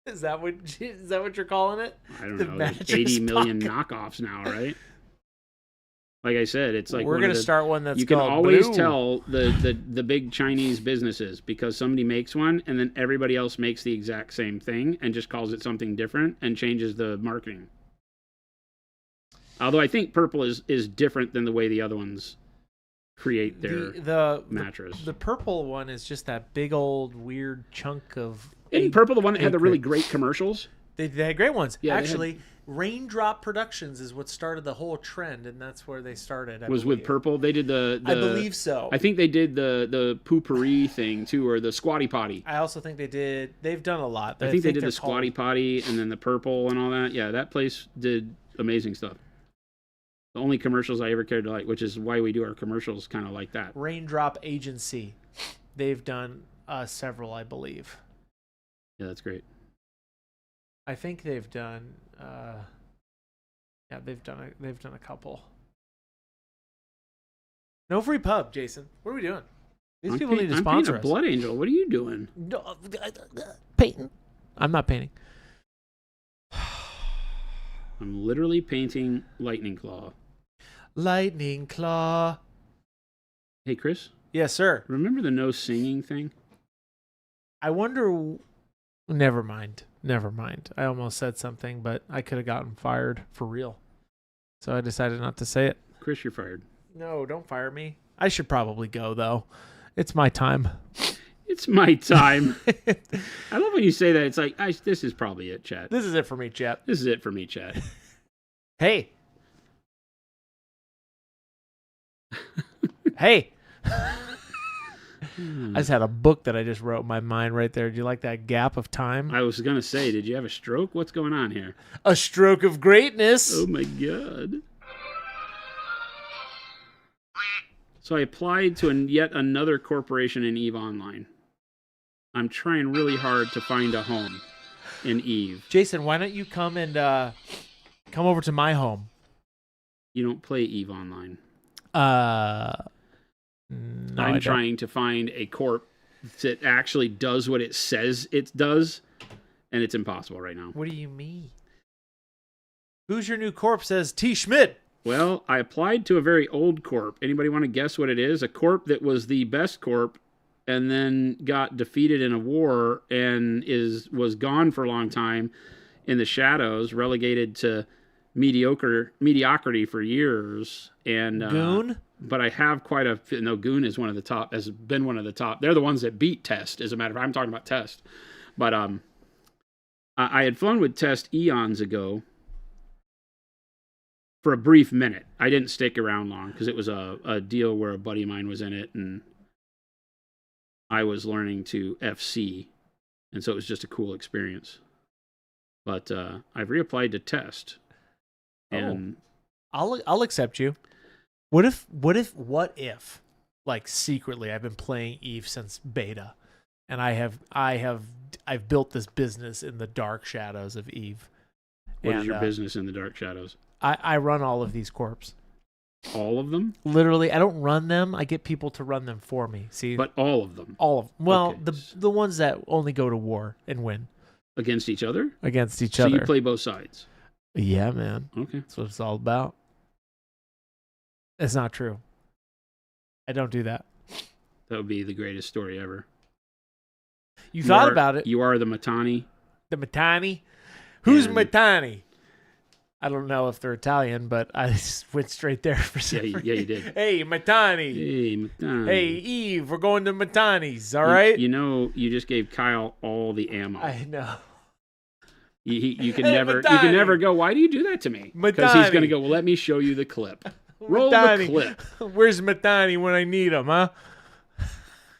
Is that what you're calling it? I don't know. There's 80 million knockoffs now, right? Like I said, it's like we're going to start one that's you can called always Blue. tell the big Chinese businesses because somebody makes one and then everybody else makes the exact same thing and just calls it something different and changes the marketing. Although I think Purple is different than the way the other ones create their mattress. The Purple one is just that big old weird chunk of... Isn't Purple the one that had the really great commercials? They had great ones. Yeah, actually, Raindrop Productions is what started the whole trend, and that's where they started. I believe. With Purple? They did the... I believe so. I think they did the poopery thing, too, or the squatty potty. I also think they've done a lot. I think they did the squatty potty and then the Purple and all that. Yeah, that place did amazing stuff. The only commercials I ever cared to like, which is why we do our commercials kind of like that. Raindrop Agency. They've done several, I believe. Yeah, that's great. I think they've done they've done a couple. No free pub, Jason. What are we doing? These people need to sponsor us. I'm Blood Angel. What are you doing? No, painting. I'm not painting. I'm literally painting Lightning Claw. Lightning Claw. Hey, Chris? Yes, sir. Remember the no singing thing? I wonder... Never mind. I almost said something, but I could have gotten fired for real. So I decided not to say it. Chris, you're fired. No, don't fire me. I should probably go, though. It's my time. It's my time. I love when you say that. It's like, this is probably it, chat. This is it for me, chat. This is it for me, chat. Hey. Hey. I just had a book that I just wrote in my mind right there. Do you like that gap of time? I was going to say, did you have a stroke? What's going on here? A stroke of greatness. Oh, my God. So I applied to yet another corporation in EVE Online. I'm trying really hard to find a home in EVE. Jason, why don't you come over to my home? You don't play EVE Online. No, I'm trying to find a corp that actually does what it says it does, and it's impossible right now. What do you mean? Who's your new corp, says T. Schmidt? Well, I applied to a very old corp. Anybody want to guess what it is? A corp that was the best corp and then got defeated in a war and was gone for a long time in the shadows, relegated to mediocrity for years. And Goon? But I have Goon is one of the top, has been one of the top. They're the ones that beat Test, as a matter of fact. I'm talking about Test. But I had fun with Test eons ago for a brief minute. I didn't stick around long because it was a deal where a buddy of mine was in it and I was learning to FC. And so it was just a cool experience. But I've reapplied to Test. And I'll accept you. What if like secretly, I've been playing Eve since beta, and I've built this business in the dark shadows of Eve. What is your business in the dark shadows? I run all of these corps. All of them? Literally, I don't run them. I get people to run them for me. See, but all of them. All of them. Well, Okay. the ones that only go to war and win Against each other? against each So other. you play both sides. Yeah, man. Okay. That's what it's all about. It's not true. I don't do that. That would be the greatest story ever. You thought about it. You are the Matani. The Matani? Who's And- Matani? I don't know if they're Italian, but I just went straight there for some Yeah, you did. Hey, Matani. Hey, Matani. Hey, Eve, we're going to Matani's, all right? You know, you just gave Kyle all the ammo. I know. You can Hey, never Matani. you can never go, why do you do that to me? Because he's going to Matani. go, well, let me show you the clip. Roll Matani. the clip. Where's Matani when I need him, huh?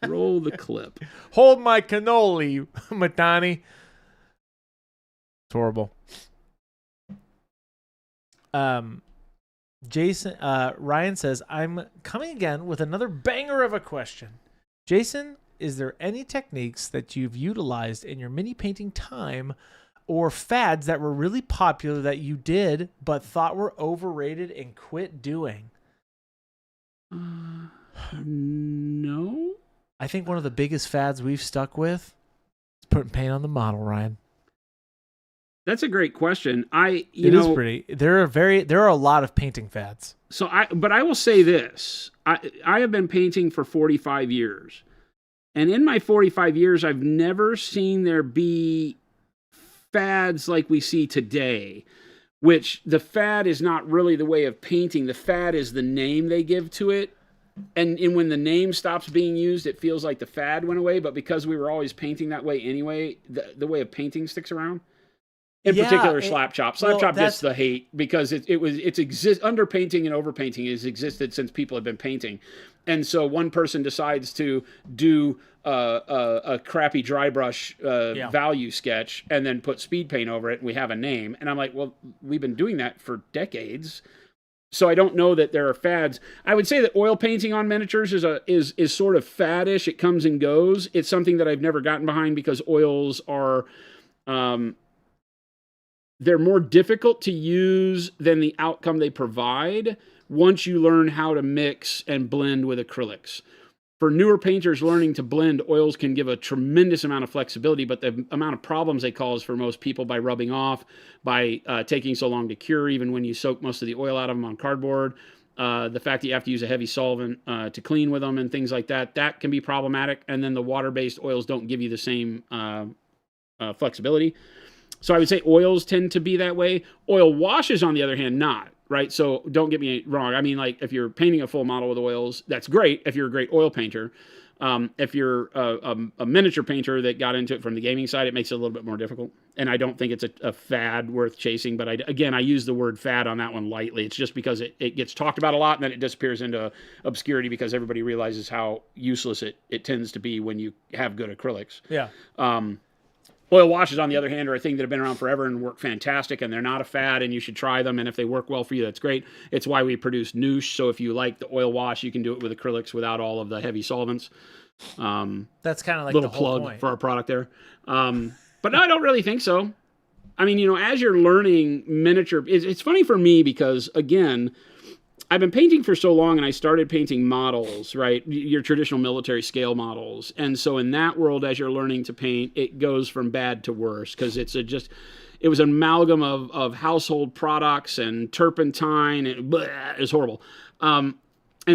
Roll the clip. Hold my cannoli, Matani. It's horrible. Jason, Ryan says, I'm coming again with another banger of a question. Jason, is there any techniques that you've utilized in your mini painting time or fads that were really popular that you did but thought were overrated and quit doing? No. I think one of the biggest fads we've stuck with is putting paint on the model, Ryan. That's a great question. It is pretty. There are a lot of painting fads. But I will say this. I have been painting for 45 years. And in my 45 years, I've never seen there be fads like we see today, which the fad is not really the way of painting. The fad is the name they give to it. And when the name stops being used, it feels like the fad went away. But because we were always painting that way anyway, the way of painting sticks around. In particular, slap chop. Slap chop gets the hate because underpainting and overpainting has existed since people have been painting. And so one person decides to do a crappy dry brush value sketch and then put speed paint over it, and we have a name. And I'm like, well, we've been doing that for decades. So I don't know that there are fads. I would say that oil painting on miniatures is sort of faddish. It comes and goes. It's something that I've never gotten behind because oils are they're more difficult to use than the outcome they provide once you learn how to mix and blend with acrylics. For newer painters learning to blend, oils can give a tremendous amount of flexibility, but the amount of problems they cause for most people by rubbing off, by taking so long to cure, even when you soak most of the oil out of them on cardboard, the fact that you have to use a heavy solvent to clean with them and things like that, that can be problematic. And then the water-based oils don't give you the same flexibility. So I would say oils tend to be that way. Oil washes, on the other hand, not. Right? So don't get me wrong. I mean, like, if you're painting a full model with oils, that's great if you're a great oil painter. If you're a miniature painter that got into it from the gaming side, it makes it a little bit more difficult. And I don't think it's a fad worth chasing. But I use the word fad on that one lightly. It's just because it gets talked about a lot and then it disappears into obscurity because everybody realizes how useless it tends to be when you have good acrylics. Yeah. Oil washes, on the other hand, are a thing that have been around forever and work fantastic, and they're not a fad, and you should try them, and if they work well for you, that's great. It's why we produce Noosh, so if you like the oil wash, you can do it with acrylics without all of the heavy solvents. That's kind of like little the whole plug point. for our product there. But no, I don't really think so. I mean, as you're learning miniature, it's funny for me because, again, I've been painting for so long and I started painting models, right? Your traditional military scale models. And so in that world, as you're learning to paint, it goes from bad to worse because it was an amalgam of household products and turpentine and it's horrible. And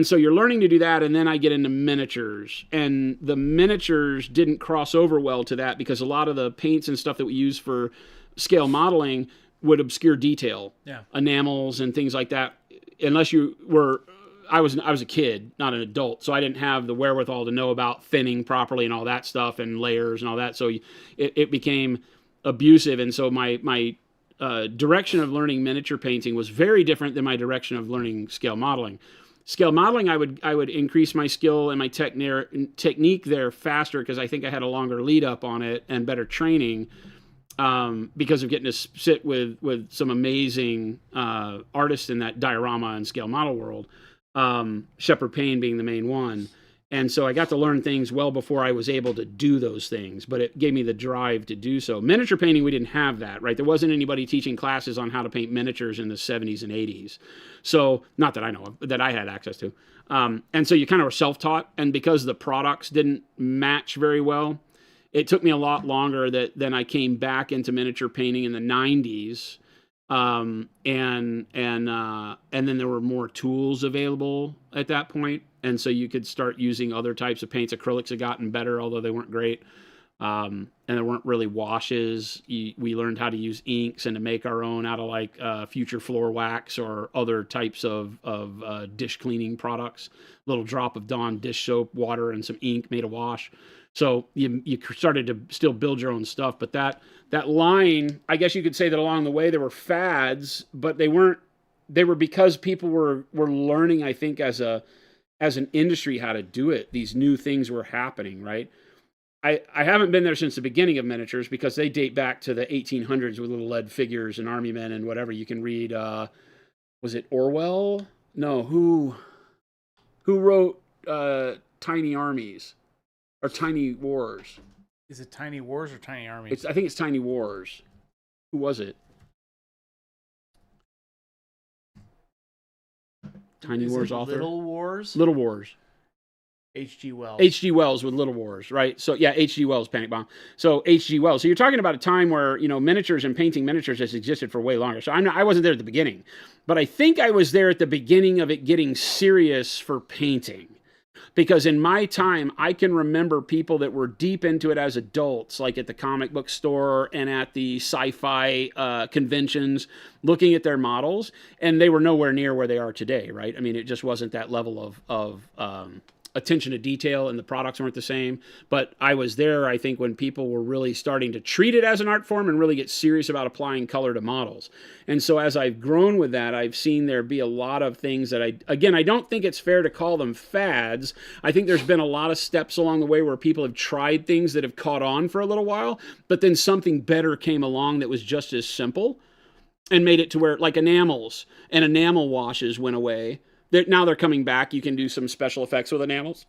so you're learning to do that. And then I get into miniatures, and the miniatures didn't cross over well to that because a lot of the paints and stuff that we use for scale modeling would obscure detail, enamels and things like that. Unless you were, I was a kid, not an adult, so I didn't have the wherewithal to know about thinning properly and all that stuff and layers and all that. So it became abusive, and so my direction of learning miniature painting was very different than my direction of learning scale modeling. Scale modeling, I would increase my skill and my technique there faster because I think I had a longer lead up on it and better training. Because of getting to sit with some amazing artists in that diorama and scale model world, Shepard Payne being the main one. And so I got to learn things well before I was able to do those things, but it gave me the drive to do so. Miniature painting, we didn't have that, right? There wasn't anybody teaching classes on how to paint miniatures in the 70s and 80s. So, not that I know of, that I had access to. And so you kind of were self-taught, and because the products didn't match very well, it took me a lot longer then I came back into miniature painting in the 90s. And then there were more tools available at that point. And so you could start using other types of paints. Acrylics had gotten better, although they weren't great. And there weren't really washes. We learned how to use inks and to make our own out of like Future Floor Wax or other types of dish cleaning products. A little drop of Dawn dish soap, water, and some ink made a wash. So you started to still build your own stuff. But that line, I guess you could say that along the way there were fads, but they were because people were learning, I think, as an industry how to do it. These new things were happening, right? I haven't been there since the beginning of miniatures because they date back to the 1800s with little lead figures and army men and whatever. You can read, was it Orwell? No, who wrote Tiny Armies or Tiny Wars? Is it Tiny Wars or Tiny Armies? I think it's Tiny Wars. Who was it? Tiny Wars author? Little Wars? Little Wars. H.G. Wells. H.G. Wells with Little Wars, right? So, yeah, H.G. Wells, Panic Bomb. So, H.G. Wells. So, you're talking about a time where, miniatures and painting miniatures has existed for way longer. So, I wasn't there at the beginning. But I think I was there at the beginning of it getting serious for painting. Because in my time, I can remember people that were deep into it as adults, like at the comic book store and at the sci-fi conventions, looking at their models, and they were nowhere near where they are today, right? I mean, it just wasn't that level of attention to detail, and the products weren't the same. But I was there, I think, when people were really starting to treat it as an art form and really get serious about applying color to models. And so as I've grown with that, I've seen there be a lot of things that I don't think it's fair to call them fads. I think there's been a lot of steps along the way where people have tried things that have caught on for a little while, but then something better came along that was just as simple and made it to where, like enamels and enamel washes went away. Now they're coming back. You can do some special effects with enamels.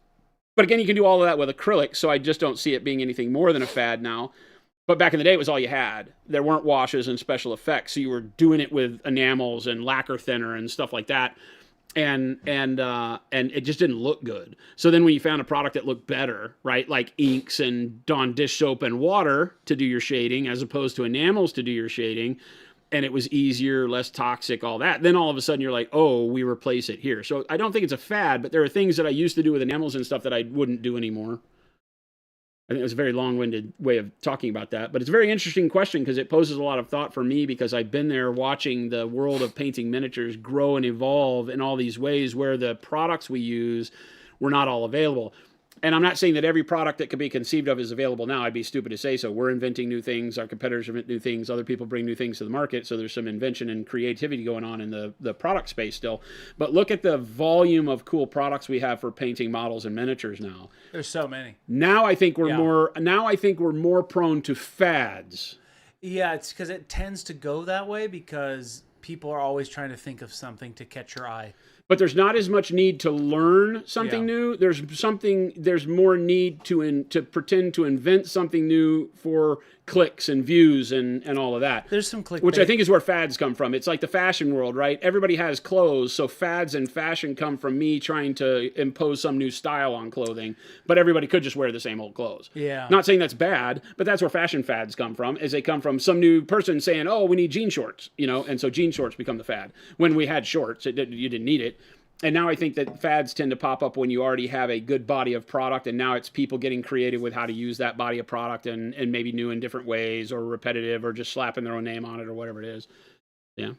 But again, you can do all of that with acrylic, so I just don't see it being anything more than a fad now. But back in the day, it was all you had. There weren't washes and special effects, so you were doing it with enamels and lacquer thinner and stuff like that. And it just didn't look good. So then when you found a product that looked better, right, like inks and Dawn dish soap and water to do your shading as opposed to enamels to do your shading, and it was easier, less toxic, all that, then all of a sudden you're like, oh, we replace it here. So I don't think it's a fad, but there are things that I used to do with enamels and stuff that I wouldn't do anymore. I think it was a very long-winded way of talking about that, but it's a very interesting question because it poses a lot of thought for me because I've been there watching the world of painting miniatures grow and evolve in all these ways where the products we use were not all available. And I'm not saying that every product that could be conceived of is available now. I'd be stupid to say so. We're inventing new things. Our competitors invent new things. Other people bring new things to the market. So there's some invention and creativity going on in the product space still. But look at the volume of cool products we have for painting models and miniatures now. There's so many. Now I think we're more prone to fads. Yeah, it's because it tends to go that way because people are always trying to think of something to catch your eye. But there's not as much need to learn something new. There's more need to pretend to invent something new for clicks and views and all of that. There's some clickbait. Which I think is where fads come from. It's like the fashion world, right? Everybody has clothes, so fads and fashion come from me trying to impose some new style on clothing, but everybody could just wear the same old clothes. Yeah. Not saying that's bad, but that's where fashion fads come from, is they come from some new person saying, oh, we need jean shorts, and so jean shorts become the fad. When we had shorts, you didn't need it. And now I think that fads tend to pop up when you already have a good body of product, and now it's people getting creative with how to use that body of product and maybe new in different ways or repetitive or just slapping their own name on it or whatever it is. Yeah.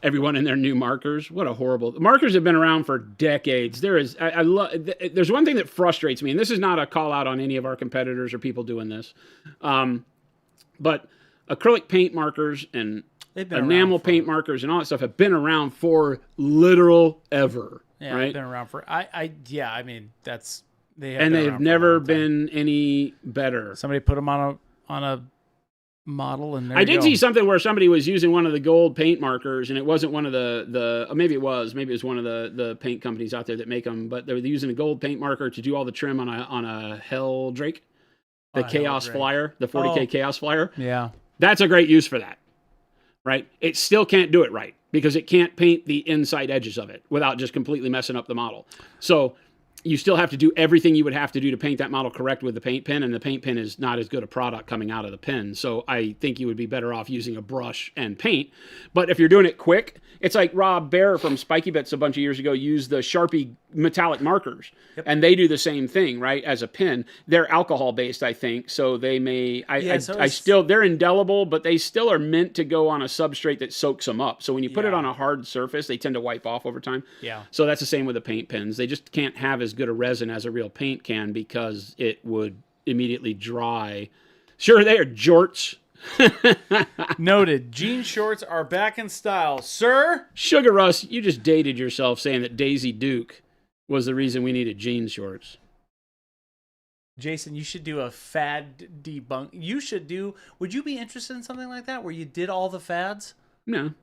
Everyone in their new markers. What a horrible... Markers have been around for decades. There's one thing that frustrates me, and this is not a call out on any of our competitors or people doing this, but acrylic paint markers and enamel paint markers and all that stuff have been around for literal ever. Yeah, right? They've been around for I mean that's they've never been any better. Somebody put them on a model, and there I you did go. see something where somebody was using one of the gold paint markers, and it wasn't one of maybe it was one of the paint companies out there that make them, but they were using a gold paint marker to do all the trim on a Hell Drake, the Chaos Flyer, the 40K Chaos Flyer. Yeah. That's a great use for that, right? It still can't do it right because it can't paint the inside edges of it without just completely messing up the model. So you still have to do everything you would have to do to paint that model correct with the paint pen, and the paint pen is not as good a product coming out of the pen. So I think you would be better off using a brush and paint. But if you're doing it quick, it's like Rob Bear from Spiky Bits a bunch of years ago used the Sharpie metallic markers, and they do the same thing, right? As a pen, they're alcohol based, I think. So they may, they're indelible, but they still are meant to go on a substrate that soaks them up. So when you put it on a hard surface, they tend to wipe off over time. Yeah. So that's the same with the paint pens. They just can't have as good a resin as a real paint can because it would immediately dry. Sure, they are jorts. Noted. Jean shorts are back in style, sir. Sugar Russ, you just dated yourself saying that Daisy Duke was the reason we needed jean shorts. Jason, you should do a fad debunk. Would you be interested in something like that where you did all the fads? No.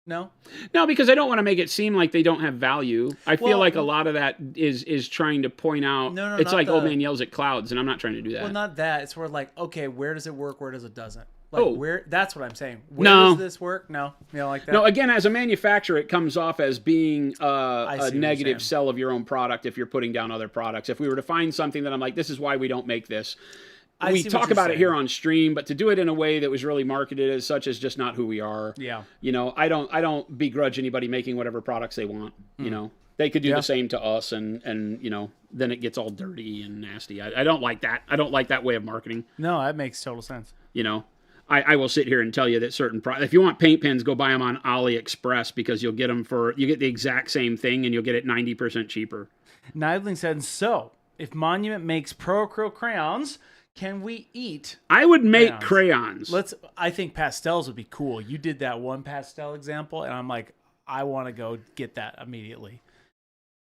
No, because I don't want to make it seem like they don't have value. I feel like a lot of that is trying to point out. No, it's like old man yells at clouds, and I'm not trying to do that. Well, not that. It's where like, okay, where does it work? Where does it doesn't? Like, where? That's what I'm saying. Where does this work? No, like that. No, again, as a manufacturer, it comes off as being a negative sell of your own product if you're putting down other products. If we were to find something that I'm like, this is why we don't make this. We talk about it here on stream, but to do it in a way that was really marketed as such is just not who we are. Yeah. I don't begrudge anybody making whatever products they want. They could do the same to us, and then it gets all dirty and nasty. I don't like that. I don't like that way of marketing. No, that makes total sense. I will sit here and tell you that certain if you want paint pens, go buy them on AliExpress because you'll get them you get the exact same thing and you'll get it 90% cheaper. Nidling said, so if Monument makes Pro Acrylic crayons, can we eat? I would make crayons. I think pastels would be cool. You did that one pastel example, and I'm like, I want to go get that immediately.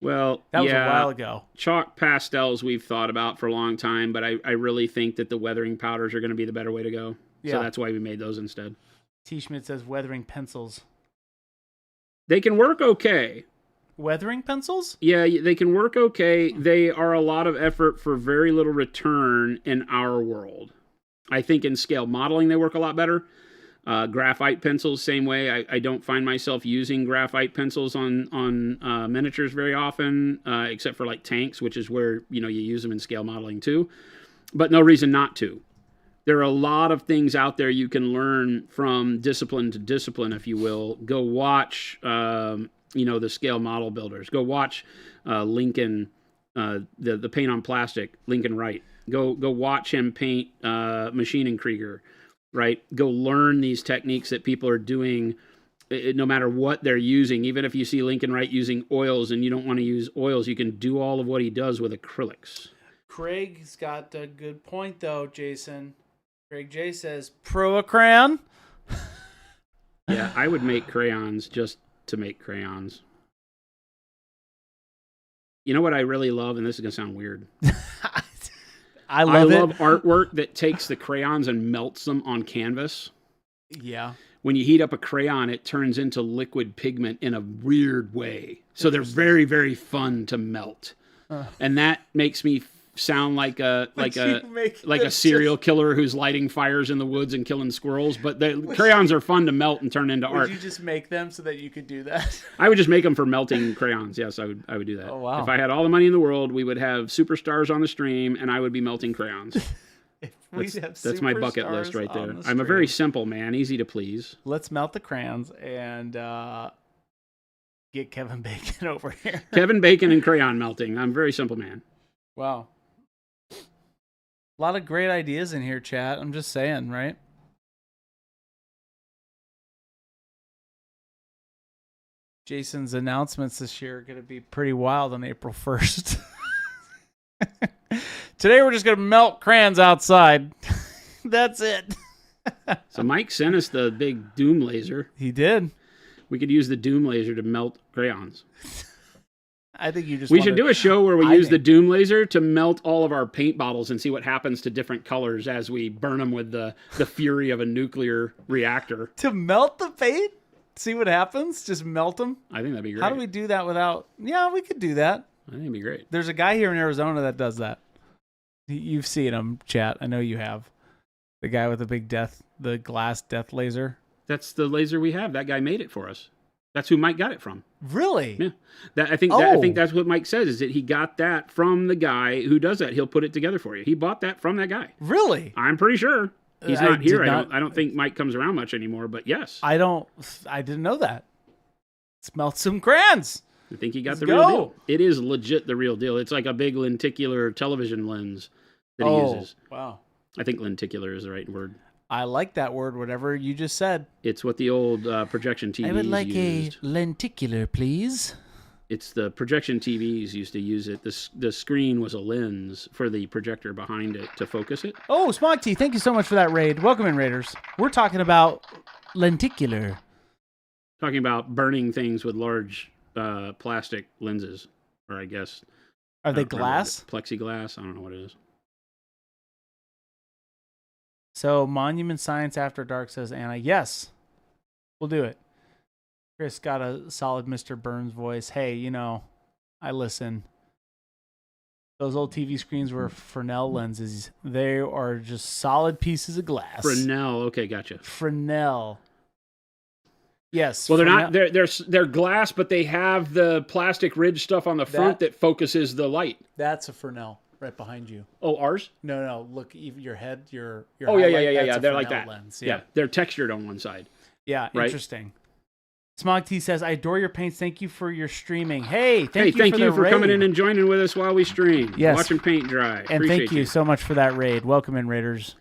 Well, that was a while ago. Chalk pastels we've thought about for a long time, but I really think that the weathering powders are going to be the better way to go. Yeah. So that's why we made those instead. T. Schmidt says weathering pencils. They can work okay. Weathering pencils? Yeah, they can work okay. They are a lot of effort for very little return in our world. I think in scale modeling, they work a lot better. Graphite pencils, same way. I don't find myself using graphite pencils on miniatures very often, except for like tanks, which is where you use them in scale modeling too. But no reason not to. There are a lot of things out there you can learn from discipline to discipline, if you will. Go watch, the scale model builders. Go watch Lincoln, the paint on plastic, Lincoln Wright. Go watch him paint Machine and Krieger. Right? Go learn these techniques that people are doing no matter what they're using. Even if you see Lincoln Wright using oils and you don't want to use oils, you can do all of what he does with acrylics. Craig's got a good point, though, Jason. Craig J says, Pro Crayon? Yeah, I would make crayons just to make crayons. You know what I really love? And this is going to sound weird. I love artwork that takes the crayons and melts them on canvas. Yeah. When you heat up a crayon, it turns into liquid pigment in a weird way. So they're very, very fun to melt. And that makes me sound like a serial killer who's lighting fires in the woods and killing squirrels. But the crayons are fun to melt and turn into art. Would you just make them so that you could do that? I would just make them for melting crayons. Yes, I would do that. Oh, wow. If I had all the money in the world, we would have superstars on the stream, and I would be melting crayons. That's my bucket list right there. I'm a very simple man, easy to please. Let's melt the crayons and get Kevin Bacon over here. Kevin Bacon and crayon melting. I'm a very simple man. Wow. A lot of great ideas in here, chat. I'm just saying, right? Jason's announcements this year are going to be pretty wild on April 1st. Today we're just going to melt crayons outside. That's it. So Mike sent us the big Doom laser. He did. We could use the Doom laser to melt crayons. I think you just. We should do a show where we I use the think- Doom laser to melt all of our paint bottles and see what happens to different colors as we burn them with the fury of a nuclear reactor. to melt the paint. See what happens. Just melt them. I think that'd be great. How do we do that without? Yeah, we could do that. I think it'd be great. There's a guy here in Arizona that does that. You've seen him, chat. I know you have. The guy with the big the glass death laser. That's the laser we have. That guy made it for us. That's who Mike got it from. Really? Yeah. I think that's what Mike says is that he got that from the guy who does that. He'll put it together for you. He bought that from that guy. Really? I'm pretty sure. He's I not here. did not- I don't think Mike comes around much anymore, but yes. I didn't know that. Smelt some crayons. I think he got Let's the real go. deal. It is legit the real deal. It's like a big lenticular television lens that he uses. Wow. I think lenticular is the right word. I like that word, whatever you just said. It's what the old projection TVs used. lenticular, please. It's the projection TVs used to use it. The screen was a lens for the projector behind it to focus it. Oh, Smog T, thank you so much for that raid. Welcome in, Raiders. We're talking about lenticular. Talking about burning things with large plastic lenses, or I guess. Are they I don't remember glass? what it- Plexiglass? I don't know what it is. So, Monument Science After Dark says Anna. Yes, we'll do it. Chris got a solid Mr. Burns voice. Hey, I listen. Those old TV screens were Fresnel lenses. They are just solid pieces of glass. Fresnel. Okay, gotcha. Fresnel. Yes. Well, they're Fresnel- not. They're glass, but they have the plastic ridge stuff on the front that focuses the light. That's a Fresnel right behind you. Oh, ours? No. Look, even your head, your Oh, yeah. highlight, that's a They're like Fresnel that. lens. Yeah, they're textured on one side. Yeah, Right? interesting. Smog T says, I adore your paints. Thank you for your streaming. Hey, thank you thank for you the for coming raid. in and joining with us while we stream. Yes. Watching paint dry. And Appreciate thank you so much for that raid. Welcome in, Raiders.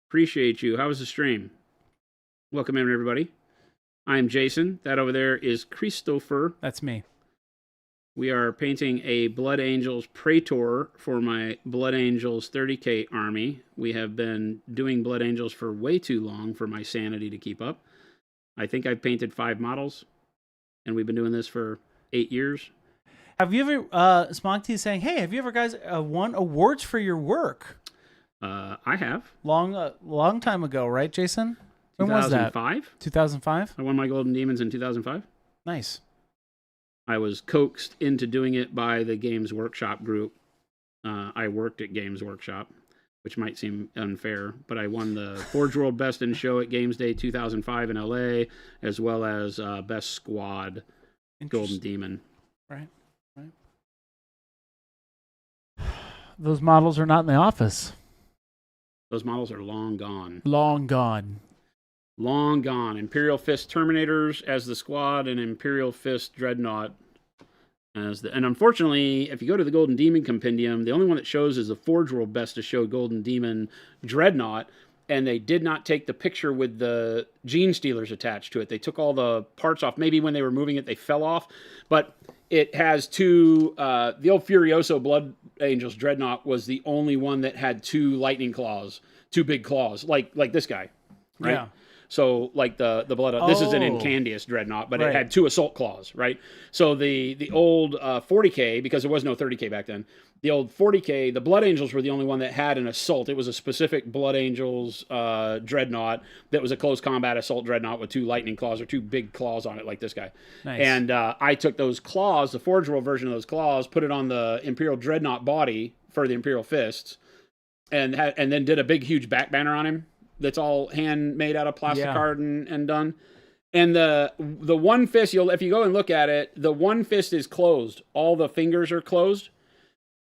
Appreciate you. How was the stream? Welcome in, everybody. I'm Jason. That over there is Christopher. That's me. We are painting a Blood Angels Praetor for my Blood Angels 30K army. We have been doing Blood Angels for way too long for my sanity to keep up. I think I've painted 5 models, and we've been doing this for 8 years. Have you ever, Smog T is saying, hey, have you ever guys won awards for your work? I have. Long time ago, right, Jason? When was that? 2005. 2005? I won my Golden Demons in 2005. Nice. I was coaxed into doing it by the Games Workshop group. I worked at Games Workshop, which might seem unfair, but I won the Forge World Best in Show at Games Day 2005 in LA, as well as Best Squad Golden Demon. Right. Those models are not in the office. Those models are long gone. Long gone. Long gone. Imperial Fist Terminators as the squad and Imperial Fist Dreadnought as the... And unfortunately, if you go to the Golden Demon Compendium, the only one that shows is the Forge World Best to Show Golden Demon Dreadnought, and they did not take the picture with the Gene Stealers attached to it. They took all the parts off. Maybe when they were moving it, they fell off. But it has 2... the old Furioso Blood Angels Dreadnought was the only one that had 2 lightning claws, 2 big claws, like this guy, right? Yeah. So like the blood. This is an Oh. Incandius Dreadnought, but Right. it had 2 assault claws, right? So the old 40K, because there was no 30K back then, the old 40K, the Blood Angels were the only one that had an assault. It was a specific Blood Angels Dreadnought that was a close combat assault Dreadnought with 2 lightning claws or 2 big claws on it, like this guy. Nice. And I took those claws, the Forge World version of those claws, put it on the Imperial Dreadnought body for the Imperial Fists, and then did a big, huge back banner on him. That's all handmade out of plastic card and done. And the one fist, if you go and look at it, the one fist is closed. All the fingers are closed.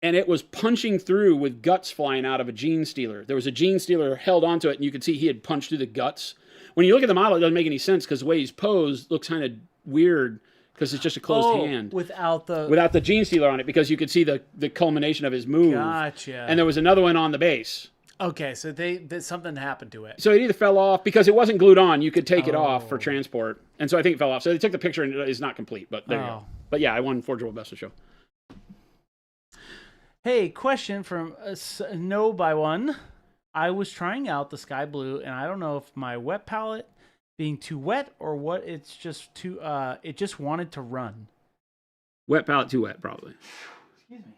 And it was punching through with guts flying out of a Gene Stealer. There was a Gene Stealer held onto it, and you could see he had punched through the guts. When you look at the model, it doesn't make any sense because the way he's posed looks kind of weird because it's just a closed hand. Without the Gene Stealer on it, because you could see the culmination of his move. Gotcha. And there was another one on the base. Okay, so something happened to it. So it either fell off because it wasn't glued on. You could take it off for transport, and so I think it fell off. So they took the picture, and it's not complete. But there you go. But yeah, I won Forge World Best of Show. Hey, question from No by One. I was trying out the sky blue, and I don't know if my wet palette being too wet or what. It's just too. It just wanted to run. Wet palette, too wet, probably. Excuse me.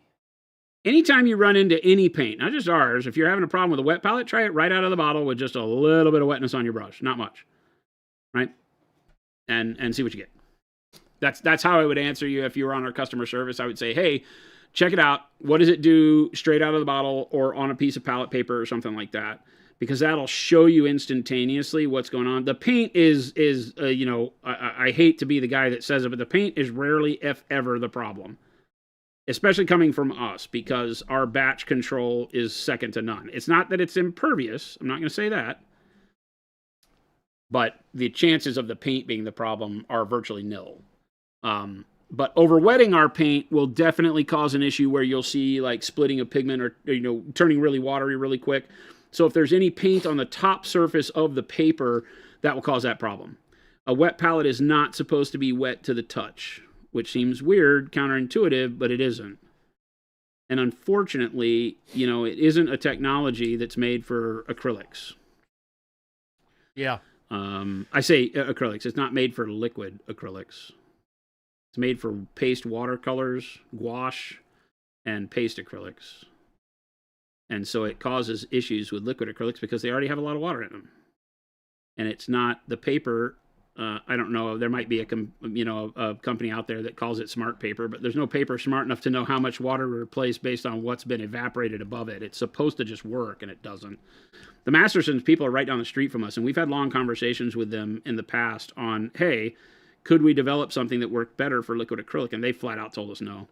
Anytime you run into any paint, not just ours, if you're having a problem with a wet palette, try it right out of the bottle with just a little bit of wetness on your brush. Not much. Right? And see what you get. That's how I would answer you if you were on our customer service. I would say, hey, check it out. What does it do straight out of the bottle or on a piece of palette paper or something like that? Because that'll show you instantaneously what's going on. The paint is I hate to be the guy that says it, but the paint is rarely, if ever, the problem. Especially coming from us, because our batch control is second to none. It's not that it's impervious. I'm not going to say that. But the chances of the paint being the problem are virtually nil. But overwetting our paint will definitely cause an issue where you'll see like splitting of pigment or turning really watery really quick. So if there's any paint on the top surface of the paper, that will cause that problem. A wet palette is not supposed to be wet to the touch, which seems weird, counterintuitive, but it isn't. And unfortunately, it isn't a technology that's made for acrylics. Yeah. I say acrylics. It's not made for liquid acrylics. It's made for paste watercolors, gouache, and paste acrylics. And so it causes issues with liquid acrylics because they already have a lot of water in them. And it's not the paper. I don't know. There might be a company out there that calls it smart paper, but there's no paper smart enough to know how much water to replace based on what's been evaporated above it. It's supposed to just work, and it doesn't. The Mastersons people are right down the street from us, and we've had long conversations with them in the past on, hey, could we develop something that worked better for liquid acrylic? And they flat out told us no.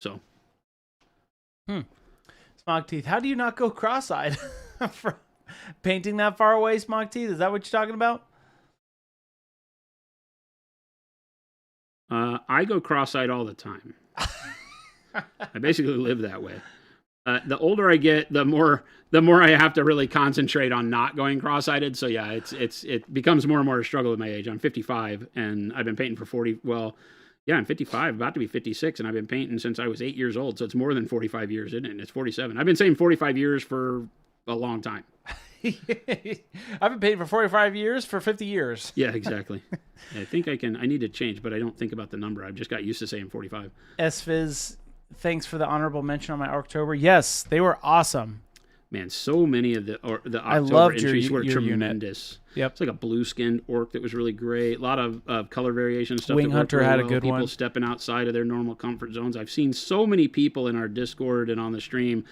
So. Smog Teeth, how do you not go cross-eyed from painting that far away, Smog Teeth? Is that what you're talking about? I go cross-eyed all the time. I basically live that way. The older I get, the more I have to really concentrate on not going cross-eyed. So yeah, it becomes more and more a struggle with my age. I'm 55 and I've been painting for 40. Well, yeah, I'm 55, about to be 56, and I've been painting since I was 8 years old. So it's more than 45 years, isn't it? And it's 47. I've been saying 45 years for a long time. I've been painting for 45 years for 50 years. Yeah, exactly. I think I need to change, but I don't think about the number. I've just got used to saying 45. SFiz, thanks for the honorable mention on my October. Yes, they were awesome. Man, so many of the I October loved entries were your tremendous. Unit. Yep. It's like a blue-skinned orc that was really great. A lot of color variation stuff. Wing Hunter really had well. a good people one. Stepping outside of their normal comfort zones. I've seen so many people in our Discord and on the stream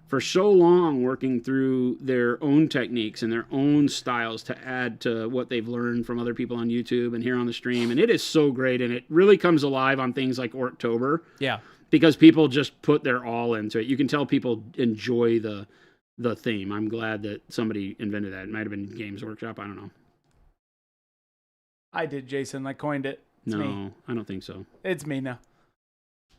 for so long working through their own techniques and their own styles to add to what they've learned from other people on YouTube and here on the stream. And it is so great, and it really comes alive on things like October. Yeah. Because people just put their all into it. You can tell people enjoy the theme. I'm glad that somebody invented that. It might have been Games Workshop. I don't know. I did, Jason. I coined it. It's me. I don't think so. It's me now.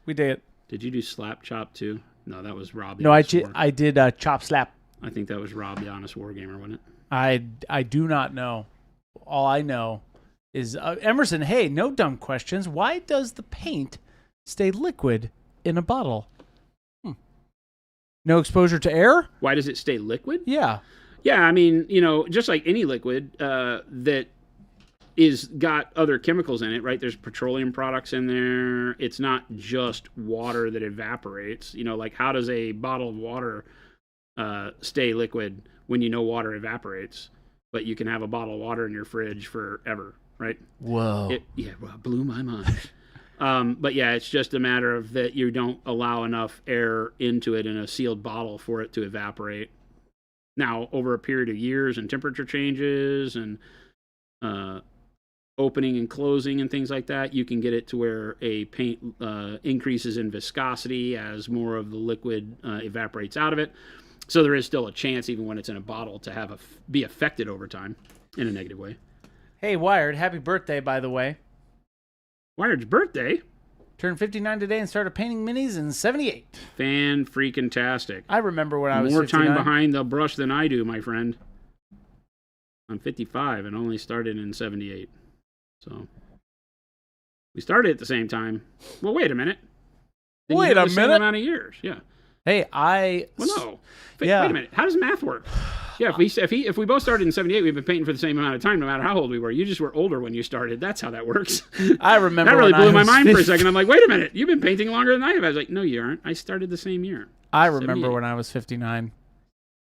We did it. Did you do Slap Chop too? No, that was Rob. No, I did Chop Slap. I think that was Rob, the Honest Wargamer, wasn't it? I do not know. All I know is Emerson. Hey, no dumb questions. Why does the paint stay liquid in a bottle? No exposure to air? Why does it stay liquid? Yeah. Yeah, I mean, just like any liquid that is got other chemicals in it, right? There's petroleum products in there. It's not just water that evaporates. Like how does a bottle of water stay liquid when water evaporates? But you can have a bottle of water in your fridge forever, right? Whoa. It blew my mind. But yeah, it's just a matter of that you don't allow enough air into it in a sealed bottle for it to evaporate. Now, over a period of years and temperature changes and opening and closing and things like that, you can get it to where a paint increases in viscosity as more of the liquid evaporates out of it. So there is still a chance, even when it's in a bottle, to be affected over time in a negative way. Hey, Wired, happy birthday, by the way. Wired's birthday? Turned 59 today and started painting minis in 78. Fan-freaking-tastic. I remember when I was 59. More time behind the brush than I do, my friend. I'm 55 and only started in 78. So, we started at the same time. Well, wait a minute. Wait a minute. Same amount of years, yeah. Hey, Well, no. Wait a minute. How does math work? Yeah, if we both started in 78, we've been painting for the same amount of time, no matter how old we were. You just were older when you started. That's how that works. I remember that really when blew I my was mind for a 50 second. I'm like, wait a minute, you've been painting longer than I have. I was like, no, you aren't. I started the same year. I remember 78. when I was 59.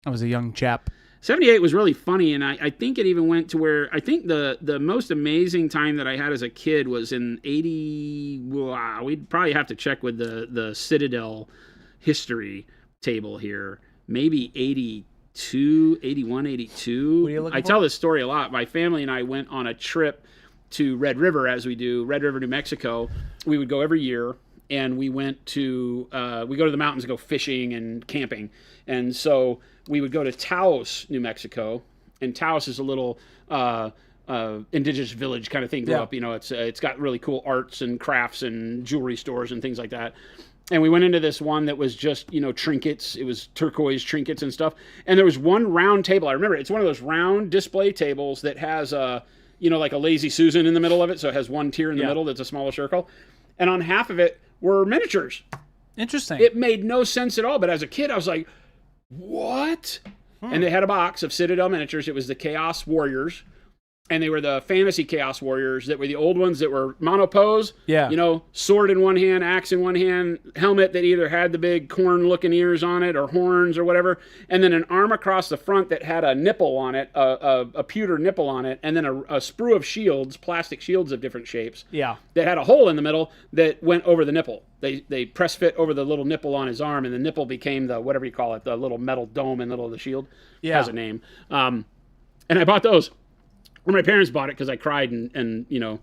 I was a young chap. 78 was really funny, and I think it even went to where I think the most amazing time that I had as a kid was in 80. Wow, we'd probably have to check with the Citadel history table here. Maybe 82, 81, 82. What are you looking I for? tell this story a lot. My family and I went on a trip to Red River, as we do, Red River, New Mexico. We would go every year, and we went to we go to the mountains and go fishing and camping. And so we would go to Taos, New Mexico, and Taos is a little indigenous village kind of thing. Grew Yeah. up, you know, it's got really cool arts and crafts and jewelry stores and things like that. And we went into this one that was just, you know, trinkets. It was turquoise trinkets and stuff. And there was one round table. I remember it's one of those round display tables that has you know, like a Lazy Susan in the middle of it. So it has one tier in the middle that's a smaller circle. And on half of it were miniatures. Interesting. It made no sense at all. But as a kid, I was like, what? And they had a box of Citadel miniatures. It was the Chaos Warriors. And they were the fantasy Chaos Warriors that were the old ones that were monopose. Yeah. You know, sword in one hand, axe in one hand, helmet that either had the big corn-looking ears on it or horns or whatever, and then an arm across the front that had a nipple on it, a pewter nipple on it, and then a sprue of shields, plastic shields of different shapes. Yeah. That had a hole in the middle that went over the nipple. They press fit over the little nipple on his arm, and the nipple became the, whatever you call it, the little metal dome in the middle of the shield. Yeah. Has a name. And I bought those. Or my parents bought it because I cried and you know,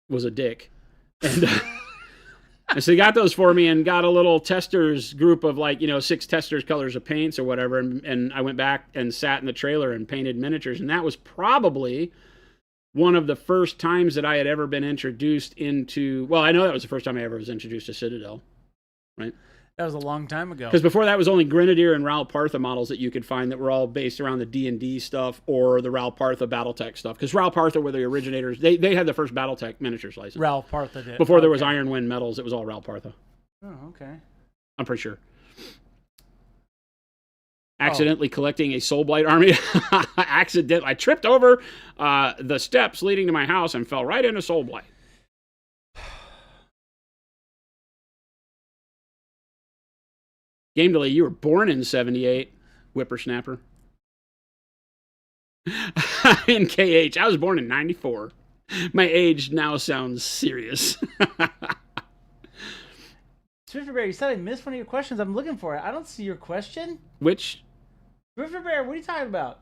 was a dick. And, and so they got those for me and got a little testers group of like, you know, 6 testers colors of paints or whatever. And I went back and sat in the trailer and painted miniatures. And that was probably one of the first times that I had ever been introduced into, well, I know that was the first time I ever was introduced to Citadel, right? That was a long time ago. Because before that was only Grenadier and Ral Partha models that you could find that were all based around the D&D stuff or the Ral Partha Battletech stuff. Because Ral Partha were the originators. They had the first Battletech miniatures license. Ralph Partha did. Before there was Iron Wind Metals, it was all Ral Partha. Oh, okay. I'm pretty sure. Accidentally collecting a Soul Blight army. I tripped over the steps leading to my house and fell right into Soul Blight. Game delay, you were born in 78, whippersnapper. In KH, I was born in 94. My age now sounds serious. Swifter Bear, you said I missed one of your questions. I'm looking for it. I don't see your question. Which? Swifter Bear, what are you talking about?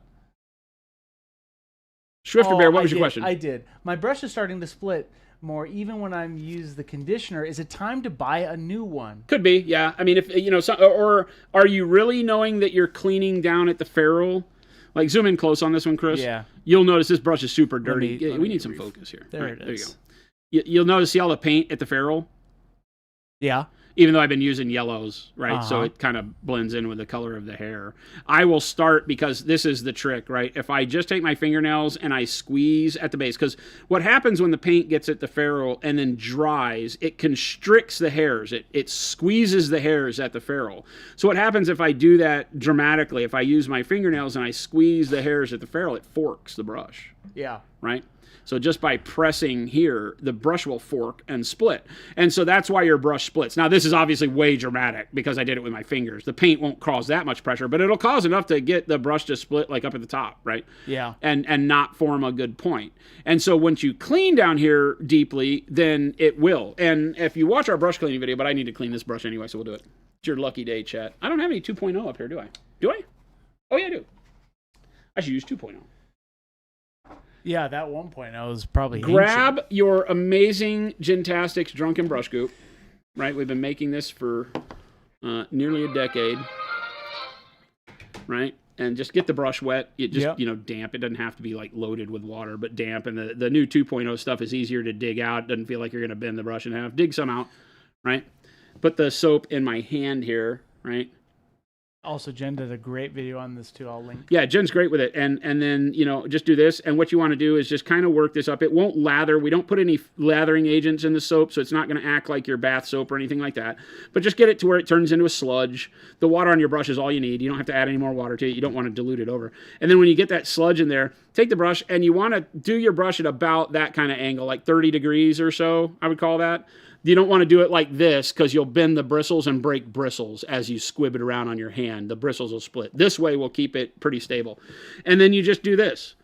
Swifter Bear, what was your question? I did. My brush is starting to split more even when I'm use the conditioner. Is it time to buy a new one? Could be, yeah. I mean, if you know, or are you really knowing that you're cleaning down at the ferrule? Like, zoom in close on this one, Chris. Yeah. You'll notice this brush is super dirty. let We me need some focus here. There All right, it is. There you go. You'll notice, see all the paint at the ferrule? Yeah. Even though I've been using yellows, right? So Uh-huh. it kind of blends in with the color of the hair. I will start, because this is the trick, right? If I just take my fingernails and I squeeze at the base, because what happens when the paint gets at the ferrule and then dries, it constricts the hairs. It squeezes the hairs at the ferrule. So what happens if I do that dramatically? If I use my fingernails and I squeeze the hairs at the ferrule, it forks the brush, Yeah. right? So just by pressing here, the brush will fork and split. And so that's why your brush splits. Now, this is obviously way dramatic because I did it with my fingers. The paint won't cause that much pressure, but it'll cause enough to get the brush to split like up at the top, right? Yeah. And not form a good point. And so once you clean down here deeply, then it will. And if you watch our brush cleaning video, but I need to clean this brush anyway, so we'll do it. It's your lucky day, chat. I don't have any 2.0 up here, do I? Do I? Oh, yeah, I do. I should use 2.0. Yeah, that 1.0 is probably Grab your amazing Gentastics Drunken Brush Goop, right? We've been making this for nearly a decade, right? And just get the brush wet. It just, you know, damp. It doesn't have to be like loaded with water, but damp. And the new 2.0 stuff is easier to dig out. It doesn't feel like you're going to bend the brush in half. Dig some out, right? Put the soap in my hand here, right? Also, Jen did a great video on this too. I'll link. Yeah, Jen's great with it. And then, just do this. And what you want to do is just kind of work this up. It won't lather. We don't put any lathering agents in the soap, so it's not going to act like your bath soap or anything like that. But just get it to where it turns into a sludge. The water on your brush is all you need. You don't have to add any more water to it. You don't want to dilute it over. And then when you get that sludge in there, take the brush, and you want to do your brush at about that kind of angle, like 30 degrees or so, I would call that. You don't want to do it like this because you'll bend the bristles and break bristles as you squib it around on your hand. The bristles will split. This way will keep it pretty stable. And then you just do this,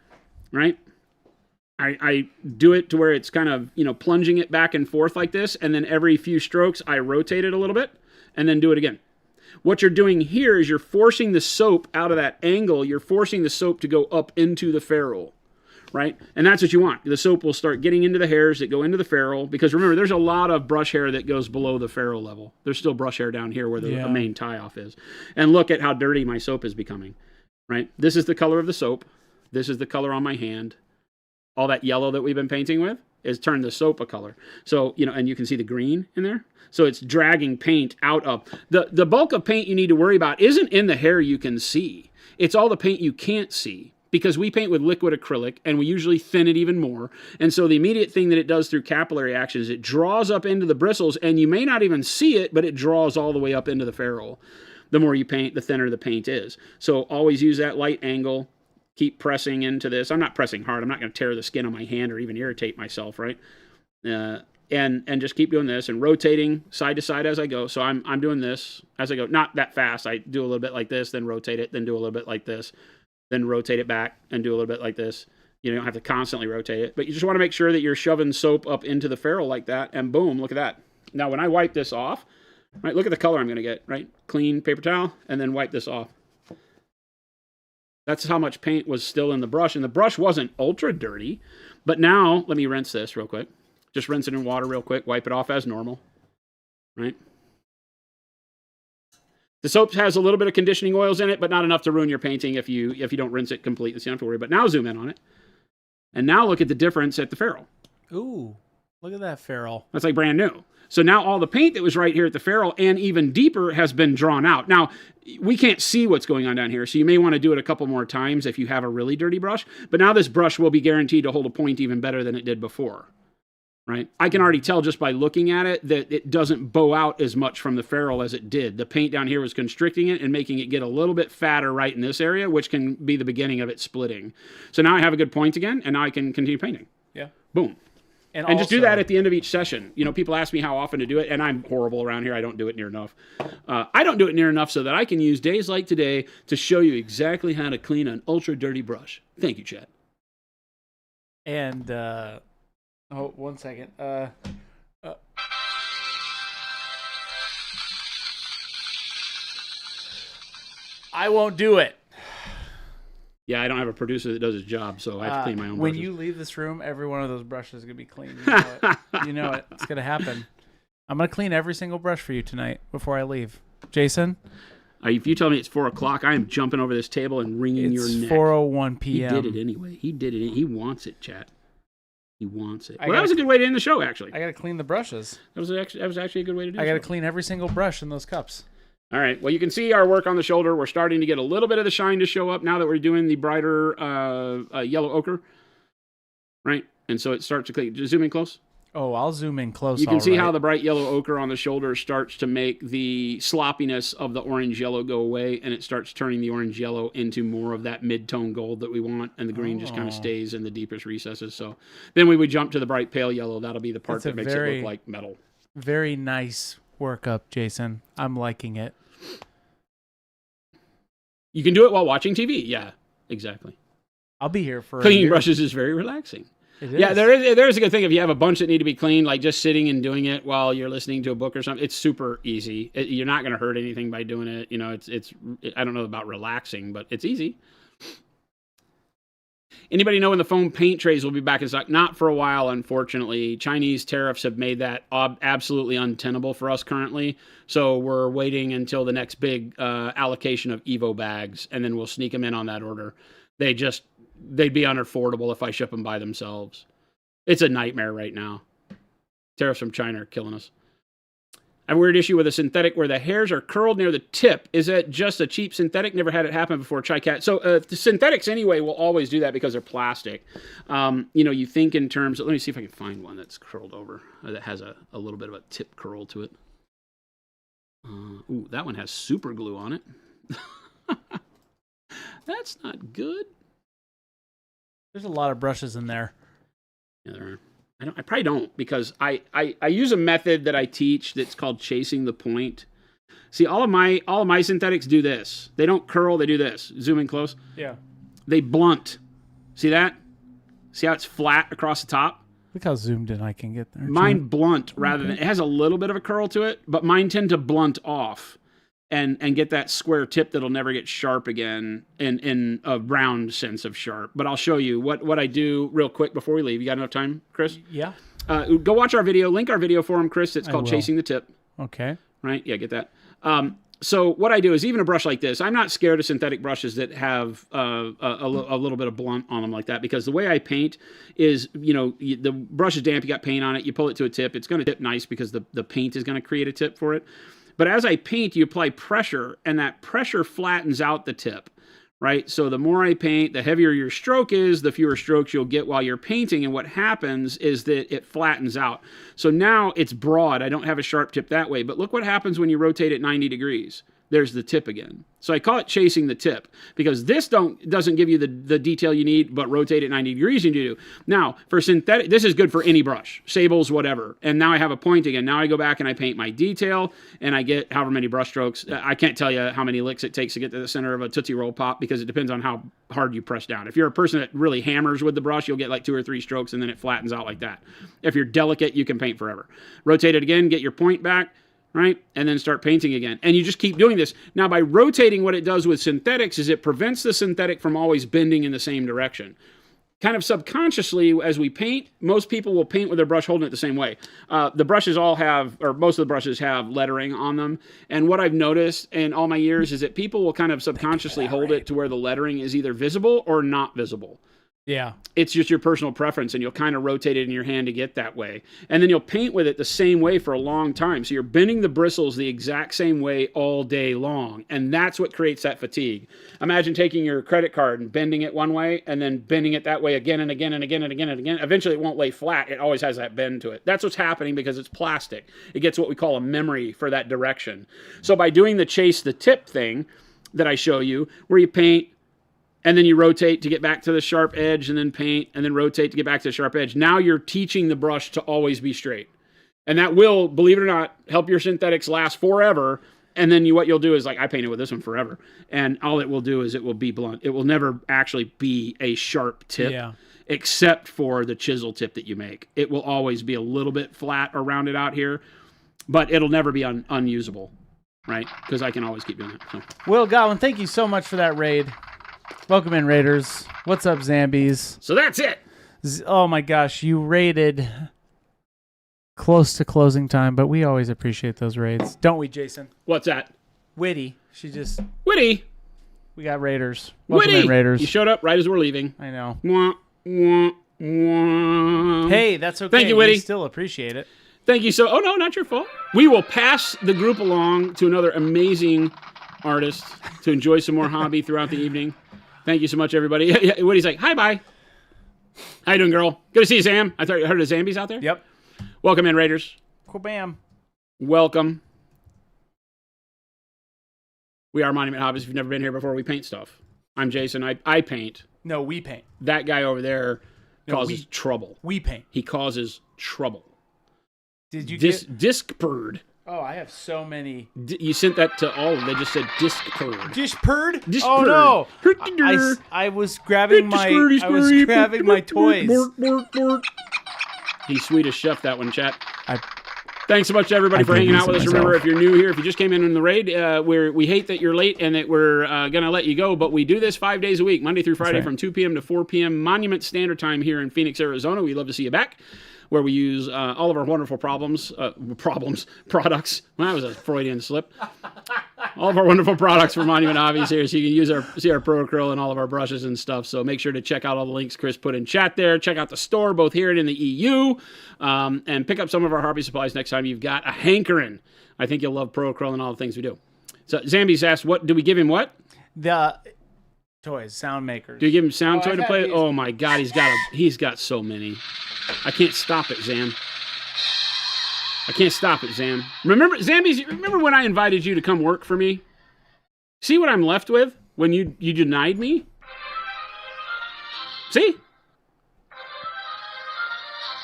right? I do it to where it's kind of, plunging it back and forth like this. And then every few strokes, I rotate it a little bit and then do it again. What you're doing here is you're forcing the soap out of that angle. You're forcing the soap to go up into the ferrule. Right? And that's what you want. The soap will start getting into the hairs that go into the ferrule, because remember, there's a lot of brush hair that goes below the ferrule level. There's still brush hair down here where the main tie-off is. And look at how dirty my soap is becoming, right? This is the color of the soap. This is the color on my hand. All that yellow that we've been painting with is turned the soap a color. So, and you can see the green in there. So it's dragging paint out of. The bulk of paint you need to worry about isn't in the hair you can see. It's all the paint you can't see. Because we paint with liquid acrylic, and we usually thin it even more. And so the immediate thing that it does through capillary action is it draws up into the bristles, and you may not even see it, but it draws all the way up into the ferrule. The more you paint, the thinner the paint is. So always use that light angle. Keep pressing into this. I'm not pressing hard. I'm not going to tear the skin on my hand or even irritate myself, right? And just keep doing this and rotating side to side as I go. So I'm doing this as I go. Not that fast. I do a little bit like this, then rotate it, then do a little bit like this. Then rotate it back and do a little bit like this. You don't have to constantly rotate it, but you just want to make sure that you're shoving soap up into the ferrule like that, and boom, look at that. Now, when I wipe this off, right, look at the color I'm going to get, right? Clean paper towel, and then wipe this off. That's how much paint was still in the brush, and the brush wasn't ultra dirty, but now, let me rinse this real quick. Just rinse it in water real quick, wipe it off as normal, right? The soap has a little bit of conditioning oils in it, but not enough to ruin your painting if you don't rinse it completely, so you don't have to worry. But now zoom in on it. And now look at the difference at the ferrule. Ooh, look at that ferrule. That's like brand new. So now all the paint that was right here at the ferrule and even deeper has been drawn out. Now, we can't see what's going on down here, so you may want to do it a couple more times if you have a really dirty brush. But now this brush will be guaranteed to hold a point even better than it did before. Right? I can already tell just by looking at it that it doesn't bow out as much from the ferrule as it did. The paint down here was constricting it and making it get a little bit fatter right in this area, which can be the beginning of it splitting. So now I have a good point again, and now I can continue painting. Yeah. Boom. And just do that at the end of each session. People ask me how often to do it, and I'm horrible around here. I don't do it near enough. I don't do it near enough so that I can use days like today to show you exactly how to clean an ultra dirty brush. Thank you, Chad. And, oh, 1 second. I won't do it. Yeah, I don't have a producer that does his job, so I have to clean my own When brushes. you leave this room, every one of those brushes is going to be clean. You know it. It's going to happen. I'm going to clean every single brush for you tonight before I leave. Jason? If you tell me it's 4 o'clock, I am jumping over this table and wringing your neck. It's 4:01 p.m. He did it anyway. He did it. He wants it, chat. He wants it. Well, that was a good way to end the show, actually. I got to clean the brushes. That was actually a good way to do it. I got to clean every single brush in those cups. All right. Well, you can see our work on the shoulder. We're starting to get a little bit of the shine to show up now that we're doing the brighter yellow ochre. Right? And so it starts to clean. Just zoom in close. Oh, I'll zoom in close. You can see how the bright yellow ochre on the shoulder starts to make the sloppiness of the orange yellow go away, and it starts turning the orange yellow into more of that mid-tone gold that we want, and the green just kind of stays in the deepest recesses. So then we would jump to the bright pale yellow. That'll be the part that makes it look like metal. Very nice workup, Jason. I'm liking it. You can do it while watching TV. Yeah, exactly. I'll be here for cleaning brushes is very relaxing. It is. Yeah, there is a good thing if you have a bunch that need to be cleaned, like just sitting and doing it while you're listening to a book or something. It's super easy. You're not going to hurt anything by doing it. It's I don't know about relaxing, but it's easy. Anybody know when the foam paint trays will be back in stock? Not for a while, unfortunately. Chinese tariffs have made that absolutely untenable for us currently. So we're waiting until the next big allocation of Evo bags, and then we'll sneak them in on that order. They'd be unaffordable if I ship them by themselves. It's a nightmare right now. Tariffs from China are killing us. I have a weird issue with a synthetic where the hairs are curled near the tip. Is that just a cheap synthetic? Never had it happen before, Chi-Cat. So the synthetics anyway will always do that because they're plastic. You think in terms of, let me see if I can find one that's curled over, that has a little bit of a tip curl to it. Ooh, that one has super glue on it. That's not good. There's a lot of brushes in there. Yeah, there are. I probably don't, because I use a method that I teach that's called chasing the point. See, all of my synthetics do this. They don't curl, they do this. Zoom in close. Yeah. They blunt. See that? See how it's flat across the top? Look how zoomed in I can get there. Mine blunt rather than, it has a little bit of a curl to it, but mine tend to blunt off and get that square tip that'll never get sharp again in a round sense of sharp. But I'll show you what I do real quick before we leave. You got enough time, Chris? Yeah. Go watch our video. Link our video for him, Chris. It's called will. Chasing the Tip. Okay. Right? Yeah, get that. So what I do is, even a brush like this, I'm not scared of synthetic brushes that have a little bit of blunt on them like that, because the way I paint is, the brush is damp, you got paint on it, you pull it to a tip, it's going to tip nice because the paint is going to create a tip for it. But as I paint, you apply pressure, and that pressure flattens out the tip, right? So the more I paint, the heavier your stroke is, the fewer strokes you'll get while you're painting, and what happens is that it flattens out. So now it's broad. I don't have a sharp tip that way, but look what happens when you rotate it 90 degrees. There's the tip again. So I call it chasing the tip, because this doesn't give you the detail you need, but rotate it 90 degrees you do. Now, for synthetic, this is good for any brush, sables, whatever. And now I have a point again. Now I go back and I paint my detail, and I get however many brush strokes. I can't tell you how many licks it takes to get to the center of a Tootsie Roll Pop, because it depends on how hard you press down. If you're a person that really hammers with the brush, you'll get like 2 or 3 strokes, and then it flattens out like that. If you're delicate, you can paint forever. Rotate it again, get your point back, right? And then start painting again. And you just keep doing this. Now, by rotating, what it does with synthetics is it prevents the synthetic from always bending in the same direction. Kind of subconsciously, as we paint, most people will paint with their brush holding it the same way. The brushes all have, or most of the brushes have, lettering on them. And what I've noticed in all my years is that people will kind of subconsciously hold it to where the lettering is either visible or not visible. Yeah. It's just your personal preference, and you'll kind of rotate it in your hand to get that way. And then you'll paint with it the same way for a long time. So you're bending the bristles the exact same way all day long. And that's what creates that fatigue. Imagine taking your credit card and bending it one way, and then bending it that way again and again and again and again and again. Eventually it won't lay flat. It always has that bend to it. That's what's happening because it's plastic. It gets what we call a memory for that direction. So by doing the chase the tip thing that I show you, where you paint, and then you rotate to get back to the sharp edge, and then paint, and then rotate to get back to the sharp edge. Now you're teaching the brush to always be straight. And that will, believe it or not, help your synthetics last forever. And then what you'll do is, like, I painted with this one forever. And all it will do is it will be blunt. It will never actually be a sharp tip, except for the chisel tip that you make. It will always be a little bit flat or rounded out here, but it'll never be unusable, right? Because I can always keep doing it. So. Will Godwin, thank you so much for that raid. Welcome in, Raiders. What's up, Zambies? So that's it. Oh my gosh, you raided close to closing time, but we always appreciate those raids, don't we, Jason? What's that? Witty. She just... Witty. We got Raiders. Welcome in, Raiders. You showed up right as we're leaving. I know. Wah, wah, wah. Hey, that's okay. Thank you, Witty. We still appreciate it. Thank you. Oh, no, not your fault. We will pass the group along to another amazing artist to enjoy some more hobby throughout the evening. Thank you so much, everybody. Woody's like, hi, bye. How you doing, girl? Good to see you, Sam. I thought you heard of the Zambies out there? Yep. Welcome in, Raiders. Cool, bam. Welcome. We are Monument Hobbies. If you've never been here before, we paint stuff. I'm Jason. I paint. No, we paint. That guy over there causes trouble. We paint. He causes trouble. Did you get... Disc-purred. Oh, I have so many. You sent that to all of them. They just said disc-purred. Dish-purred? Dish-purred. Oh, no. I was grabbing my toys. He's Swedish chef, that one, chat. Thanks so much to everybody for hanging out with us. Remember, if you're new here, if you just came in the raid, we hate that you're late and that we're going to let you go, but we do this 5 days a week, Monday through Friday from 2 p.m. to 4 p.m. Monument Standard Time here in Phoenix, Arizona. We'd love to see you back, where we use all of our wonderful products. Well, that was a Freudian slip. all of our wonderful products from Monument Hobbies here, so you can see our Pro Acryl and all of our brushes and stuff. So make sure to check out all the links Chris put in chat there. Check out the store, both here and in the EU, and pick up some of our hobby supplies next time you've got a hankering. I think you'll love Pro Acryl and all the things we do. So Zambi's asked, what do we give him? What The toys, sound makers. do you give him? Sound toy I to got play? these. Oh my God, he's got so many. I can't stop it, Zam. I can't stop it, Zam. Remember, Zambies, remember when I invited you to come work for me? See what I'm left with when you denied me? See?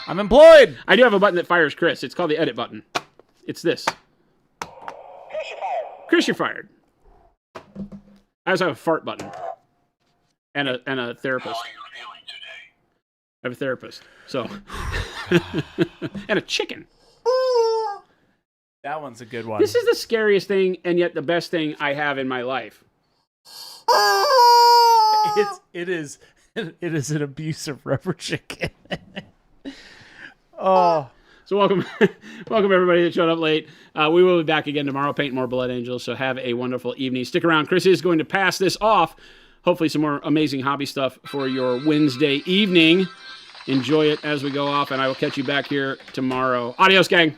I'm employed. I do have a button that fires Chris. It's called the edit button. It's this. Chris, you're fired. I also have a fart button. And a therapist. I have a therapist. So. And a chicken. That one's a good one. This is the scariest thing and yet the best thing I have in my life. It is an abusive rubber chicken. Oh. So welcome everybody that showed up late. We will be back again tomorrow, painting more Blood Angels. So have a wonderful evening. Stick around. Chris is going to pass this off. Hopefully some more amazing hobby stuff for your Wednesday evening. Enjoy it as we go off, and I will catch you back here tomorrow. Adios, gang.